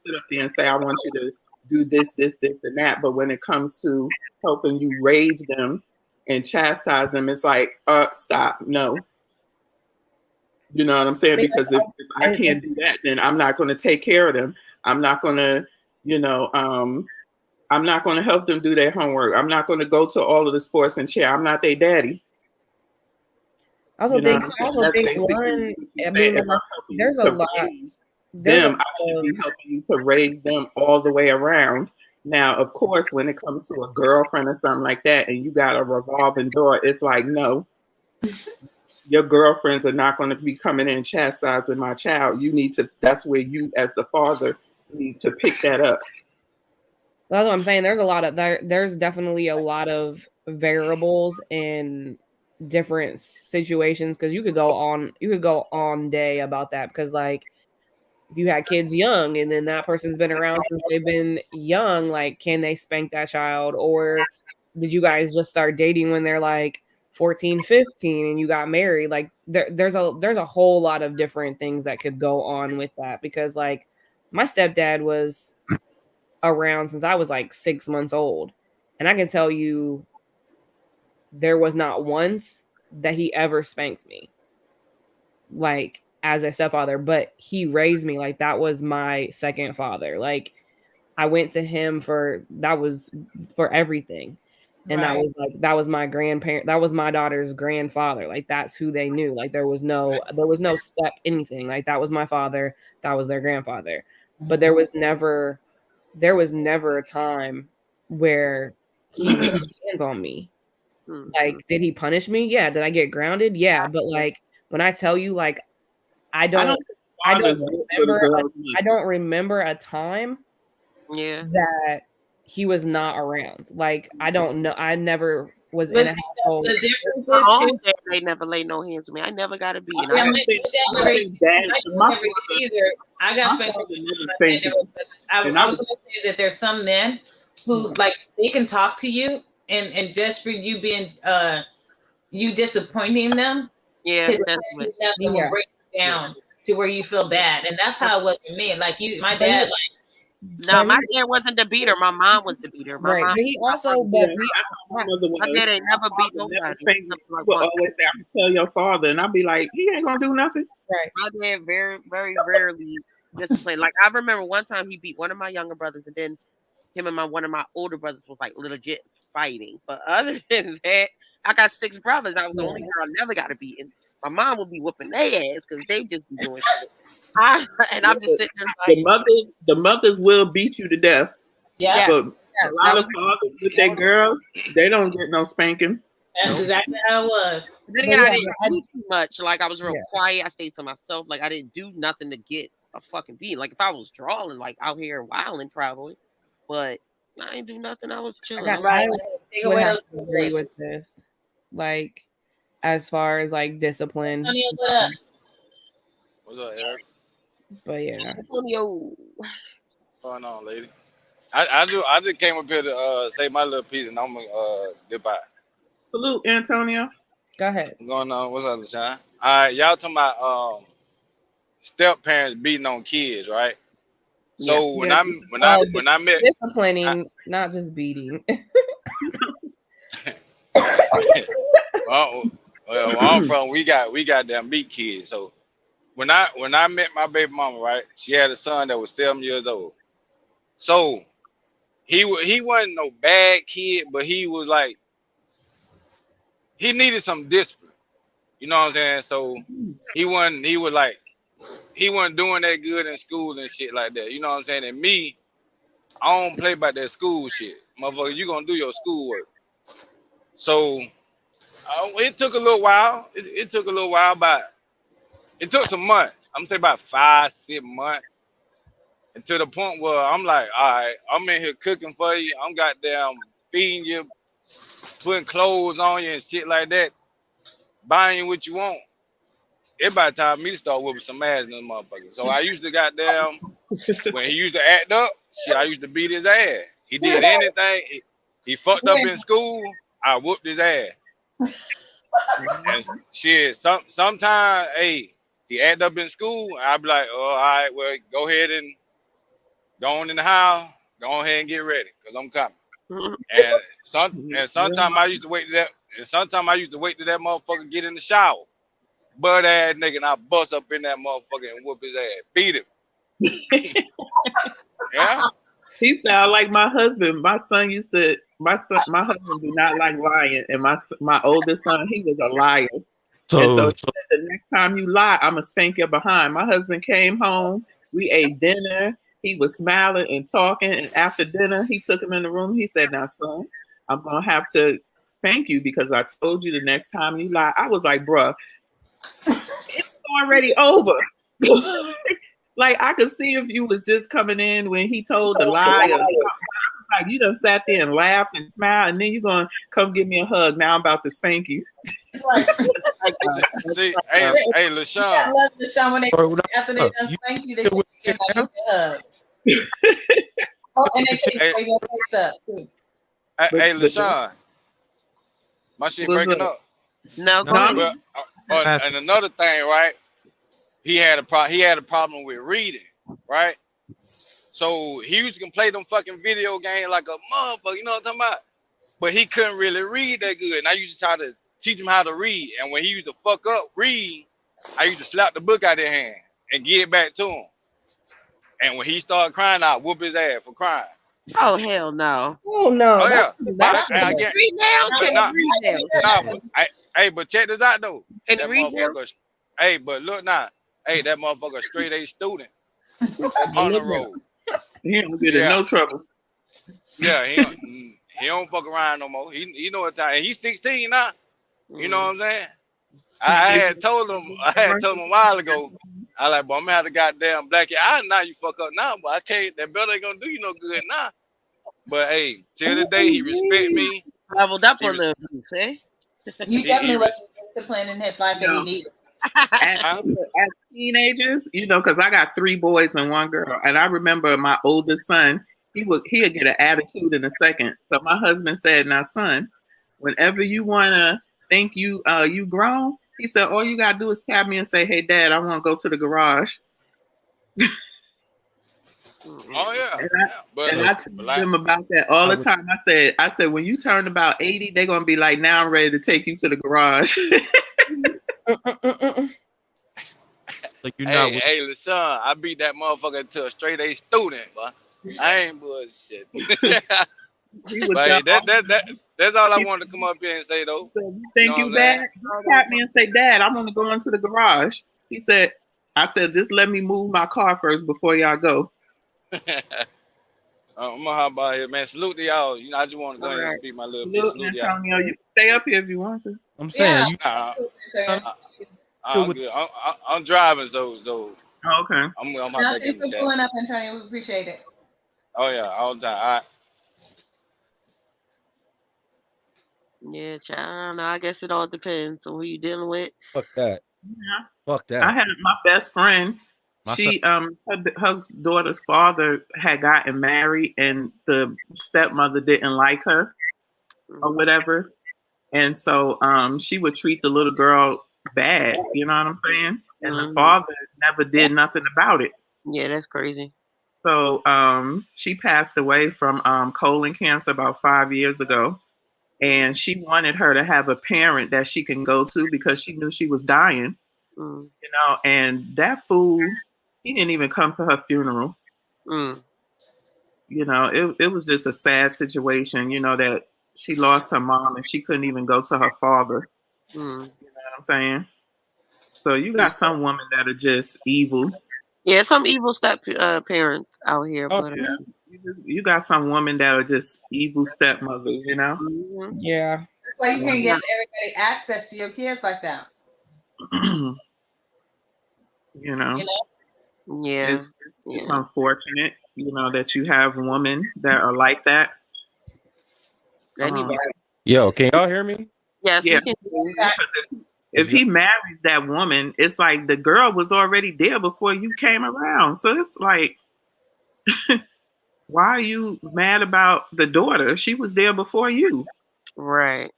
sit up there and say, I want you to do this, and that. But when it comes to helping you raise them and chastise them, it's like, stop, no. You know what I'm saying? Because if I can't do that, then I'm not going to take care of them. I'm not going to, I'm not going to help them do their homework. I'm not going to go to all of the sports and cheer. I'm not their daddy. I also think there's a lot. I should be helping you to raise them all the way around. Now, of course, when it comes to a girlfriend or something like that, and you got a revolving door, it's like, no. your girlfriends are not going to be coming in chastising my child. You need to, that's where you as the father need to pick that up. That's what I'm saying. There's definitely a lot of variables in different situations because you could go on day about that because like if you had kids young and then that person's been around since they've been young, like can they spank that child? Or did you guys just start dating when they're like 14, 15 and you got married? Like there's a whole lot of different things that could go on with that because like my stepdad was around since I was like 6 months old. And I can tell you there was not once that he ever spanked me. Like as a stepfather, but he raised me like that was my second father. Like I went to him for everything. And Right. that was my grandparent, that was my daughter's grandfather. Like that's who they knew. Like there was no step anything. Like that was my father, that was their grandfather. But there was never a time where he put his hands on me. Like, did he punish me? Yeah. Did I get grounded? Yeah. But like when I tell you, like, I don't remember a time that he was not around. Like I don't know. I never was in a household. The difference My is own too. dad, they never laid no hands on me. I never got a beating. Yeah, I my dad never either. I got spanked. I was going to say that there's some men who like they can talk to you and just for you being you disappointing them, yeah, will break you down to where you feel bad, and that's how it was for me. Like my dad, like no, my dad wasn't the beater. My mom was the beater. My mom. But he also, my dad ain't never beat nobody. People always say, "I can tell your father," and I'll be like, "He ain't gonna do nothing." Right. My dad very, very rarely disciplined. Like I remember one time he beat one of my younger brothers, and then him and one of my older brothers was like legit fighting. But other than that, I got 6 brothers. I was the only girl I never got a beating. My mom would be whooping their ass because they just be doing shit. I'm just sitting there like the mothers will beat you to death. Yeah. But a lot of fathers with their girls, they don't get no spanking. That's exactly how it was. Then again, I didn't do too much. Like I was real quiet. I stayed to myself. Like I didn't do nothing to get a fucking beat. Like if I was drawing, like out here wilding probably, but I ain't do nothing. I was chilling. I would have to agree with this. Like as far as like discipline. What's up, Eric? But yeah. What's going on, lady? I just came up here to say my little piece, and I'm gonna goodbye. Salute, Antonio. Go ahead. What's going on? What's up, LaShawn? All right, y'all talking about step parents beating on kids, right? So when I met disciplining, not just beating. Where I'm from, we got them beat kids. So when I met my baby mama, right, she had a son that was 7 years old. So he wasn't no bad kid, but he was like he needed some discipline. You know what I'm saying? So he wasn't doing that good in school and shit like that. You know what I'm saying? And me, I don't play about that school shit. Motherfucker, you gonna do your schoolwork. So it took a little while. It took a little while, but it took some months. I'm gonna say about 5-6 months. And to the point where I'm like, all right, I'm in here cooking for you. I'm goddamn feeding you, putting clothes on you and shit like that, buying you what you want. Everybody time me to start whooping some ass in this motherfucker. So I used to goddamn, when he used to act up, shit, I used to beat his ass. He did anything. He fucked up in school, I whooped his ass. And shit, sometimes, hey, he act up in school, I'd be like, oh, all right, well, go ahead and go on in the house, go ahead and get ready, because I'm coming. And sometimes I used to wait to that, and sometimes I used to wait till that motherfucker get in the shower. Butt ass nigga, and I bust up in that motherfucker and whoop his ass. Beat him. Yeah. He sound like my husband. My husband do not like lying, and my oldest son, he was a liar. So the next time you lie, I'ma spank your behind. My husband came home, we ate dinner, he was smiling and talking, and after dinner, he took him in the room. He said, "Now, son, I'm gonna have to spank you because I told you the next time you lie." I was like, "Bruh, It's already over. Like I could see if you was just coming in when he told the lie or something. Like you done sat there and laughed and smiled, and then you gonna come give me a hug. Now I'm about to spank you. Right. See, hey, I LaShawn. love the sound when they Or after they done spank you, they take your chin like you hug. Oh, and they take Hey, your face up. too. hey, LaShawn. My shit What's breaking up? up. No, go No, ahead. Well, and another thing, right? He had a problem with reading, right? So he used to play them fucking video games like a motherfucker, you know what I'm talking about? But he couldn't really read that good. And I used to try to teach him how to read. And when he used to fuck up read, I used to slap the book out of his hand and give it back to him. And when he started crying, I whoop his ass for crying. Oh hell no. Oh no, Oh yeah, that's I get, Read now? but Can not, you read now? hey, but check this out though. Can That you read now? motherfucker, hey, but look now, hey, that motherfucker straight A student on the road. He don't get in no trouble. Yeah, he don't fuck around no more. He know what time. And he's 16 now. You know what I'm saying? I had told him a while ago. I like, but I'm gonna have to goddamn black your eye now. You fuck up now, but I can't. That belt ain't gonna do you no good now. But hey, till the day he respect me. Leveled up He a res- little bit, see? You definitely was disciplined in his life that he needed. As teenagers, you know, because I got 3 boys and 1 girl, and I remember my oldest son. He'd get an attitude in a second. So my husband said, "Now, son, whenever you wanna think you grown," he said, "all you gotta do is tap me and say, 'Hey, Dad, I want to go to the garage.'" Oh yeah, And I tell them about that all the time. I said, when you turn about 80, they're gonna be like, "Now I'm ready to take you to the garage." Like you're not Hey, hey, LaShawn, I beat that motherfucker to a straight A student, but I ain't bullshit. But hey, that's all I wanted to come up here and say though. Thank you, Dad. Tap me and say, "Dad, I want to go into the garage." He said, "I said, just let me move my car first before y'all go." I'm gonna hop out here, man. Salute to y'all. You know, I just want to go ahead and speak my little bit. Look, Salute to y'all. Antonio, you can stay up here if you want to. I'm saying Yeah. I'm good. I'm driving, so Oh, okay. I'm No, gonna thanks for pulling up, Antonio. We appreciate it. Oh yeah, all the time. All right. Yeah, child, I don't know. I guess it all depends on who you dealing with. fuck that. Yeah. Fuck that. I had my best friend. She her daughter's father had gotten married, and the stepmother didn't like her or whatever, and so she would treat the little girl bad. You know what I'm saying? And the father never did nothing about it. Yeah, that's crazy. So she passed away from colon cancer about 5 years ago. And she wanted her to have a parent that she can go to because she knew she was dying. You know, and that fool, he didn't even come to her funeral. You know, it was just a sad situation, you know, that she lost her mom and she couldn't even go to her father. You know what I'm saying? So you got some women that are just evil. Yeah, some evil step parents out here. Oh, But yeah. You got some women that are just evil stepmothers, you know? Yeah. That's why you can't give everybody access to your kids like that. You know? Yeah. It's unfortunate, you know, that you have women that are like that. Yo, can y'all hear me? Yes. Yeah. If he marries that woman, it's like the girl was already there before you came around. So it's like, why are you mad about the daughter? She was there before you. Right.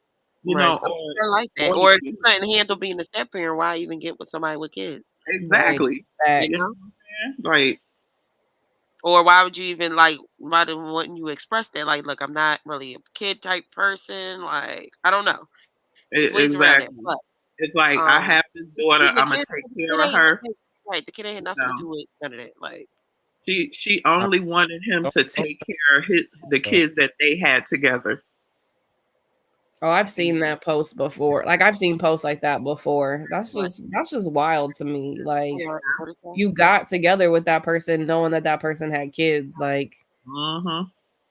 You right. know, or like that. Or if you couldn't handle being a step parent, why even get with somebody with kids? Exactly. You know? Like, or why would you even why wouldn't you express that? Like, look, I'm not really a kid type person. Like, I don't know. Exactly. It's like I have this daughter, I'm gonna take care of her. Right, the kid ain't had nothing to do with none of that. Like, she only wanted him to take care of the kids that they had together. Oh, I've seen that post before. Like I've seen posts like that before. That's just wild to me. Like you got together with that person knowing that person had kids. Like,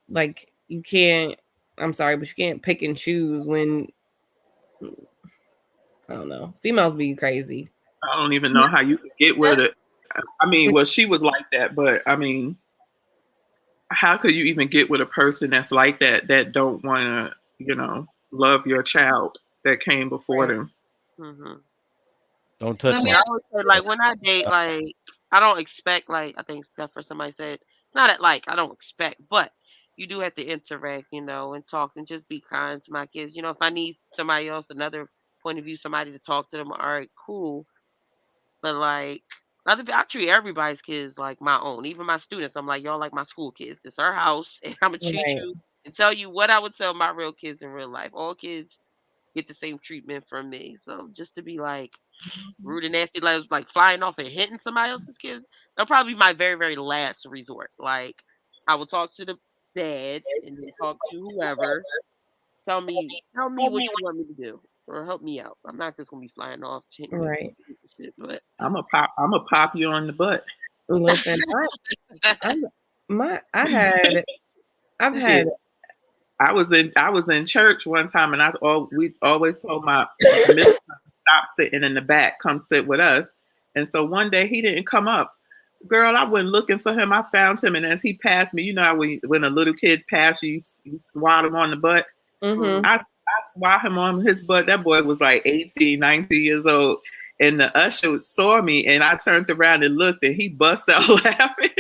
like you can't. I'm sorry, but you can't pick and choose when. I don't know. Females be crazy. I don't even know how you could get with it. I mean, well, she was like that, but I mean, how could you even get with a person that's like that don't want to, love your child that came before them? Mm-hmm. Don't touch Let me my. I always say, like, when I date, like, I don't expect, like, I think Steph or somebody said, not at like, I don't expect, but you do have to interact, and talk and just be kind to my kids. If I need somebody else, another point of view, somebody to talk to them, all right, cool. But like, I treat everybody's kids like my own, even my students. I'm like, y'all like my school kids. This our house, and I'm gonna treat Right. you and tell you what I would tell my real kids in real life. All kids get the same treatment from me. So just to be like rude and nasty, like flying off and hitting somebody else's kids, that'll probably be my very, very last resort. Like I will talk to the dad and then talk to whoever. Tell me what you want me to do or help me out. I'm not just gonna be flying off hitting you Right. shit, but I'm a pop you on the butt. Listen, I've had Shit. I was in church one time, and we always told my mistress to stop sitting in the back, come sit with us. And so one day he didn't come up. Girl, I went looking for him. I found him, and as he passed me, how when a little kid passed you, you swat him on the butt. mhm. I swat him on his butt. That boy was like 18, 19 years old. And the usher saw me, and I turned around and looked, and he bust out laughing.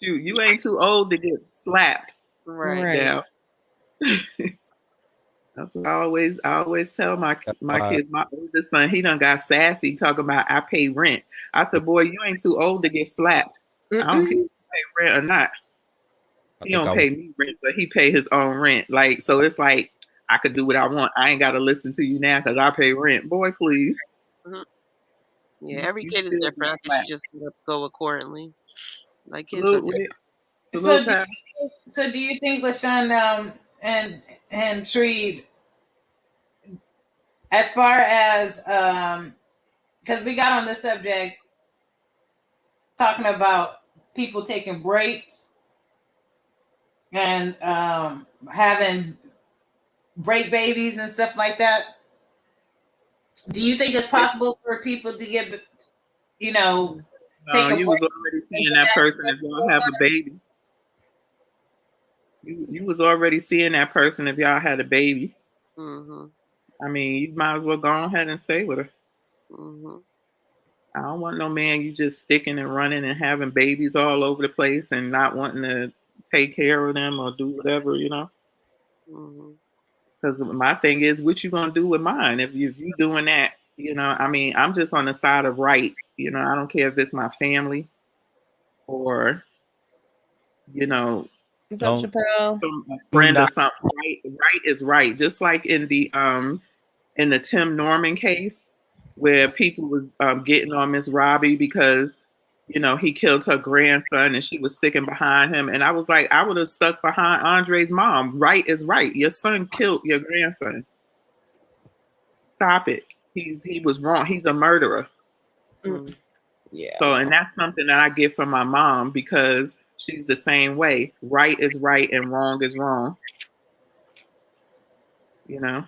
You ain't too old to get slapped. right. Now. That's what I always tell my kids. My oldest son, he done got sassy talking about I pay rent. I said, boy, you ain't too old to get slapped. I don't care if you pay rent or not. He don't pay me rent, but he pay his own rent. Like, so it's like I could do what I want. I ain't got to listen to you now because I pay rent. Boy, please. Mm-hmm. Yeah, every kid is different. I guess you just go accordingly. Like kids are different. So do you think LaShawn and Treed, as far as because we got on the subject talking about people taking breaks and having break babies and stuff like that. Do you think it's possible for people to get, No, you was already seeing that person if y'all have a baby. You was already seeing that person if y'all had a baby. Mm-hmm. I mean, you might as well go ahead and stay with her. Mm-hmm. I don't want no man you just sticking and running and having babies all over the place and not wanting to take care of them or do whatever, Mm-hmm. Because my thing is, what you gonna do with mine if you doing that? I mean, I'm just on the side of right. I don't care if it's my family or, What's up, Chappelle? a friend or something. Right is right. Just like in the Tim Norman case, where people was getting on Miss Robbie because he killed her grandson and she was sticking behind him. And I was like, I would have stuck behind Andre's mom. Right is right. Your son killed your grandson. Stop it. He was wrong. He's a murderer. Mm-hmm. Yeah. So, and that's something that I get from my mom because she's the same way. Right is right and wrong is wrong. Yeah.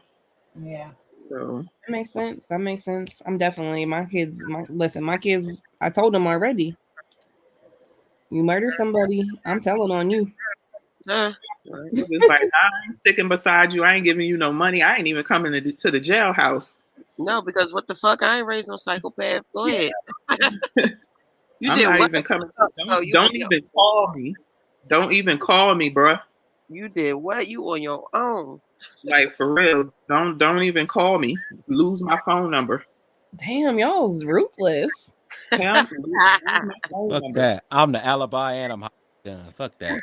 So That makes sense. I'm definitely my kids, I told them already. You murder somebody, I'm telling on you. It's like, I ain't sticking beside you. I ain't giving you no money. I ain't even coming to the jailhouse. No, because what the fuck? I ain't raised no psychopath. Go ahead. I'm not even coming. Don't even call me. Don't even call me, bruh. You did what? You on your own. Like, for real. Don't even call me. Lose my phone number. Damn, y'all's ruthless. Fuck that. I'm the alibi and I'm done. Fuck that.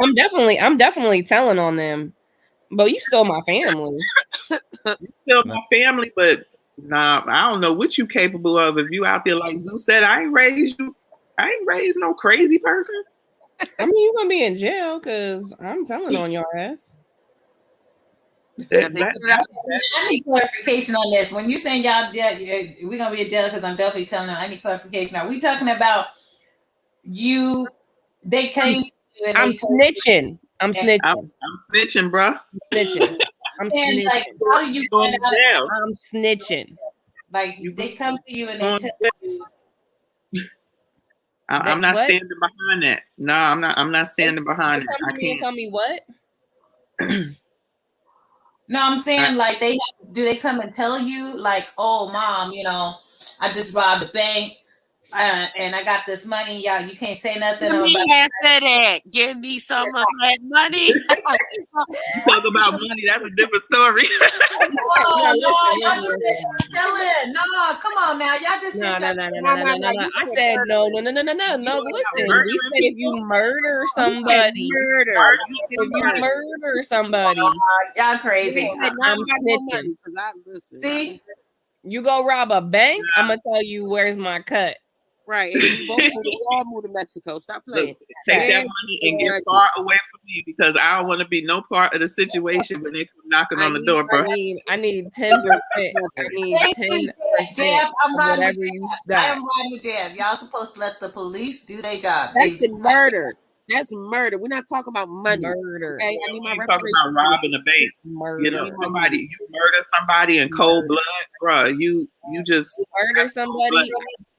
I'm definitely telling on them. But you still my family. Still my family, but nah, I don't know what you capable of. If you out there, like Zeus said, I ain't raised no crazy person. I mean, you're gonna be in jail because I'm telling on your ass. I need clarification on this. When you saying y'all, we're gonna be in jail because I'm definitely telling them. I need clarification. Are we talking about you? They came. I'm snitching. I'm snitching. I'm snitching, bro. I'm I'm saying, like, snitching. how do you Going find to out? jail. I'm snitching. Like, You they come to you and going they to tell jail. you, I'm not What? standing behind that. No, I'm not standing They behind it. come I to me and can't. tell me what? no, I'm saying, like, do they come and tell you, like, oh, mom, you know, I just robbed a bank and I got this money. Yeah, you can't say nothing Let about me answer that. Give me some of that money. Talk about money. That's a different story. No, y'all listen. just said y'all telling. No, come on now. Y'all just No, said no, y'all no, no, no, no, no, no. I said no, no, no, no, no, no, no. Listen, we said if you murder somebody, Murder. if you murder somebody, y'all crazy. I'm snitching. See? You go rob a bank, I'm gonna tell you where's my cut. Right. And we all moved to Mexico. Stop playing. Look, take that money and get far away from me because I don't want to be no part of the situation when they come knocking on the door, bro. I need 10%. I need Thank 10% you, Jeff. I'm of riding whatever with you Jeff. I got. am riding with Jeff. Y'all supposed to let the police do their job. That's murder. That's murder. We're not talking about money. Murder. Okay, I need my You talking about robbing a bank? Murder. You know, you murder somebody in cold blood, bro. You just murder somebody,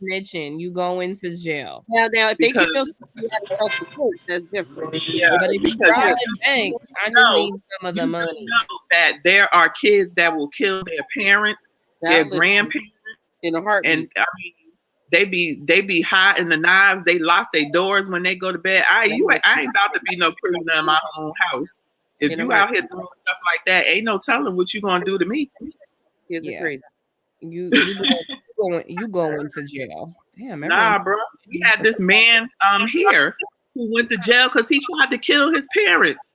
snitching. You go into jail. Now, if they Because- get those, that's different. yeah. But if you because rob banks, I just know- need some of the you money. know that there are kids that will kill their parents, their grandparents, in a heartbeat. and I mean, they be hiding the knives. They lock their doors when they go to bed. I ain't about to be no prisoner in my own house. If you out here doing stuff like that, ain't no telling what you gonna do to me. Kids are crazy. You go into jail. Damn, Nah, bro. We had this man here who went to jail because he tried to kill his parents.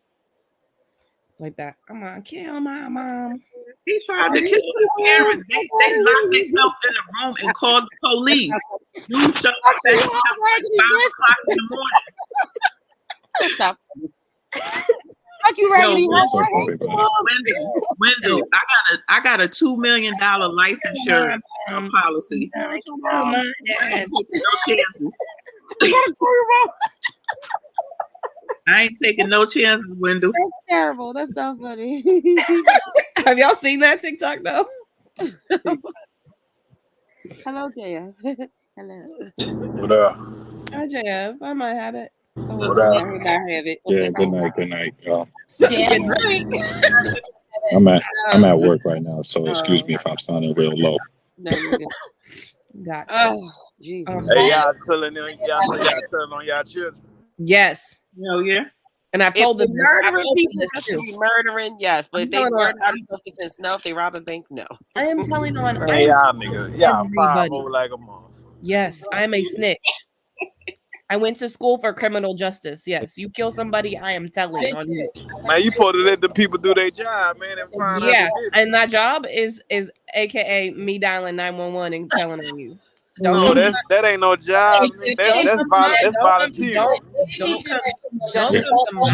Like that. I'm gonna kill my mom. He tried to kill his parents. They locked themselves in the room and called the police. You shut up at 5 o'clock in the morning. Stop. Fuck you, Raggedy. Wendell, I got a $2 million life insurance policy. I ain't taking no chances. I ain't taking no chances, Wendell. That's terrible. That's not funny. Have y'all seen that TikTok though? Hello, Jaya. Hello. What up? Hi, JF. I might have it. What up? I have it. Yeah, good night, y'all. Good night. I'm at work right now, so excuse me if I'm sounding real low. No, you're good. Got Oh, Jesus. Hey, y'all telling on y'all children? Yes. Hell yeah. And I've told them this. I've Murdering told them people this has too. to be murdering, yes. But if they telling murder her- out of self-defense, no. If they rob a bank, no. I am telling on Man, y'all niggas, y'all five everybody. over like a motherfucker. Yes, I am a snitch. I went to school for criminal justice. Yes, you kill somebody, I am telling on you. Man, you supposed to let the people do their job, man, and find out Yeah, who did it. and that job is AKA me dialing 911 and telling on you. No, that ain't no job. Man. That's volunteer. Don't come to my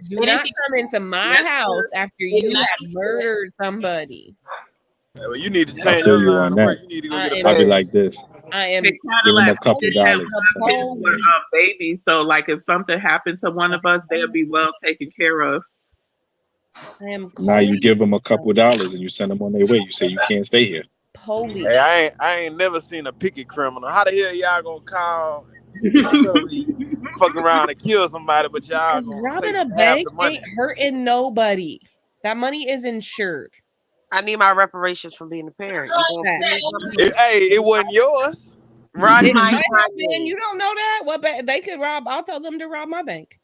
do not come into my house after you have murdered somebody. Yeah, well, you need to I change feel your you line on of work. that. You need to go get a I'll be badge. like this. I am Give them a couple dollars. With babies, so like if something happened to one of us, they'll be well taken care of. Now you give them a couple dollars and you send them on their way. You say you can't stay here. Police. Hey, I ain't never seen a picket criminal. How the hell y'all gonna call? Fuck around and kill somebody, but y'all gonna Robbing take a half bank the money. ain't hurting nobody. That money is insured. I need my reparations from being a parent. It wasn't yours. Run It my might have pocket. been, you don't know that. What they could rob? I'll tell them to rob my bank.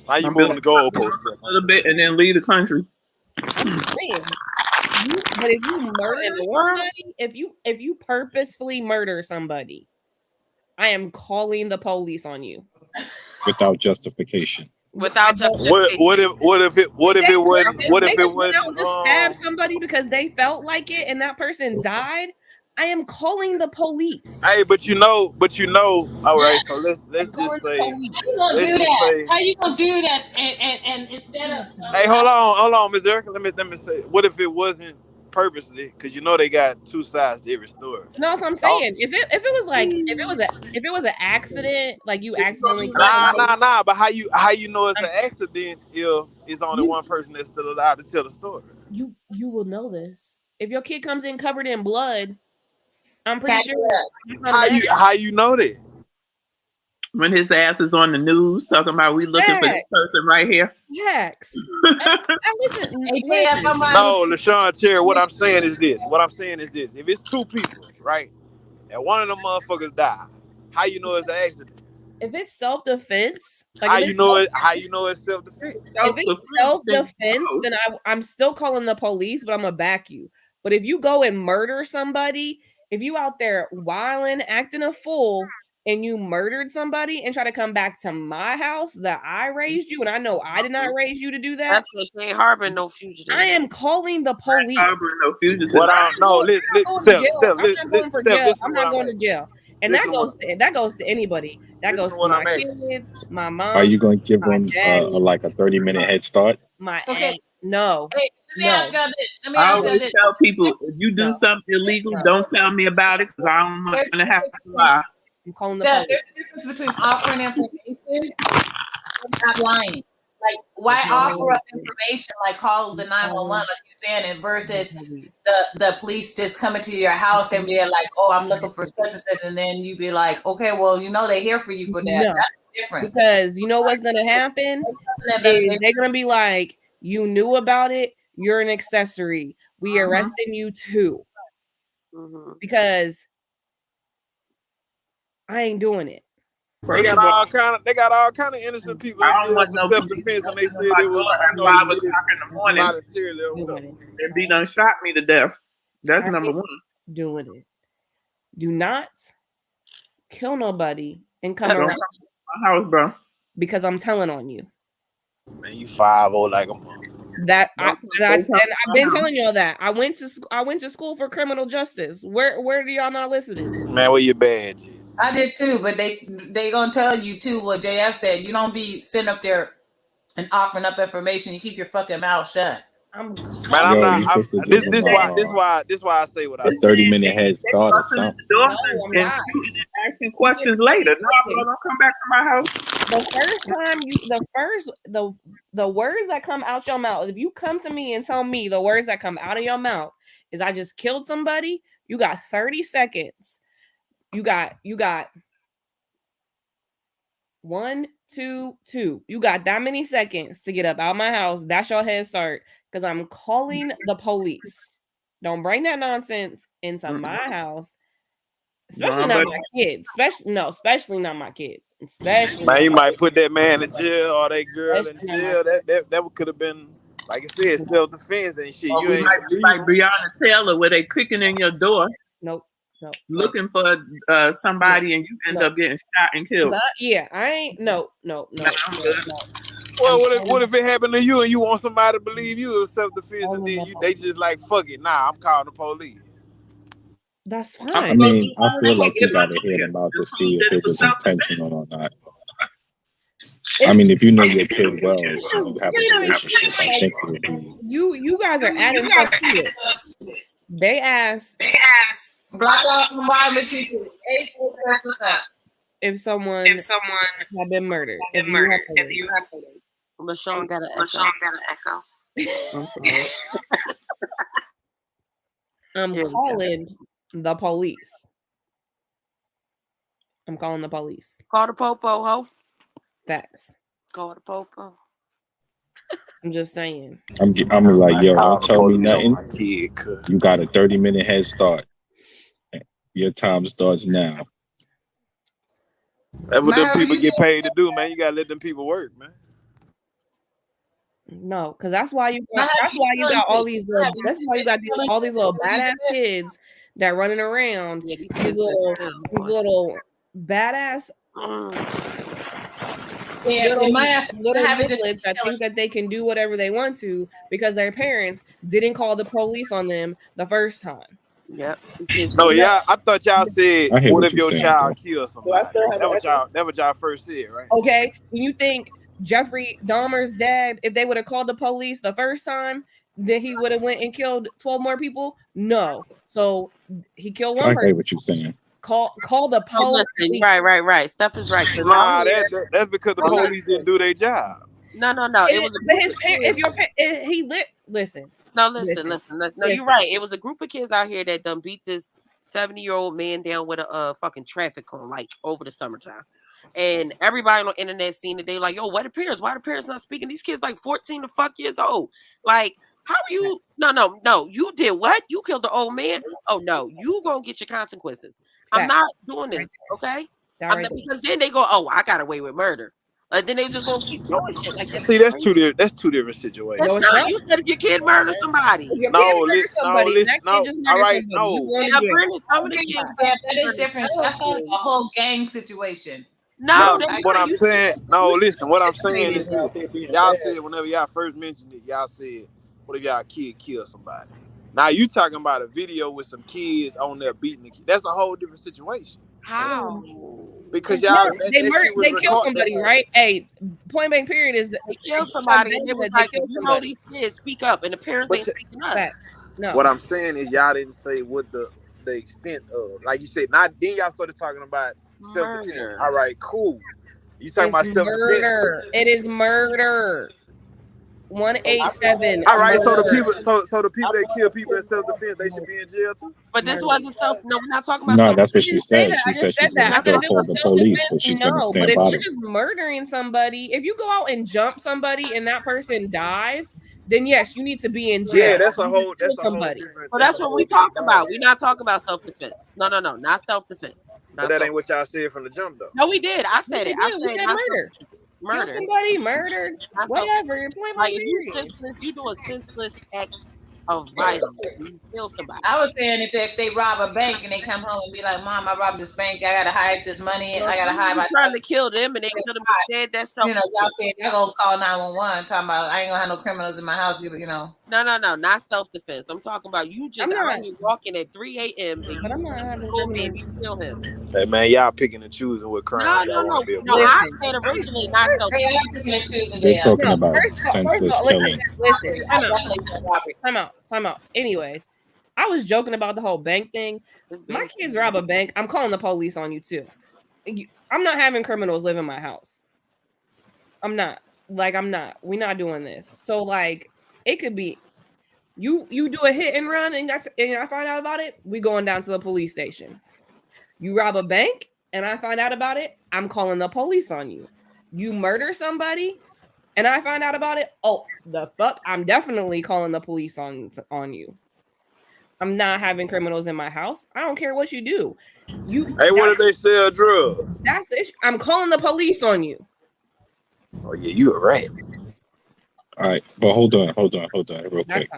Why you moving the goalposts a little bit and then leave the country? I'm just saying. But if you murder somebody, if you purposefully murder somebody, I am calling the police on you. Without justification. Without justification. What if it went out to stab wasn't? somebody because they felt like it and that person died, I am calling the police. Hey, but you know. All right, so let's just say. How you gonna do that? How you gonna do that? And instead of Hey, hold on, Miss Erica. Let me say. What if it wasn't purposely because you know they got two sides to every story. No, that's what I'm saying. If it was like if it was an accident, like you accidentally Nah. But how you know it's an accident if it's only one person that's still allowed to tell the story? You will know this. If your kid comes in covered in blood, I'm pretty sure. How you know that? When his ass is on the news talking about we looking for this person right here. Hex. Listen. No, LaShawn Cherry, what I'm saying is this. If it's two people, right, and one of them motherfuckers die, how you know it's an accident? If it's self-defense, like how you know it's self-defense? If it's self-defense, then I'm still calling the police, but I'm gonna back you. But if you go and murder somebody, if you out there wilding, acting a fool, and you murdered somebody and try to come back to my house that I raised you, and I know I did not raise you to do that. That's what she ain't harboring no fugitives. I am calling the police. Harboring no fugitives. What I'm not going to jail. And that goes to anybody. That goes to my kids, my mom. Are you going to give them like a 30-minute head start? My ex. No. Hey, let me ask y'all this. I always tell people, if you do something illegal, don't tell me about it because I'm not going to have to lie. I'm calling the police. There's a difference between offering information and not lying. Like, why offer up information like call the 911 like you're saying it versus the police just coming to your house and being like, oh, I'm looking for such and such, and then you be like, okay, well, you know they're here for you for that. No. That's different. Because you know what's gonna happen? They're gonna be like, you knew about it, you're an accessory. We arresting you too. Because I ain't doing it. They got all kind of innocent people in jail for self-defense, and they said it was 5 o'clock in the morning. And be done shot me to death. That's number one. Doing it. Do not kill nobody and come around my house, bro. Because I'm telling on you. Man, you 5-0 like a motherfucker. I've been telling y'all that. I went to school for criminal justice. Where do y'all not listening? Man, where your badge? I did too, but they gonna tell you too what JF said. You don't be sitting up there and offering up information. You keep your fucking mouth shut. This why I say what I say. 30-minute head start or something. And asking questions later. No, bro, don't come back to my house. The words that come out your mouth. If you come to me and tell me the words that come out of your mouth is I just killed somebody, you got 30 seconds. You got 1, 2, 2. You got that many seconds to get up out of my house. That's your head start. Because I'm calling the police. Don't bring that nonsense into my house. Especially not my kids. Especially not my kids. Especially man, you might put that man in jail or that girl in jail. That could have been, like I said, self-defense and shit. You ain't like Breonna Taylor, where they kicking in your door. Nope. Looking for somebody and you end up getting shot and killed. I ain't. No. Well, what if it happened to you and you want somebody to believe you was self-defense and then they just like, fuck it, nah, I'm calling the police. That's fine. I mean, I feel like you gotta hear them out to see if it was intentional or not. I mean, if you know your kid well, you have a relationship, I think it would be. You guys are adding stuff to it. They asked. Block off environment people. If someone had been murdered. If you have LaShawn got an echo. I'm calling the police. I'm calling the police. Call the popo, ho. Facts. Call the popo. I'm just saying. I'm like, yo, don't tell me nothing. You got a 30-minute head start. Your time starts now. That's what them people get paid to do, man. You gotta let them people work, man. No, because that's why you got all these little badass kids that running around. These little badass little midlets that think that they can do whatever they want to because their parents didn't call the police on them the first time. Yep. No, yeah, I thought y'all said, what if your child kills somebody? That what y'all first said, right? Okay, when you think Jeffrey Dahmer's dad, if they would have called the police the first time, then he would have went and killed 12 more people? No. So he killed one I get person. what you're saying. Call the Oh, police. listen, right. Steph is right. 'cause Nah, out here- that's because the police didn't do their job. No. It was a But group his of parents, kids. if your he lit, listen. No, listen. No, Listen. you're right. It was a group of kids out here that done beat this 70-year-old man down with a fucking traffic cone, like over the summertime. And everybody on the internet seen it. They like, yo, what the parents? Why the parents not speaking? These kids like 14 to fuck years old. Like, how are you? No. You did what? You killed the old man? Oh no, you gonna get your consequences. I'm not doing this, okay? Because then they go, oh, I got away with murder. Then they just gonna keep doing shit like that. See, that's two different situations. That's not. You said if your kid murder somebody. No, all right, no. That is different. That's a whole gang situation. No, what I'm saying, listen, what I'm saying is y'all said whenever y'all first mentioned it, y'all said, what if y'all kid kill somebody? Now you talking about a video with some kids on there beating the kid. That's a whole different situation. How? Because y'all they kill somebody, right? Hey, point blank period is they kill somebody and it was like, if you know these kids, speak up, and the parents ain't speaking up. No. What I'm saying is y'all didn't say what the extent of, like you said, not then y'all started talking about self-defense. All right, cool. You talking about self-defense? It is murder. 187. All right, so the people that kill people in self-defense, they should be in jail too. But this wasn't we're not talking about. No, that's what she said. She said she's that. going to call the police, but she's going to but stand if by you're it. just murdering somebody, if you go out and jump somebody and that person dies, then yes, you need to be in jail. Yeah, that's a whole. That's somebody. Well, that's what we talked about. We're not talking about self-defense. No, not self-defense. But that ain't what y'all said from the jump, though. No, we did. I said it. I said murder. Murder. Somebody murdered. Whatever. Like if you senseless, you do a senseless act of violence. You kill somebody. I was saying if they rob a bank and they come home and be like, "Mom, I robbed this bank. I gotta hide this money. I gotta hide myself." Trying to kill them and they could have been dead. That's something. Y'all saying they're gonna call 911, talking about I ain't gonna have no criminals in my house. No, not self-defense. I'm talking about you just out here walking at 3 a.m. But I'm not having and you kill him. Hey man, y'all picking and choosing what crime. No. I said originally not self-defense. They're talking about senseless killing. Listen, time out. Anyways, I was joking about the whole bank thing. My kids rob a bank. I'm calling the police on you too. I'm not having criminals live in my house. I'm not. We're not doing this. So like, it could be you do a hit and run and I find out about it. We going down to the police station. You rob a bank and I find out about it. I'm calling the police on you. You murder somebody and I find out about it. Oh, the fuck! I'm definitely calling the police on you. I'm not having criminals in my house. I don't care what you do. Hey, what if they sell drugs? That's the issue. I'm calling the police on you. Oh yeah, you a rat. All right, but hold on, real quick.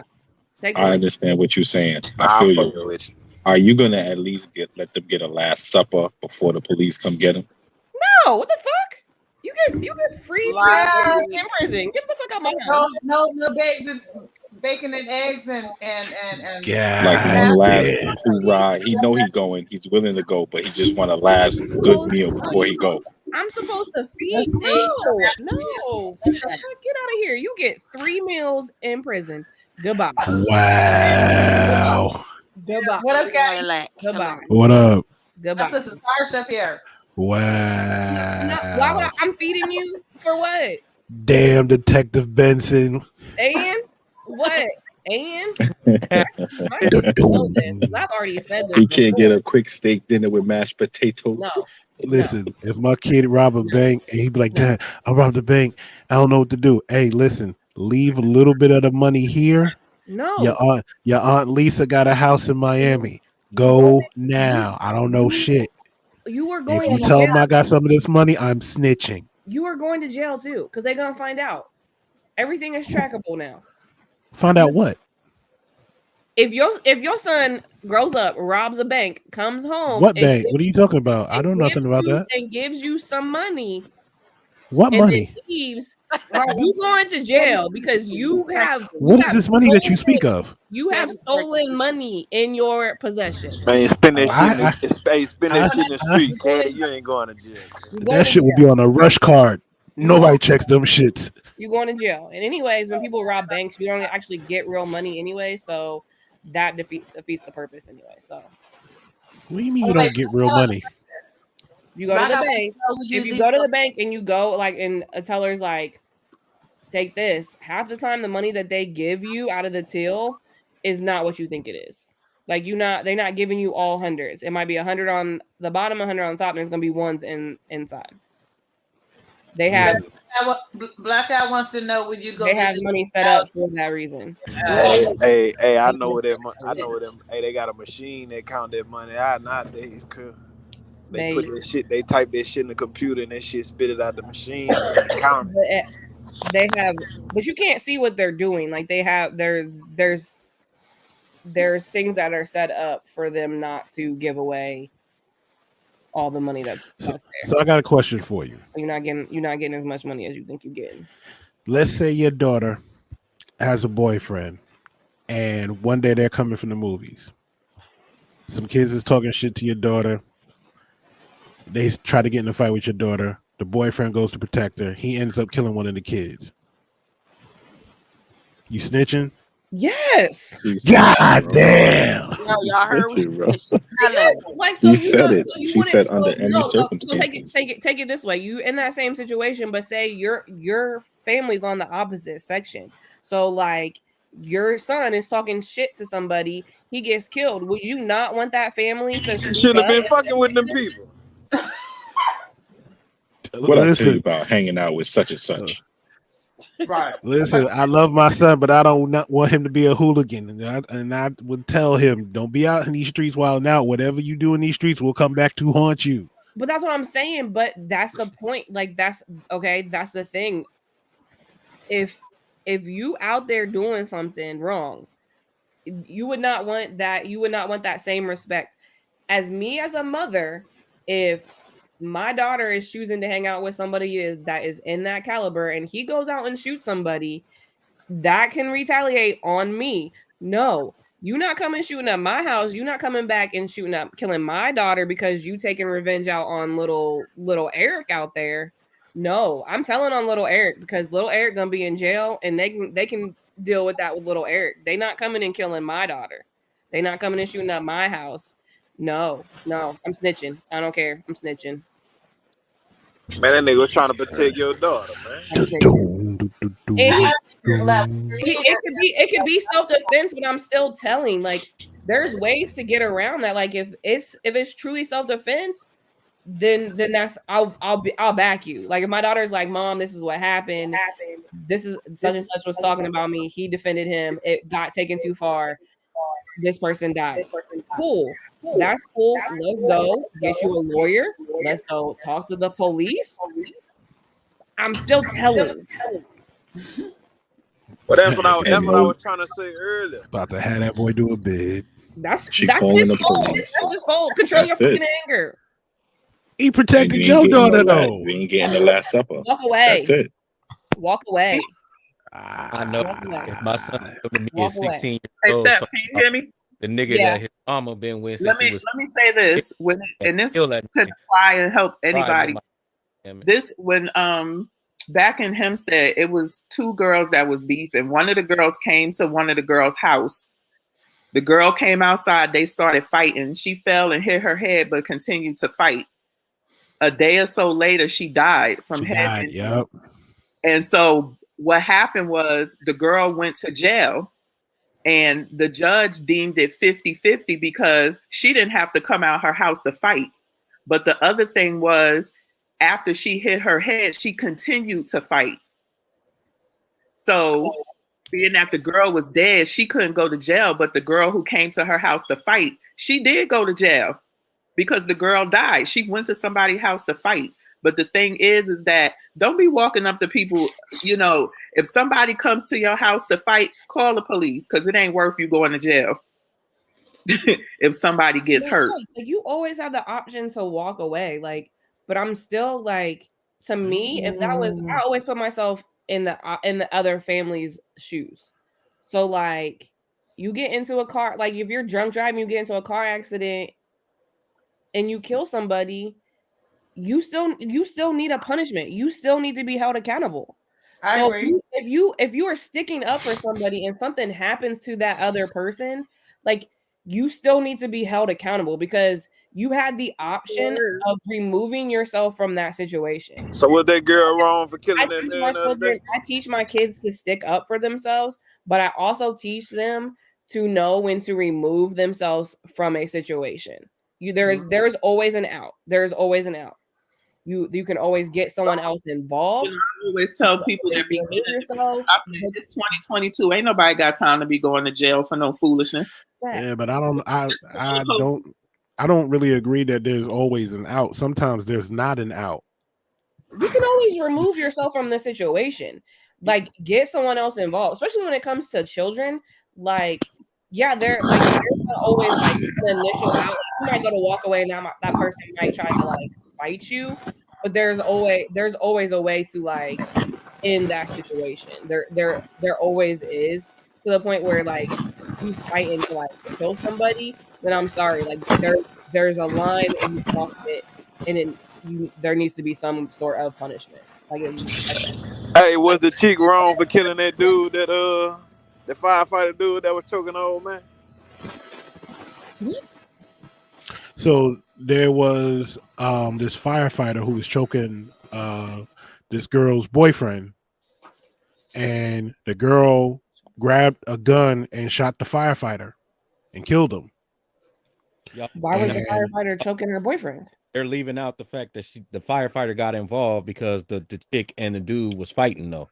I understand what you're saying. I feel you. Are you gonna at least let them get a last supper before the police come get them? No, what the fuck? You get free in prison. Get the fuck out of my house. No bacon and eggs and yeah. Like one last hoorah. He know he going. He's willing to go, but he just want a last good meal before he go. I'm supposed to feed. No. Get out of here. You get 3 meals in prison. Goodbye. Wow. Goodbye. What up, guys? Goodbye. What up? Goodbye. My sister's Starship here. Wow. I'm feeding you for what? Damn, Detective Benson. And what? And I've already said this. He can't get a quick steak dinner with mashed potatoes. No. Listen, if my kid rob a bank and he be like, "Dad, I robbed the bank. I don't know what to do." Hey, listen, leave a little bit of the money here. No. Your aunt Lisa got a house in Miami. Go now. I don't know shit. You were going. If you tell them I got some of this money, I'm snitching. You are going to jail too, because they're gonna find out. Everything is trackable now. Find out what? If your son grows up, robs a bank, comes home. What bank? What are you talking about? I don't know nothing about that. And gives you some money. What money? Leaves. You going to jail because you have. What is this money that you speak of? You have stolen money in your possession. Man, spend that shit. Spend that shit in the street, Caddy. You ain't going to jail. That shit will be on a rush card. Nobody checks them shits. You going to jail. And anyways, when people rob banks, you don't actually get real money anyway, so that defeats the purpose anyway. So what do you mean you don't get real money? You go to the bank. If you go to the bank and you go like, and a teller's like, take this, half the time the money that they give you out of the till is not what you think it is. Like they're not giving you all hundreds. It might be 100 on the bottom, 100 on top, and there's gonna be ones inside. They have Blackout wants to know when you go. They have money set up for that reason. Hey, I know what them. Hey, they got a machine that count that money out nowadays. Cause they put that shit. They type that shit in the computer and that shit spit it out the machine. And count it. They have, but you can't see what they're doing. Like they have, there's things that are set up for them not to give away all the money that's there. So I got a question for you. You're not getting as much money as you think you're getting. Let's say your daughter has a boyfriend, and one day they're coming from the movies. Some kids is talking shit to your daughter. They try to get in a fight with your daughter. The boyfriend goes to protect her. He ends up killing one of the kids. You snitching? Yes. God damn. No, y'all heard what like so you said it. She said under any circumstances. So take it this way. You in that same situation, but say your family's on the opposite section. So like your son is talking shit to somebody, he gets killed. Would you not want that family to should have been fucking with them people? What I tell you about hanging out with such and such. Right. Listen, I love my son, but I don't not want him to be a hooligan. And I would tell him, don't be out in these streets wilding out. Whatever you do in these streets will come back to haunt you. But that's what I'm saying. But that's the point. Like that's okay. That's the thing. If you out there doing something wrong, you would not want that. You would not want that same respect as me as a mother. If my daughter is choosing to hang out with somebody that is in that caliber and he goes out and shoots somebody, that can retaliate on me. No, you not coming shooting up my house. You not coming back and shooting up, killing my daughter because you taking revenge out on little Eric out there. No, I'm telling on little Eric because little Eric gonna be in jail and they can deal with that with little Eric. They not coming and killing my daughter. They not coming and shooting up my house. No, I'm snitching. I don't care. I'm snitching. Man, that nigga was trying to protect your daughter, man. It could be self-defense, but I'm still telling. Like, there's ways to get around that. Like, if it's truly self-defense, then that's I'll back you. Like, if my daughter's like, Mom, this is what happened. This is such and such was talking about me. He defended him. It got taken too far. This person died. Cool. That's cool. Let's go get you a lawyer. Let's go talk to the police. I'm still telling. Well, that's what I was trying to say earlier. About to have that boy do a bid. That's his fault. That's his fault. Control your fucking anger. He protected your daughter though. We ain't getting the Last Supper. Walk away. That's it. Walk away. I know if my son to me is 16 years old. Hey, Steph, can you hear me? The nigga that his mama been with. Let me say this. When and this could apply and help anybody. This when back in Hempstead, it was two girls that was beefing. One of the girls came to one of the girls' house. The girl came outside. They started fighting. She fell and hit her head, but continued to fight. A day or so later, she died from head injury. Yep. And so what happened was the girl went to jail. And the judge deemed it 50-50 because she didn't have to come out her house to fight. But the other thing was, after she hit her head, she continued to fight. So being that the girl was dead, she couldn't go to jail. But the girl who came to her house to fight, she did go to jail because the girl died. She went to somebody's house to fight. But the thing is that don't be walking up to people, if somebody comes to your house to fight, call the police because it ain't worth you going to jail if somebody gets hurt. Like, you always have the option to walk away. Like, but I'm still like, to me, if that was, I always put myself in the other family's shoes. So like, you get into a car, like if you're drunk driving, you get into a car accident and you kill somebody. you still need a punishment. You still need to be held accountable. I So agree. if you are sticking up for somebody and something happens to that other person, like you still need to be held accountable because you had the option of removing yourself from that situation. So was that girl wrong for killing that teach man my the other children, day? I teach my kids to stick up for themselves, but I also teach them to know when to remove themselves from a situation. There's always an out. There's always an out. You can always get someone else involved. I always tell people that be yourself. I said, it's 2022. Ain't nobody got time to be going to jail for no foolishness. Yeah, but I don't really agree that there's always an out. Sometimes there's not an out. You can always remove yourself from the situation. Like get someone else involved, especially when it comes to children. Like, yeah, there's always like the initial out. You might go to walk away and that person might try to like fight you, but there's always a way to like end that situation. There always is, to the point where like you fighting to like kill somebody, then I'm sorry, like there's a line and you cross it, and then there needs to be some sort of punishment. Like, hey, was the chick wrong for killing that dude that the firefighter dude that was choking the old man? What? So there was this firefighter who was choking this girl's boyfriend, and the girl grabbed a gun and shot the firefighter and killed him. Yep. Why was the firefighter choking her boyfriend? They're leaving out the fact that the firefighter got involved because the chick and the dude was fighting though.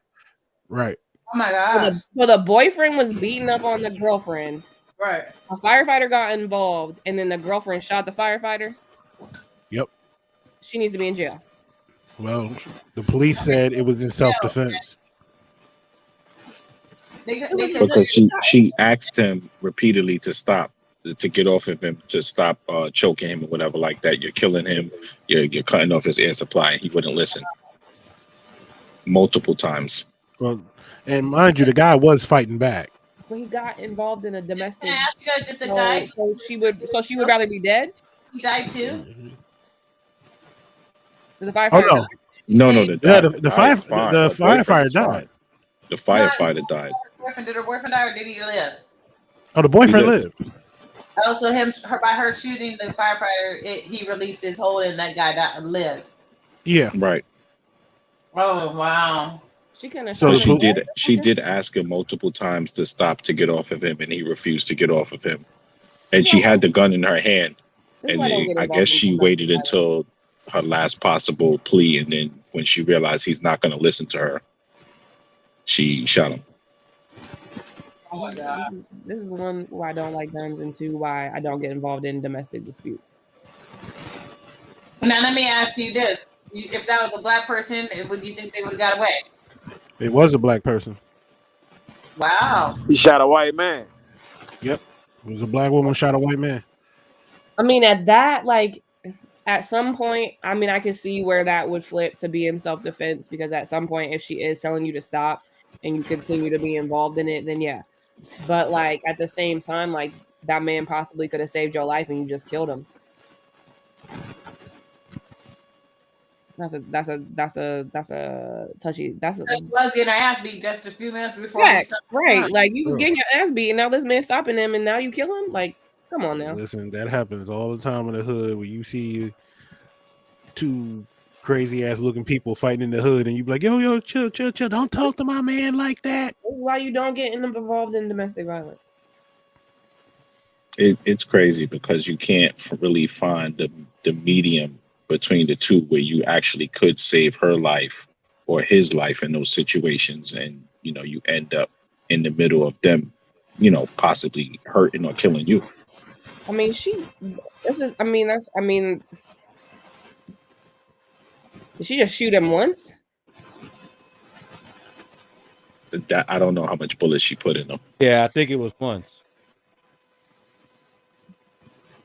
Right. Oh my gosh. So the boyfriend was beating up on the girlfriend. Right. A firefighter got involved, and then the girlfriend shot the firefighter. Yep. She needs to be in jail. Well, the police said it was in self-defense. Because she asked him repeatedly to stop, to get off of him, to stop choking him or whatever like that. You're killing him. You're cutting off his air supply. And he wouldn't listen. Multiple times. Well, and mind you, the guy was fighting back. When he got involved in a domestic, Can I ask you guys, did the guy? so she would rather be dead. He died too. Did the firefighter? Oh No, the firefighter died. The firefighter died. Did her boyfriend die or did he live? Oh, the boyfriend lived. Oh, so by her shooting the firefighter, he released his hold and that guy lived. Yeah. Right. Oh wow. She kind of. So she did ask him multiple times to stop, to get off of him, and he refused to get off of him. And she had the gun in her hand, and I guess she waited until her last possible plea, and then when she realized he's not going to listen to her, she shot him. This is one why I don't like guns, and two why I don't get involved in domestic disputes. Now let me ask you this: if that was a black person, would you think they would have got away? It was a black person. Wow. He shot a white man. Yep. It was a black woman shot a white man. I mean, at some point, I mean, I could see where that would flip to be in self-defense, because at some point, if she is telling you to stop and you continue to be involved in it, then yeah. But like at the same time, like that man possibly could have saved your life and you just killed him. That's a touchy. She was getting her ass beat just a few minutes before. Right. Like you was getting your ass beat, and now this man stopping him, and now you kill him. Like, come on now. Listen, that happens all the time in the hood, where you see two crazy ass looking people fighting in the hood, and you be like, yo, chill, don't talk to my man like that. This is why you don't get involved in domestic violence. It's crazy because you can't really find the medium between the two where you actually could save her life or his life in those situations, and you end up in the middle of them possibly hurting or killing you. I mean, did she just shoot him once? I don't know how much bullets she put in them. Yeah, I think it was once.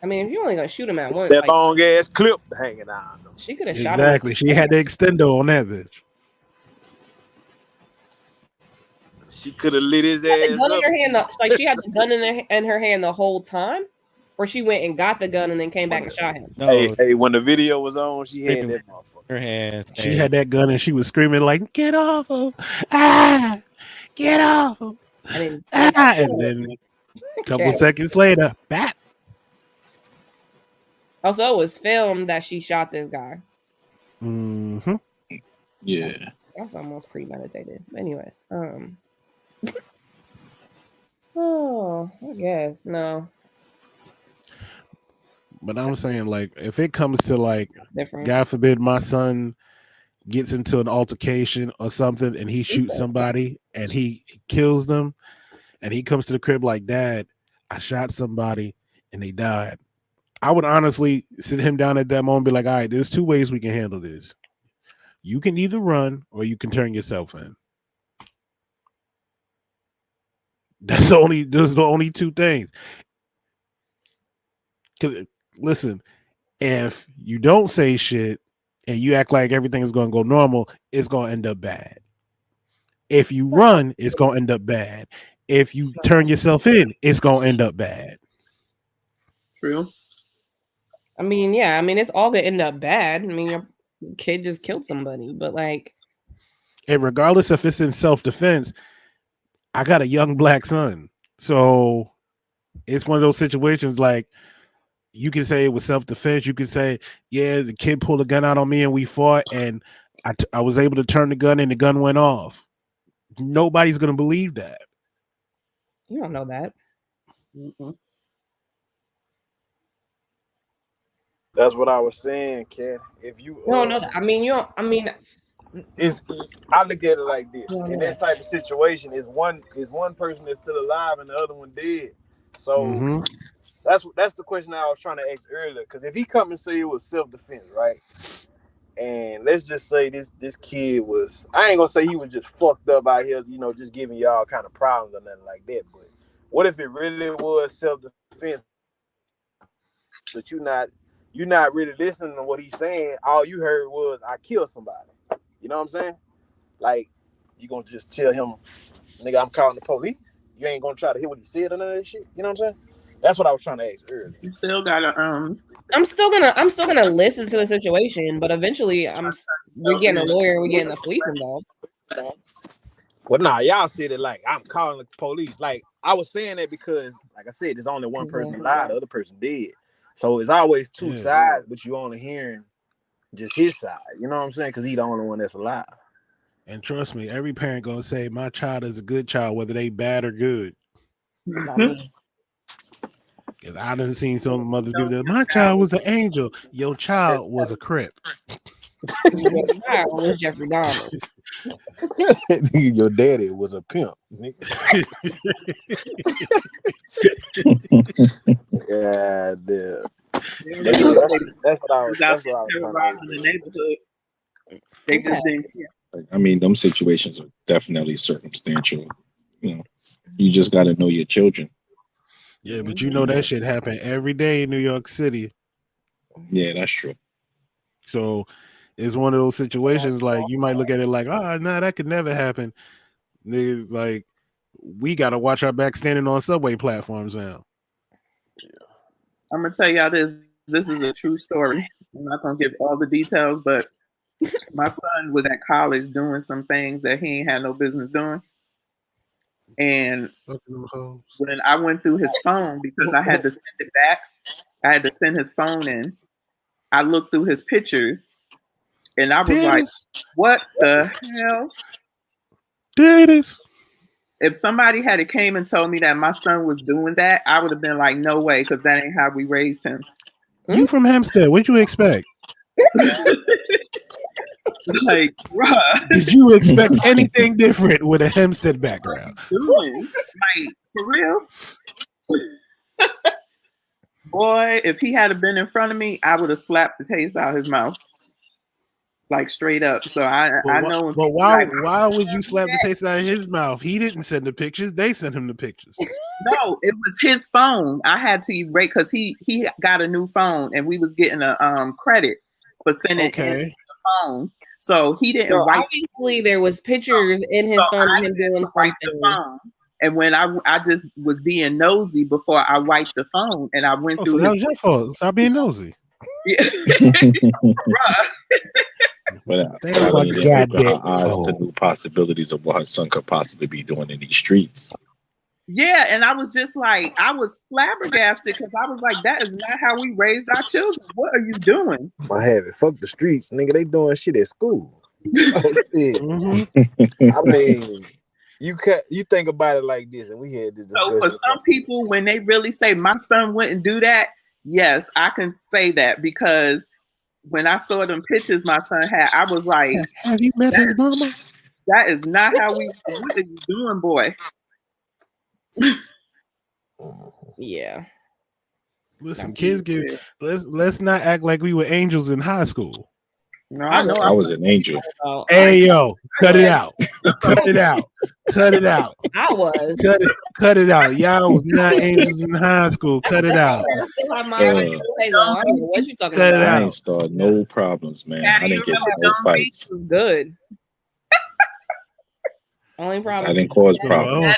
I mean, if you're only gonna shoot him at once, that long ass clip hanging on. She could have shot him. Exactly. She had the extendo on that bitch. She could have lit his ass gun up. in her hand, like she had the gun in her hand the whole time, or she went and got the gun and then came back and shot him? No, Hey, when the video was on, she had that motherfucker. her hands. She had that gun and she was screaming like, "Get off him! Ah, get off him!" And then a couple seconds later, bat. Also, it was filmed that she shot this guy. Mm-hmm. Yeah. That's almost premeditated. Anyways, oh, I guess no. But I'm saying, like, if it comes to like, Different. God forbid, my son gets into an altercation or something, and he shoots somebody and he kills them, and he comes to the crib like, "Dad, I shot somebody and they died." I would honestly sit him down at that moment and be like, "All right, there's two ways we can handle this. You can either run or you can turn yourself in." Those the only two things. Listen, if you don't say shit and you act like everything is going to go normal, it's going to end up bad. If you run, it's going to end up bad. If you turn yourself in, it's going to end up bad. True. I mean, yeah. I mean, it's all going to end up bad. I mean, your kid just killed somebody, but like, and regardless if it's in self-defense, I got a young black son, so it's one of those situations like, you can say it was self-defense. You can say, yeah, the kid pulled a gun out on me and we fought, and I was able to turn the gun and the gun went off. Nobody's going to believe that. You don't know that. Mm-mm. That's what I was saying, Ken. If you don't know that. I mean, you don't. I mean, I look at it like this. In that type of situation, is one person that's still alive and the other one dead. So that's the question I was trying to ask earlier. Because if he come and say it was self-defense, right? And let's just say this kid was, I ain't gonna say he was just fucked up out here, you know, just giving y'all kind of problems or nothing like that. But what if it really was self-defense? But you're not really listening to what he's saying. All you heard was, "I killed somebody." You know what I'm saying? Like, you gonna just tell him, "Nigga, I'm calling the police"? You ain't gonna try to hear what he said or none of that shit. You know what I'm saying? That's what I was trying to ask earlier. You still gotta I'm still gonna listen to the situation, but eventually we're getting a lawyer, we're getting the police involved. Well, nah, y'all said it like I'm calling the police. Like, I was saying that because, like I said, there's only one person alive, the other person dead. So it's always two sides, but you only hearing just his side. You know what I'm saying? Because he's the only one that's alive. And trust me, every parent gonna say my child is a good child, whether they bad or good. Because I done seen some mothers give that. My child was an angel. Your child was a crip. Your child was Jeffrey Dahmer. Your daddy was a pimp. Yeah, dude. That's what I was terrorizing the neighborhood. They just didn't care. I mean, them situations are definitely circumstantial. You know, you just got to know your children. Yeah, but you know that shit happen every day in New York City. Yeah, that's true. So it's one of those situations like you might look at it like, oh, no, that could never happen. Like, we got to watch our back standing on subway platforms now. I'm gonna tell y'all this. This is a true story. I'm not gonna give all the details, but my son was at college doing some things that he ain't had no business doing. And when I went through his phone, because I had to send it back, I had to send his phone in. I looked through his pictures, and I was like, "What the hell?" If somebody had came and told me that my son was doing that, I would have been like, "No way," because that ain't how we raised him. You from Hempstead? What'd you expect? Like, bruh. Did you expect anything different with a Hempstead background? Like, for real? Boy, if he had been in front of me, I would have slapped the taste out of his mouth. Like, straight up. So I know. But why would you slap the taste out of his mouth? He didn't send the pictures. They sent him the pictures. No, it was his phone. I had to erase because he got a new phone and we was getting a credit for sending in the phone. So he didn't write. Obviously, there was pictures in his phone of him doing something. And when I just was being nosy before I wiped the phone, and I went through so that his. was your fault. Stop being nosy. Yeah. But They I don't want mean, the it opened her goddamn eyes to phone. new possibilities of what her son could possibly be doing in these streets. Yeah, and I was just like, I was flabbergasted because I was like, that is not how we raised our children. What are you doing? I have it. Fuck the streets, nigga. They doing shit at school. Oh shit. I mean, you think about it like this, and we had the discussion. So for some people, when they really say my son wouldn't do that, yes, I can say that because when I saw them pictures my son had, I was like, have you met his mama? That is not how we. What are you doing, boy? Yeah. Listen, kids let's not act like we were angels in high school. No, I know I was an angel. Hey yo, cut it out. Cut it out. Cut it out. I was. Cut it out. Y'all was not angels in high school. Cut it out. What you talking Cut it about? I ain't start no problems, man. I didn't get no fights. Good. Only problem. I didn't cause problems.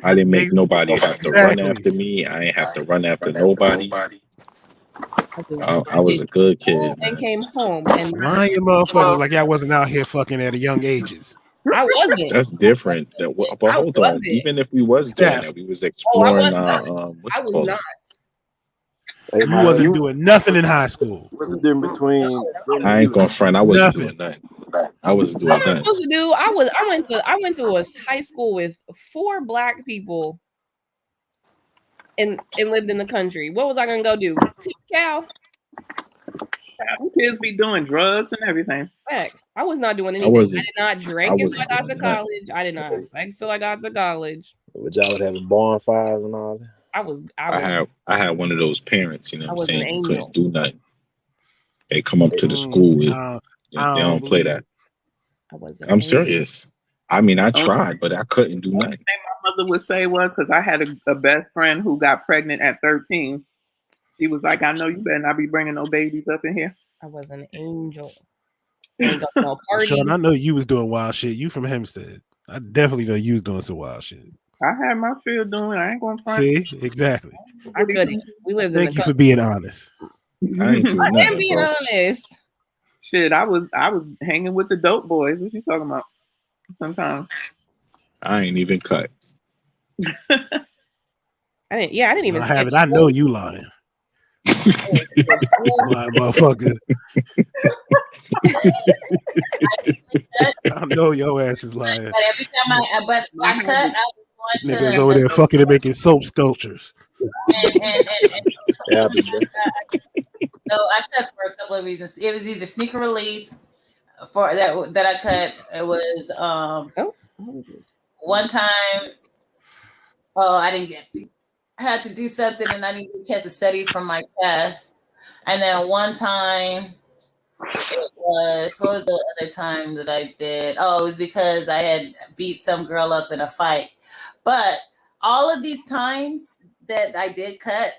I didn't make nobody have to run after me. I ain't have to run after nobody. I was a good kid. And came home and lying motherfuckers like y'all wasn't out here fucking at a young ages. I wasn't. That's different. But hold on. Even if we was doing that, we was exploring. I was not. You wasn't doing nothing in high school. What's the difference between? I ain't gonna front. I wasn't doing nothing. I wasn't doing What was I nothing. supposed to do? I went to a high school with 4 black people and lived in the country. What was I gonna go do? Teach cow? Kids be doing drugs and everything. Facts. I was not doing anything. I did not drink until I got to doing college. I did not have sex till I got to college. But y'all was having bonfires and all that. I had one of those parents, you know what I'm saying, who angel. couldn't do nothing. They come up to the school with they don't play that. I'm serious. I mean, I tried, but I couldn't do nothing. The thing my mother would say was because I had a best friend who got pregnant at 13. She was like, I know you better not be bringing no babies up in here. I was an angel. Ain't got no parties. Sean, I know you was doing wild shit. You from Hempstead. I definitely know you was doing some wild shit. I had my field doing. I ain't going to front. See, exactly. We lived. Thank you for being honest. I ain't doing I am nothing, being bro. honest. Shit, I was hanging with the dope boys. What you talking about? Sometimes I ain't even cut. I didn't even. I have it. I know you lying. Motherfucker. I know your ass is lying. But every time I cut, I was going Niggas to over there fucking and making soap sculptures. Yeah, So I cut for a couple of reasons. It was either sneaker release for that I cut. It was one time. Oh, I had to do something and I needed a chance to study from my test. And then one time it was, what was the other time that I did? Oh, it was because I had beat some girl up in a fight. But all of these times that I did cut,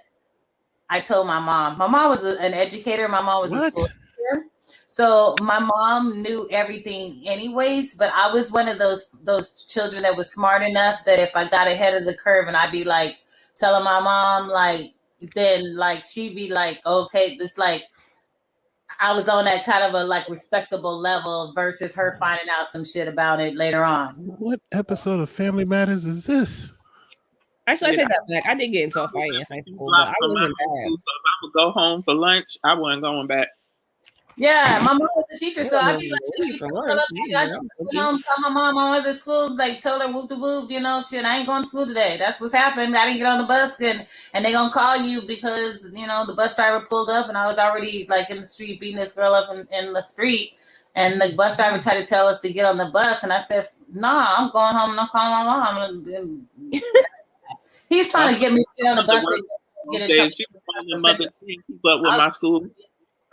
I told my mom. My mom was an educator. My mom was a school teacher. So my mom knew everything anyways, but I was one of those children that was smart enough that if I got ahead of the curve and I'd be like telling my mom, like, then like she'd be like, okay, this like I was on that kind of a like respectable level versus her finding out some shit about it later on. What episode of Family Matters is this? Actually, I take that back. I did get into a fight in high school, but I wasn't bad. If I would go home for lunch, I wasn't going back. Yeah, my mom was a teacher, so I'd be like, tell my mom I was at school, like told her whoop de whoop, you know, shit, I ain't going to school today. That's what's happened. I didn't get on the bus and they gonna call you because, you know, the bus driver pulled up and I was already like in the street beating this girl up in the street. And the bus driver tried to tell us to get on the bus. And I said, nah, I'm going home and I'm calling my mom. He's trying to get me to get on the bus. Mother keep up with my school.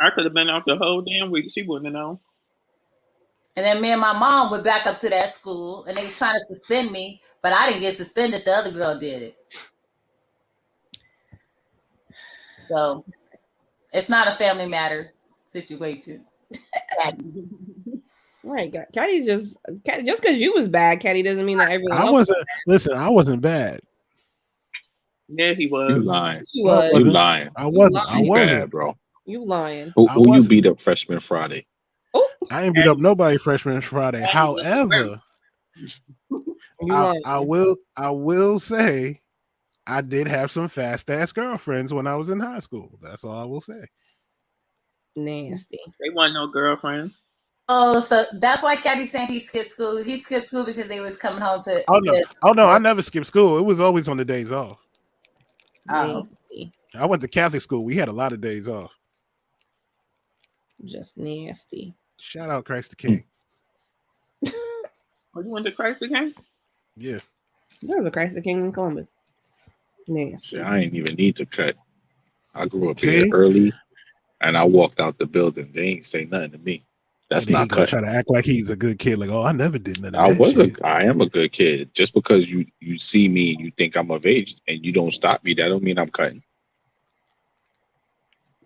I could have been out the whole damn week. She wouldn't have known. And then me and my mom went back up to that school and they was trying to suspend me, but I didn't get suspended. The other girl did it. So it's not a family matter situation. Right, Caddy just because you was bad, Caddy doesn't mean that everyone I else. wasn't. Listen, I wasn't bad. Yeah, he You was. lying. You No, I was. You wasn't. lying. I wasn't. I lying. You wasn't. bad, bro. You lying. Who I you wasn't. beat up freshman Friday? Oh, I ain't beat up nobody freshman Friday. And he was However, you lying. I will say I did have some fast ass girlfriends when I was in high school. That's all I will say. Nasty. They wasn't no girlfriends. Oh, so that's why Caddy said he skipped school. He skipped school because they was coming home to. Oh no, I never skipped school. It was always on the days off. Oh. Nasty. I went to Catholic school. We had a lot of days off. Just nasty. Shout out Christ the King. Oh, you went to Christ again? Yeah. There was a Christ the King in Columbus. Nasty. Shit, I ain't even need to cut. I grew up See? here early, and I walked out the building. They ain't say nothing to me. That's And then he not gonna cut. try to act like he's a good kid. Like, oh, I never did nothing. I am a good kid. Just because you see me, you think I'm of age, and you don't stop me, that don't mean I'm cutting.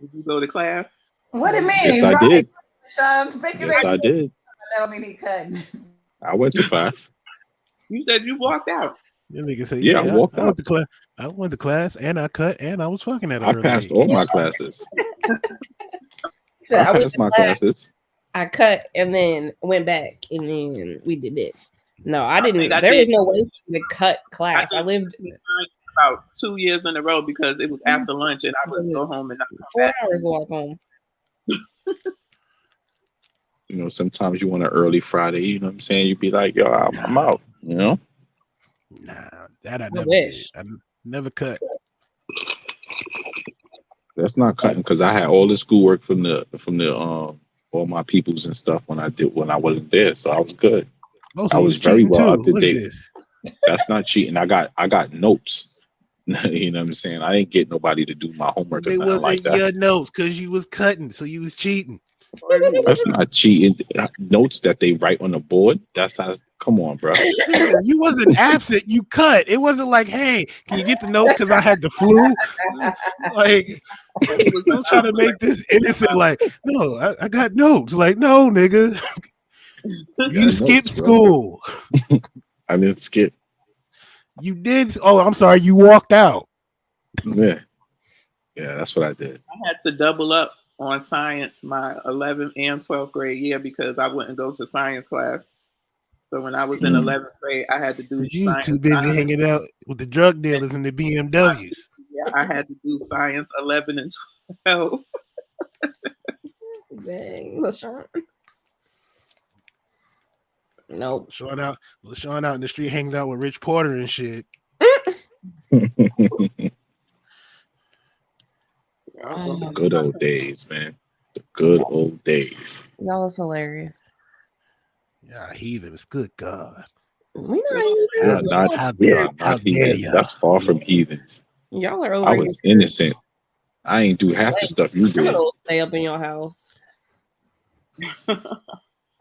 Did you go to class? What do you mean? Yes, I did. Yes, I did. That don't mean he cut. I went to class. You said you walked out. That nigga say, Yeah, I walked I went out. to class. I went to class and I cut and I was fucking at I her. passed all my classes. He said, I went passed to my class, classes. I cut and then went back and then we did this. No, I didn't. think I There was did. no way to cut class. I lived about 2 years in a row because it was after lunch and I would go home and not come 4 back. hours to walk home. You know, sometimes you want an early Friday. You know what I'm saying? You'd be like, yo, I'm out. You know? Nah, that I I never wish. did. I never cut. That's not cutting because I had all the schoolwork from the all my peoples and stuff when I wasn't there, so I was good. Oh, so I you was was very cheating well too. up to Look at date. this. That's not cheating. I got notes. You know what I'm saying? I didn't get nobody to do my homework or They nothing wasn't like that. your notes because you was cutting, so you was cheating. That's not cheating. Notes that they write on the board. That's not. Come on, bro. Nigga, you wasn't absent. You cut. It wasn't like, hey, can you get the notes because I had the flu? Like, I'm trying to make this innocent. Like, no, I got notes. Like, no, nigga, you skipped notes, bro. school. I didn't skip. You did. Oh, I'm sorry. You walked out. Yeah, that's what I did. I had to double up on science my 11th and 12th grade year because I wouldn't go to science class. So when I was in 11th grade, I had to do You was science. too busy hanging out with the drug dealers and the BMWs. Yeah, I had to do science 11 and 12. Dang, LaShawn. Nope. Showing out in the street, hanging out with Rich Porter and shit. The good old days, man. The good old days. Y'all is hilarious. Yeah, heathens. Good God. We We are not not, How dare heathens. ya. That's far from heathens. Y'all are over I was innocent. I ain't do half the stuff you did. criminals stay up in your house.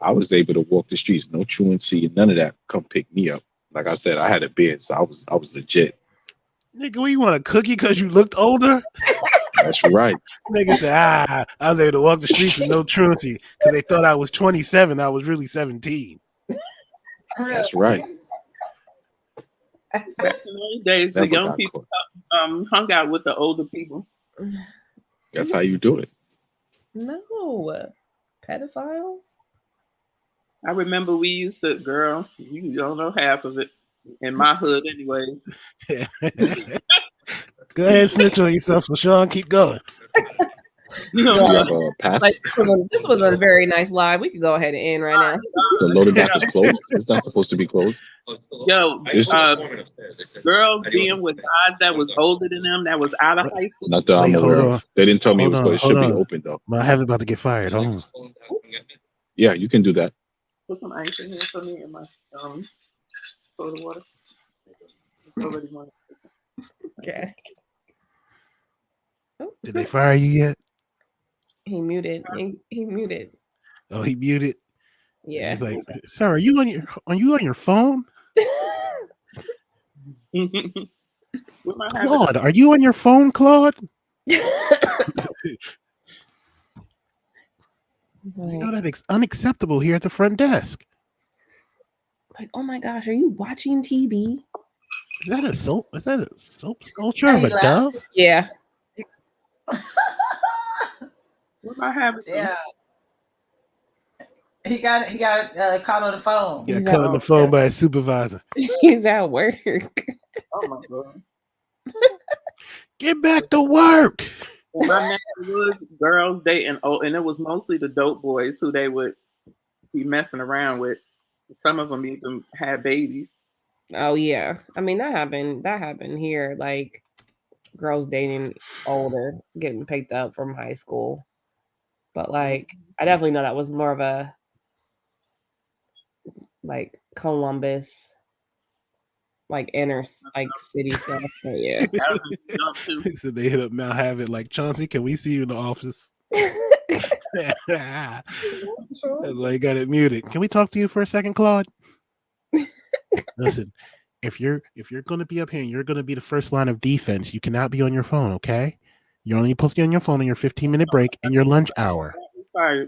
I was able to walk the streets, no truancy, none of that. Come pick me up. Like I said, I had a bed, so I was legit. Nigga, what, you want a cookie because you looked older? That's right. Nigga said, I was able to walk the streets with no truancy because they thought I was 27. I was really 17. That's right. Back in those days, the Never young got people hung out with the older people. That's how you do it. No. Pedophiles? I remember we used to, girl, you don't know half of it. In my hood, anyway. Go ahead, snitch on yourself, LaShawn. Keep going. You have a pass. Like, this was a very nice live. We could go ahead and end right now. The loading dock is closed. It's not supposed to be closed. Yo, girls being with guys that was older than them, that was out of high school. Not that I'm aware of. They didn't tell me it was closed. It should be open though. I have it about to get fired. Hold on. Yeah, you can do that. Put some ice in here for me in my soda water. Already wanted. Okay. Did they fire you yet? He muted. He muted. Oh, he muted. Yeah. He's like, sir, are you on your phone? Claude, are you on your phone, Claude? You know that it's unacceptable here at the front desk. Like, oh my gosh, are you watching TV? Is that a soap? Is that a soap sculpture of a dove? Yeah. What about having? Yeah. He got caught on the phone. Yeah, caught on the phone by his supervisor. He's at work. Oh my god. Get back to work. My neighbor was girls dating, and it was mostly the dope boys who they would be messing around with. Some of them even had babies. Oh yeah, I mean that happened here. Like girls dating older, getting picked up from high school. But like, I definitely know that was more of a like Columbus, like inner like city stuff. But yeah. So they hit up Mount Havoc like, Chauncey, can we see you in the office? That's why you got it muted. Can we talk to you for a second, Claude? Listen, if you're gonna be up here and you're gonna be the first line of defense, you cannot be on your phone, okay? You're only supposed to be on your phone in your 15-minute break and your lunch hour. Right.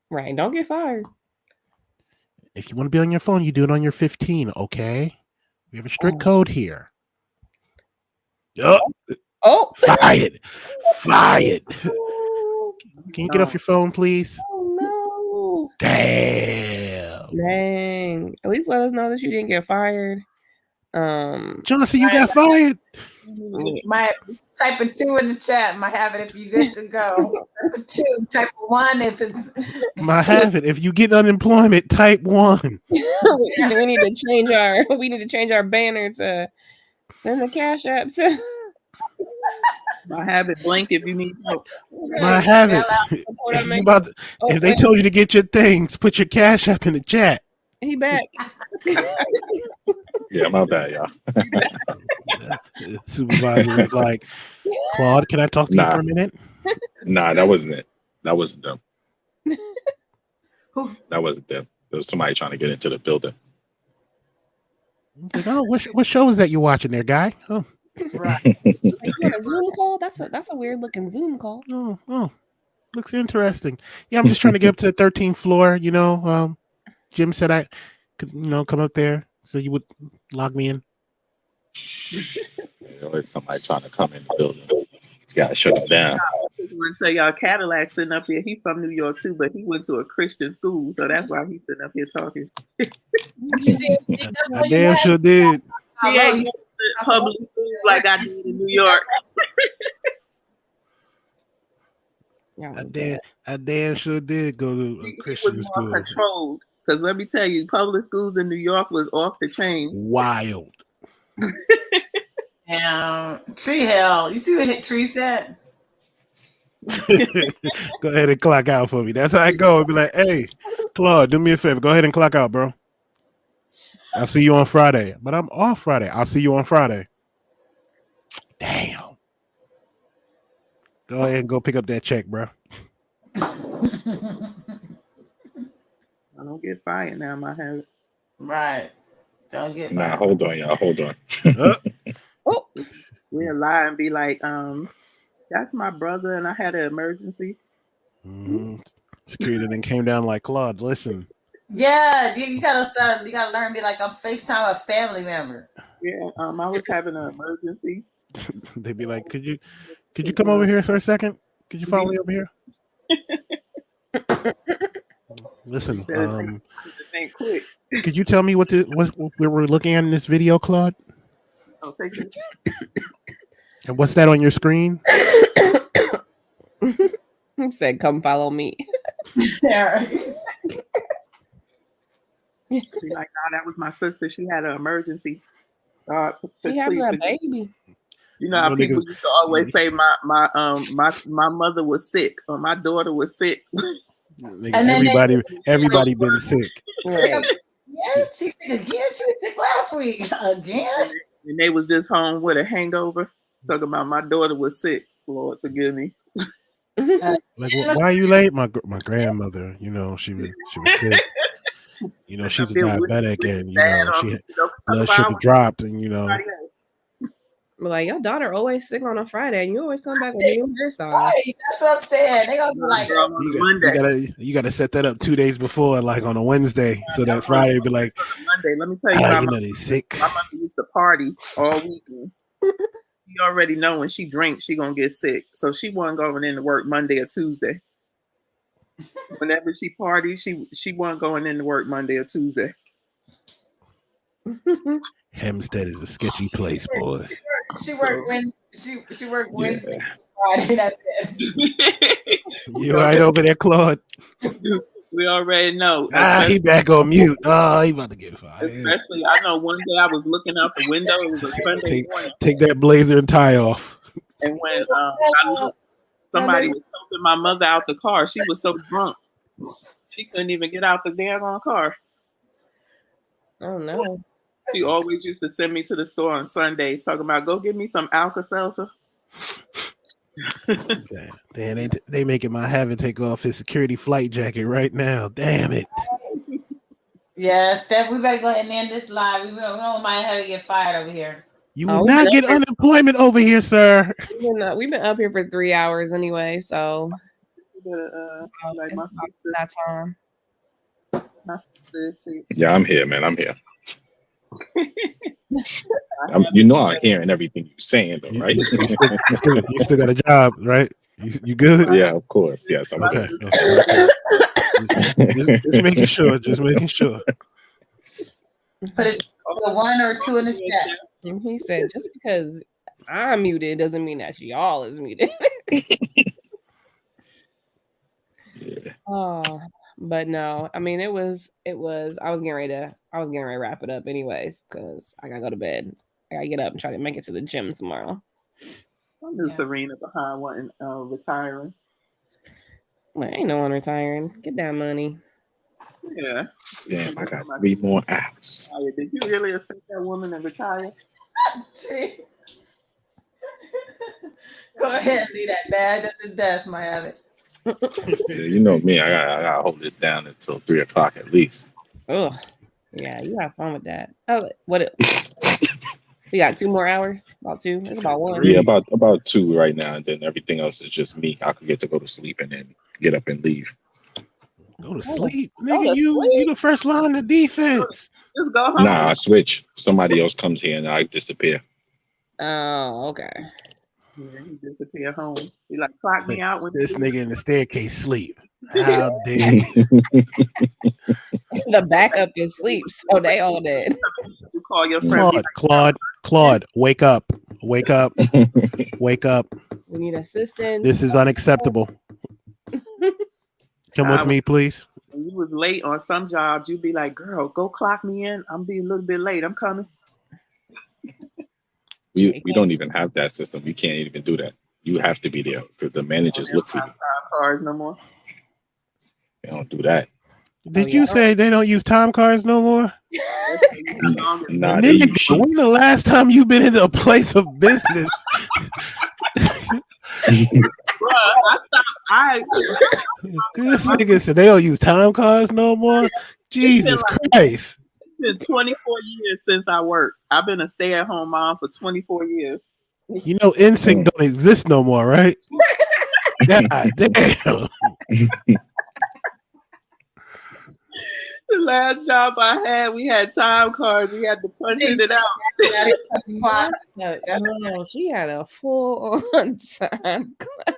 Right. Don't get fired. If you want to be on your phone, you do it on your 15, okay? We have a strict code here. Oh, fired. Can you get off your phone, please? Oh no. Damn. At least let us know that you didn't get fired. Chauncey, you got fired. My type of 2 in the chat. Might have it if you good to go. Type of 2, type of 1 if it's. Might have it if you get unemployment. Type 1. we need to change our banner to send the cash app to. I have it blank if you need help. Might have it. If they told you to get your things, put your cash app in the chat. He back. Yeah, my bad, y'all. Supervisor was like, Claude, can I talk to you for a minute? Nah, that wasn't it. That wasn't them. That wasn't them. There was somebody trying to get into the building. Like, oh, what show is that you're watching there, guy? Oh. Right. A Zoom call? That's a weird looking Zoom call. Oh, looks interesting. Yeah, I'm just trying to get up to the 13th floor. You know, Jim said I could, come up there, so you would log me in. There's somebody trying to come in the building. Got to shut it down. I want to say y'all Cadillac sitting up here. He's from New York too, but he went to a Christian school, so that's why he's sitting up here talking. I damn sure did. He ain't public schools like I did in New York. I damn sure did go to a Christian school. Controlled, because let me tell you, public schools in New York was off the chain. Wild. Tree hell. You see what Tree said? Go ahead and clock out for me. That's how I go. I'll be like, hey, Claude, do me a favor. Go ahead and clock out, bro. I'll see you on Friday. But I'm off Friday. I'll see you on Friday. Damn. Go ahead and go pick up that check, bro. I don't get fired now, my head. Right. Don't get fired. Nah, hold on, y'all. Hold on. We'll lie and be like, that's my brother, and I had an emergency. Security then came down like, Claude, listen. Yeah, you gotta start. You gotta learn to be like, I'm FaceTime a family member. Yeah, I was having an emergency. They'd be like, could you come over here for a second? Could you follow me over here? Listen, could you tell me what we were looking at in this video, Claude? Oh, thank you. And what's that on your screen? Who said, "Come follow me"? Yeah. Be like, no, that was my sister. She had an emergency. She having a baby. You know how people used to always say, my mother was sick or my daughter was sick. Everybody been sick. Yeah, she's sick again. She was sick last week again. And they was just home with a hangover. Talking about my daughter was sick. Lord forgive me. Like, why are you late? My grandmother, she was sick. She's a diabetic, and blood sugar dropped, and Like, your daughter always sick on a Friday, and you always come back with a new hairstyle. Right, that's what I'm saying. They gonna be like, You gotta set that up 2 days before, like on a Wednesday, so that Friday be like Monday. Let me tell you, you know they sick. My mother used to party all weekend. You already know when she drinks, she gonna get sick. So she wasn't going into work Monday or Tuesday. Whenever she partied, she wasn't going into work Monday or Tuesday. Hempstead is a sketchy place, boy. She worked Wednesday, Friday. That's it. You right over there, Claude? We already know. He back on mute. Oh, he about to get fired. Especially, I know one day I was looking out the window. It was a Sunday morning. Take that blazer and tie off. And when I looked, somebody was helping my mother out the car. She was so drunk, she couldn't even get out the damn car. Oh no. She always used to send me to the store on Sundays talking about, go get me some Alka-Seltzer. Damn, they making my having take off his security flight jacket right now. Damn it. Yeah, Steph, we better go ahead and end this live. We don't mind having you get fired over here. You will not get unemployment over here, sir. We've been up here for 3 hours anyway, so that's on. Yeah, I'm here, man. I'm here. You know I'm hearing everything you're saying, though, right? You still got a job, right? You good? Yeah, of course. Yes, I'm okay. good. Just making sure. Just making sure. Put it a 1 or 2 in the chat. And he said, just because I'm muted doesn't mean that y'all is muted. Yeah. Oh, but no, I mean, it was, I was getting ready to wrap it up anyways, because I gotta go to bed. I gotta get up and try to make it to the gym tomorrow. I knew Serena behind wanting retiring. Well, ain't no one retiring. Get that money. Yeah. Damn, I got 3 more hours. Did you really expect that woman to retire? Go ahead and leave that badge at the desk, my habit. Yeah, you know me, I gotta hold this down until 3 o'clock at least. Oh, yeah, you have fun with that. Oh, you got 2 more hours? About 2? It's about 1. Yeah, about 2 right now, and then everything else is just me. I could get to go to sleep and then get up and leave. Go to sleep, nigga. You the first line of defense. Just go home. Nah, I switch. Somebody else comes here and I disappear. Oh, okay. Yeah, he disappear home. He like clock me out when this nigga in the staircase sleep. How dare the backup is sleep, so they all dead. You call your friend. Claude, wake up. Wake up. Wake up. We need assistance. This is unacceptable. Come with me, please. When you was late on some jobs, you'd be like, girl, go clock me in. I'm being a little bit late. I'm coming. We don't even have that system. We can't even do that. You have to be there because the managers look for you. Time cards no more. They don't do that. Did you say they don't use time cards no more? Nah, nigga, when the last time you been in a place of business? This nigga said they don't use time cards no more. Jesus Christ. It's been 24 years since I worked. I've been a stay-at-home mom for 24 years. You know, NSYNC don't exist no more, right? God damn. The last job I had, we had time cards. We had to punch it out. No, she had a full-on time card.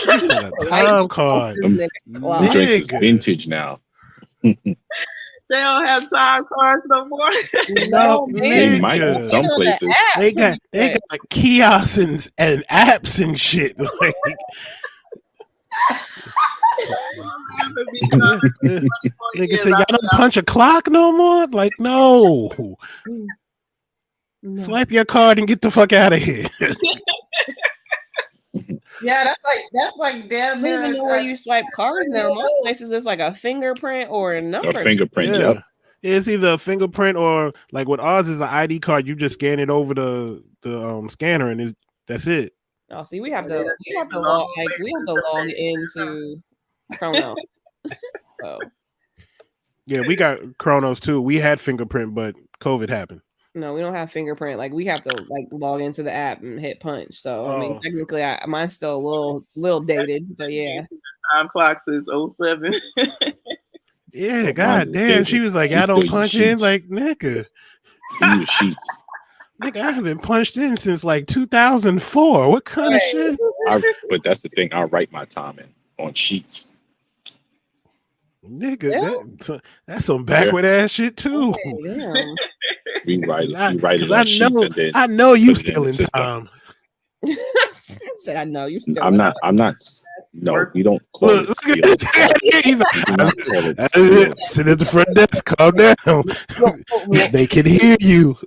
She had a time card. Them drinks is vintage now. They don't have time cards no more. No, they might in some places. They got kiosks and apps and shit. Like, nigga say y'all don't punch a clock no more. Like no. Swipe your card and get the fuck out of here. Yeah, that's like damn. I don't even know where you swipe cards now. Most places it's like a fingerprint or a number. A fingerprint, yep. It's either a fingerprint or like with ours is an ID card. You just scan it over the scanner and that's it. Oh, see, we have to log into Chronos. So yeah, we got Chronos too. We had fingerprint, but COVID happened. No, we don't have fingerprint. Like we have to like log into the app and hit punch. So I mean, technically, mine's still a little dated, but yeah. Time clock says 07. Yeah, god damn. She was like, I don't punch in. Like, nigga. You use sheets. Nigga, I haven't punched in since like 2004. What kind of shit? But that's the thing. I write my time in on sheets. Nigga, that's some backward ass shit too. We write it on sheets and then I know you put it still the in system. time. Said I know you still. I'm not. No, we don't call it stealing. Sit at the front desk. Calm down. They can hear you.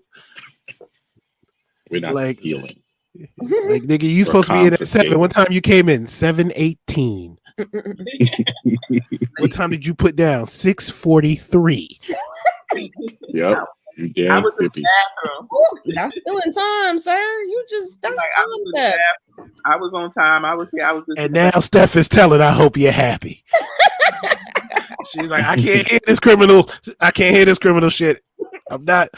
We're not stealing. Like nigga, you supposed to be in at 7. What time you came in? 7:18. What time did you put down? 6:43. Yep. You damn skippy. That's still in time, sir. You just that's time. I was on time. I was here. I was just. And now Steph is telling, I hope you're happy. She's like, I can't hear this criminal. I can't hear this criminal shit. I'm not.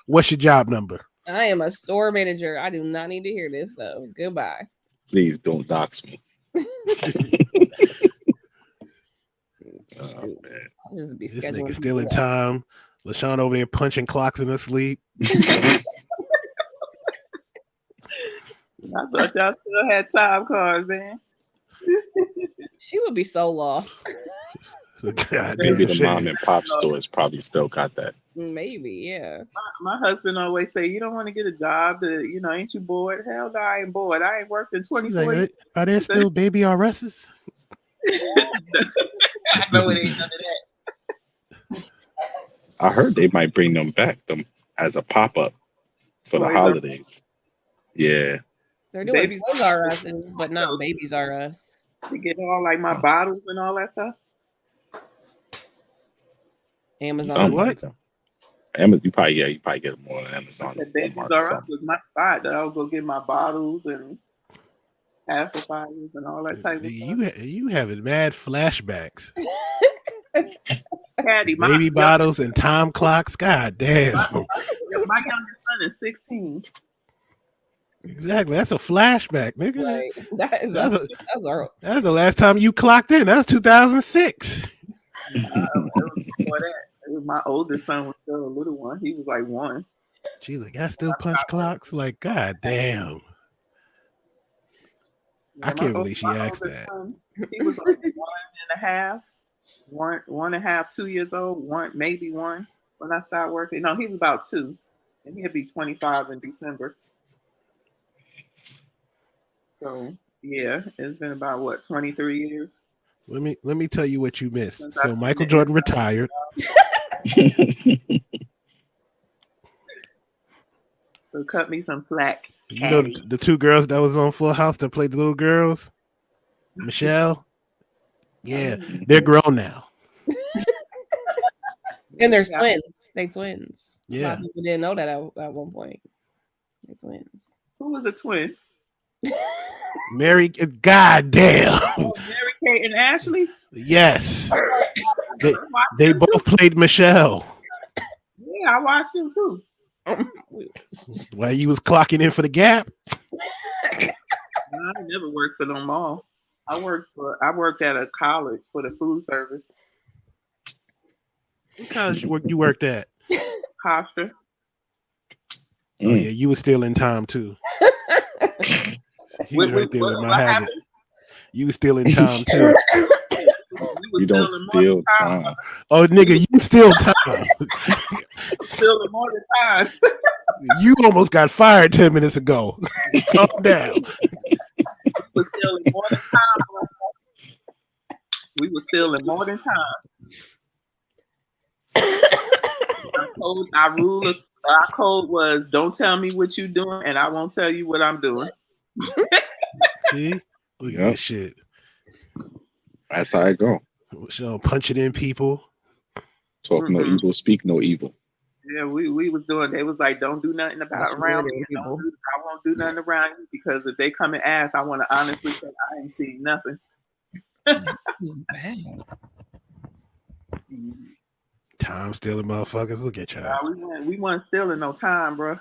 What's your job number? I am a store manager. I do not need to hear this though. Goodbye. Please don't dox me. Oh, man. I'll just be this nigga still in time. LaShawn over there punching clocks in her sleep. I thought y'all still had time cards, man. She would be so lost. Maybe the mom and pop stores probably still got that. Maybe, yeah. My husband always say, you don't want to get a job to, ain't you bored? Hell no, I ain't bored. I ain't worked in 24 years. Like, are there still baby RSs? I know it ain't none of that. I heard they might bring them back as a pop-up for the holidays. Yeah. They're doing Toys R Us, but not Babies R Us. You get all like my bottles and all that stuff. Amazon. What? Amazon, you probably get them more on Amazon. Babies R Us was my spot that I would go get my bottles and pacifiers and all that type of stuff. You having mad flashbacks. Caddy, baby bottles and time clocks. God damn. My youngest son is 16. Exactly. That's a flashback, nigga. Right. That's the last time you clocked in. That was 2006. Before that, my oldest son was still a little one. He was like 1. She's like, I still punch clocks. Like, god damn. I can't believe she asked that. Son, he was like 1.5. 1.5, 2 years old, maybe 1 when I started working. No, he was about 2, and he'll be 25 in December. So yeah, it's been about 23 years. Let me tell you what you missed. So Michael Jordan retired. So cut me some slack. You know the 2 girls that was on Full House that played the little girls? Michelle? Yeah, they're grown now. And they're twins. They twins. Yeah. A lot of people didn't know that at one point. They're twins. Who was a twin? Mary, goddamn. Mary Kate and Ashley? Yes. They both played Michelle. Yeah, I watched them too. While you was clocking in for the Gap? I never worked for them all. I worked at a college for the food service. What college you worked at? Costa. Oh yeah, you were still in time too. You was right there with my habit. You was still in time too. You don't steal time. Oh nigga, you still time. Still in more than time. You almost got fired 10 minutes ago. Calm down. We were still in more than time. We were still in more than time. Our code was don't tell me what you're doing and I won't tell you what I'm doing. See? Look at this shit. That's how I go. So punching in people. Talk no evil, speak no evil. Yeah, we was doing. They was like, don't do nothing around me. I won't do nothing around you because if they come and ask, I want to honestly say I ain't seen nothing. Time stealing motherfuckers. Look at y'all. We weren't stealing no time, bro.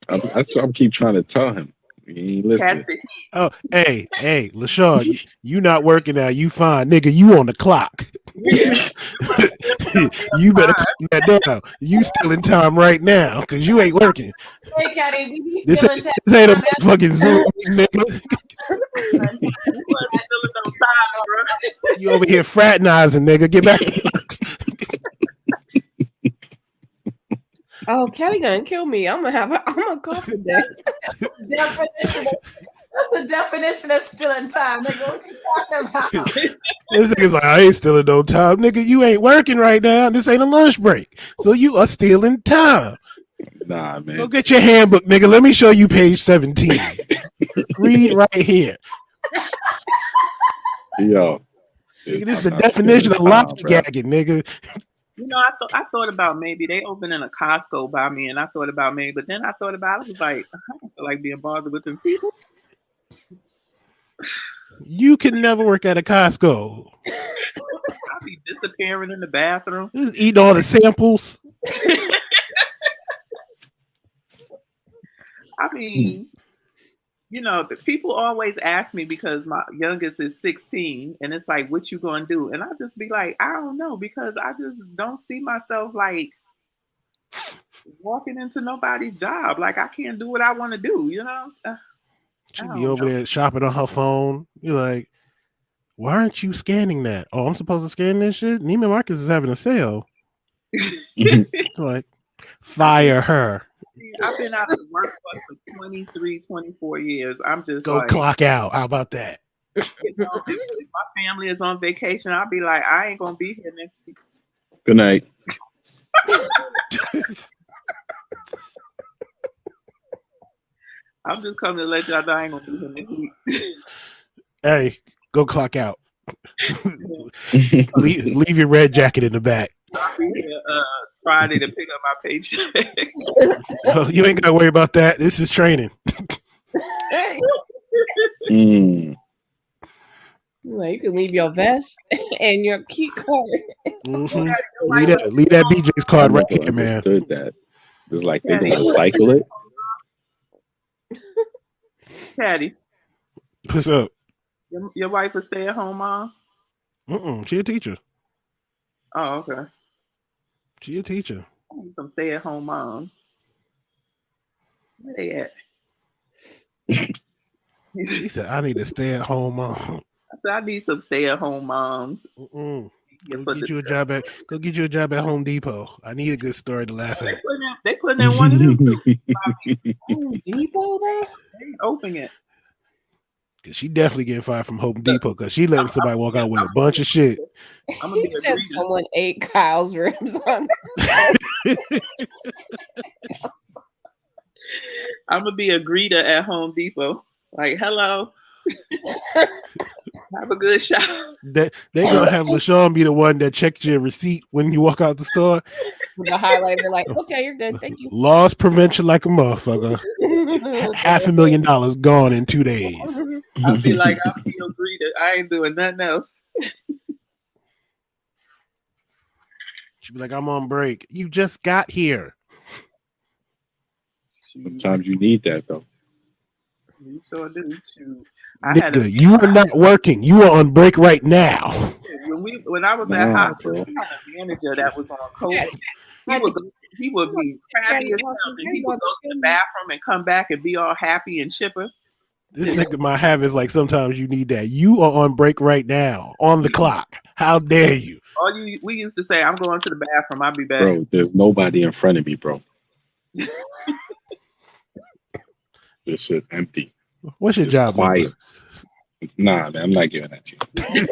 That's what I'm keep trying to tell him. He ain't listening. Oh, hey, LaShawn, you not working now. You fine, nigga. You on the clock. You better calm that down. You still in time right now because you ain't working. Hey, Caddy, we be This still ain't, in this ain't a fucking Zoom, nigga. You over here fraternizing, nigga. Get back. Oh, Kelly gonna kill me. I'm gonna call for that. That's the definition of still in time, nigga. What you talking about? This nigga's like, I ain't stealing no time, nigga. You ain't working right now. This ain't a lunch break, so you are stealing time. Nah, man. Go get your handbook, nigga. Let me show you page 17. Read right here. Yo, nigga, this is the definition of lollygagging, nigga. You know, I thought about maybe they opening a Costco by me, and I thought about maybe, but then I thought about it, I was like, I don't feel like being bothered with them people. You can never work at a Costco. I'll be disappearing in the bathroom. Eating all the samples. I mean, you know, people always ask me because my youngest is 16, and it's like, what you gonna do? And I just be like, I don't know, because I just don't see myself like walking into nobody's job. Like, I can't do what I want to do, you know? She'd be over there shopping on her phone. You're like, why aren't you scanning that? Oh, I'm supposed to scan this shit? Neiman Marcus is having a sale. Like, fire her. I've been out of the workforce for 23, 24 years. I'm just go like, clock out. How about that? You know, if my family is on vacation, I'll be like, I ain't gonna be here next week. Good night. I'm just coming to let y'all know I ain't gonna be here next week. Hey, go clock out. leave your red jacket in the back. I'll be here Friday to pick up my paycheck. Oh, you ain't gotta worry about that. This is training. Well, you can leave your vest and your key card. Mm-hmm. Leave that BJ's card right here, man. Understood that. It's like they're gonna recycle it. Patty, what's up? Your wife a stay-at-home mom? She a teacher. Oh, okay. She a teacher. I need some stay-at-home moms. Where they at? She said, "I need a stay-at-home mom." I said, "I need some stay-at-home moms." Go get you a job at Home Depot. I need a good story to laugh at. They putting in one of them. Home Depot, though? They ain't opening it. Cause she definitely getting fired from Home Depot because she letting somebody walk out with a bunch of shit. He said someone ate Kyle's ribs on. I'm gonna be a greeter at Home Depot. Like, hello. Have a good shop. They gonna have LaShawn be the one that checks your receipt when you walk out the store. With the highlighter, like, okay, you're good, thank you. Loss prevention like a motherfucker. $500,000 gone in 2 days. I'll be like, I'll be your greeter. I ain't doing nothing else. She'll be like, I'm on break. You just got here. Sometimes you need that though. You sure do. Shoot. Nigga, you are not working. You are on break right now. When I was at hospital, we had a manager that was on COVID. He would be crabby as hell, and he would go to the bathroom and come back and be all happy and chipper. This nigga might have is like sometimes you need that. You are on break right now, on the clock. How dare you? We used to say, I'm going to the bathroom. I'll be back. Bro, there's nobody in front of me, bro. This shit empty. What's your job? Quiet. Nah, man, I'm not giving that to you.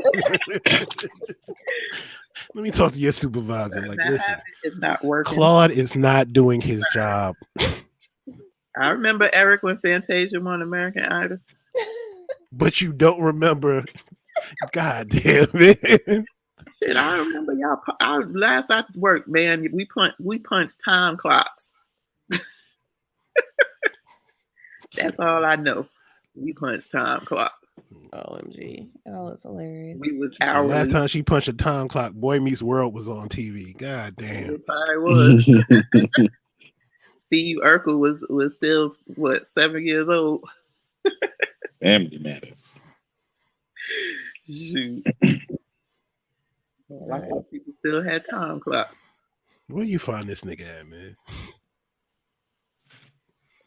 Let me talk to your supervisor. Like, listen, it's not working. Claude is not doing his job. I remember Eric when Fantasia won American Idol. But you don't remember. God damn it. Shit, I remember y'all. Last I worked, man, we punched time clocks. That's all I know. We punched time clocks. OMG. Oh, it's hilarious. We was So hourly. last time she punched a time clock, Boy Meets World was on TV. God damn. It probably was. Steve Urkel was still, what, 7 years old? Family Matters. Shoot. Like people still had time clocks. Where you find this nigga at, man?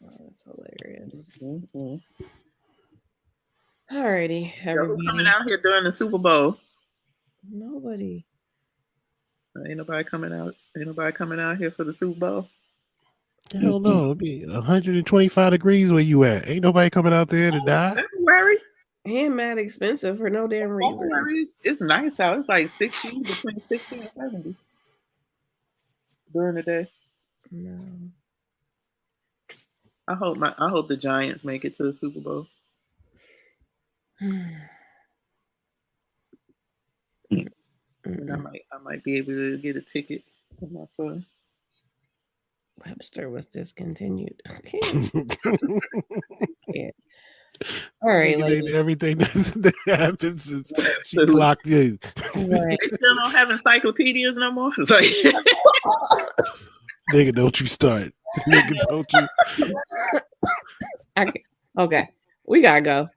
Oh, that's hilarious. Mm-hmm. Alrighty, everybody. Who's coming out here during the Super Bowl? Nobody. Ain't nobody coming out. Ain't nobody coming out here for the Super Bowl. Hell no. It'll be 125 degrees where you at. Ain't nobody coming out there to die. February? And mad expensive for no damn reason. It's nice out. It's like 60, between 60 and 70 during the day. No. I hope the Giants make it to the Super Bowl. And I might be able to get a ticket for my son. Webster was discontinued. Okay. All right, ladies. Everything that happens since she clocked in. Right. They still don't have encyclopedias no more. It's like, nigga, don't you start. Nigga, don't you. Okay. We gotta go.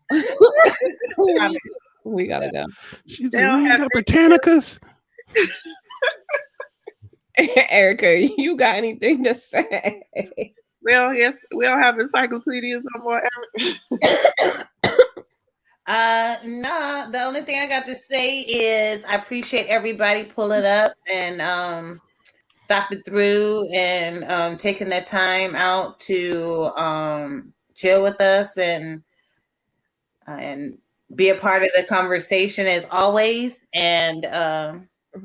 We gotta go. She's like, we ain't got Britannicas. Erica, you got anything to say? well, yes, we don't have encyclopedias no more. No, the only thing I got to say is I appreciate everybody pulling up and stopping through and taking that time out to chill with us and be a part of the conversation as always. And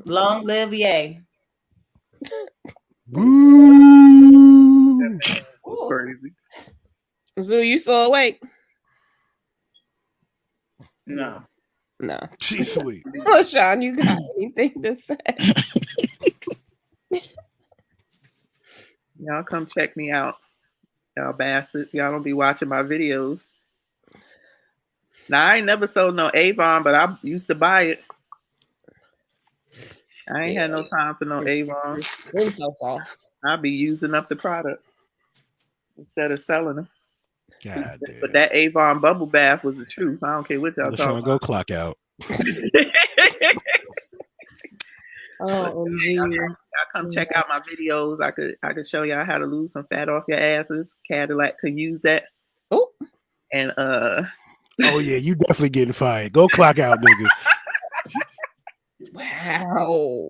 long live Ye. Crazy. Zoo, you still awake? No. She's asleep. LaShawn, you got anything to say? Y'all come check me out. Y'all bastards. Y'all don't be watching my videos. Now, I ain't never sold no Avon, but I used to buy it. I ain't had no time for no Avon. It's so soft. I'll be using up the product instead of selling them. God damn. But that Avon bubble bath was the truth. I don't care what y'all talking about. Go clock out. Oh, y'all come check out my videos. I could show y'all how to lose some fat off your asses. Cadillac could use that. Oh. And oh yeah, you definitely getting fired. Go clock out, nigga. Wow.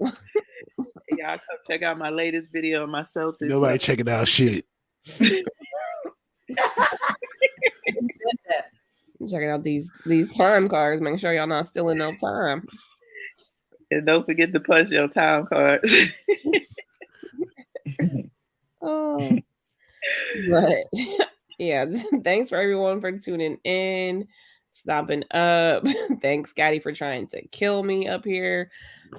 Y'all come check out my latest video of my Celtics. Nobody checking out shit. Checking out these time cards, making sure y'all not stealing no time. And don't forget to punch your time cards. Oh, but yeah, thanks for everyone for tuning in, stopping up. Thanks, Scotty, for trying to kill me up here.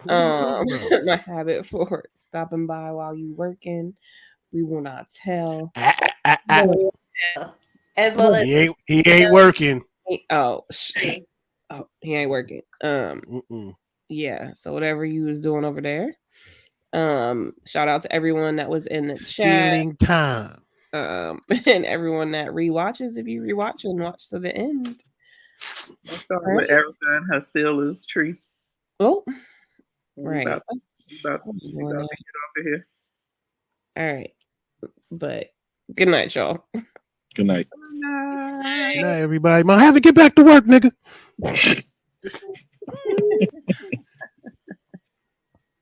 My habit for stopping by while you working. We will not tell. As well as he ain't working. He ain't working. Yeah. So whatever you was doing over there. Shout out to everyone that was in the Stealing chat. Time. And everyone that rewatches. If you rewatch and watch to the end. With Erica and her Steelers tree. Oh, right. About to get off of here. All right. But good night, y'all. Good night. Good night, everybody. Have to get back to work, nigga.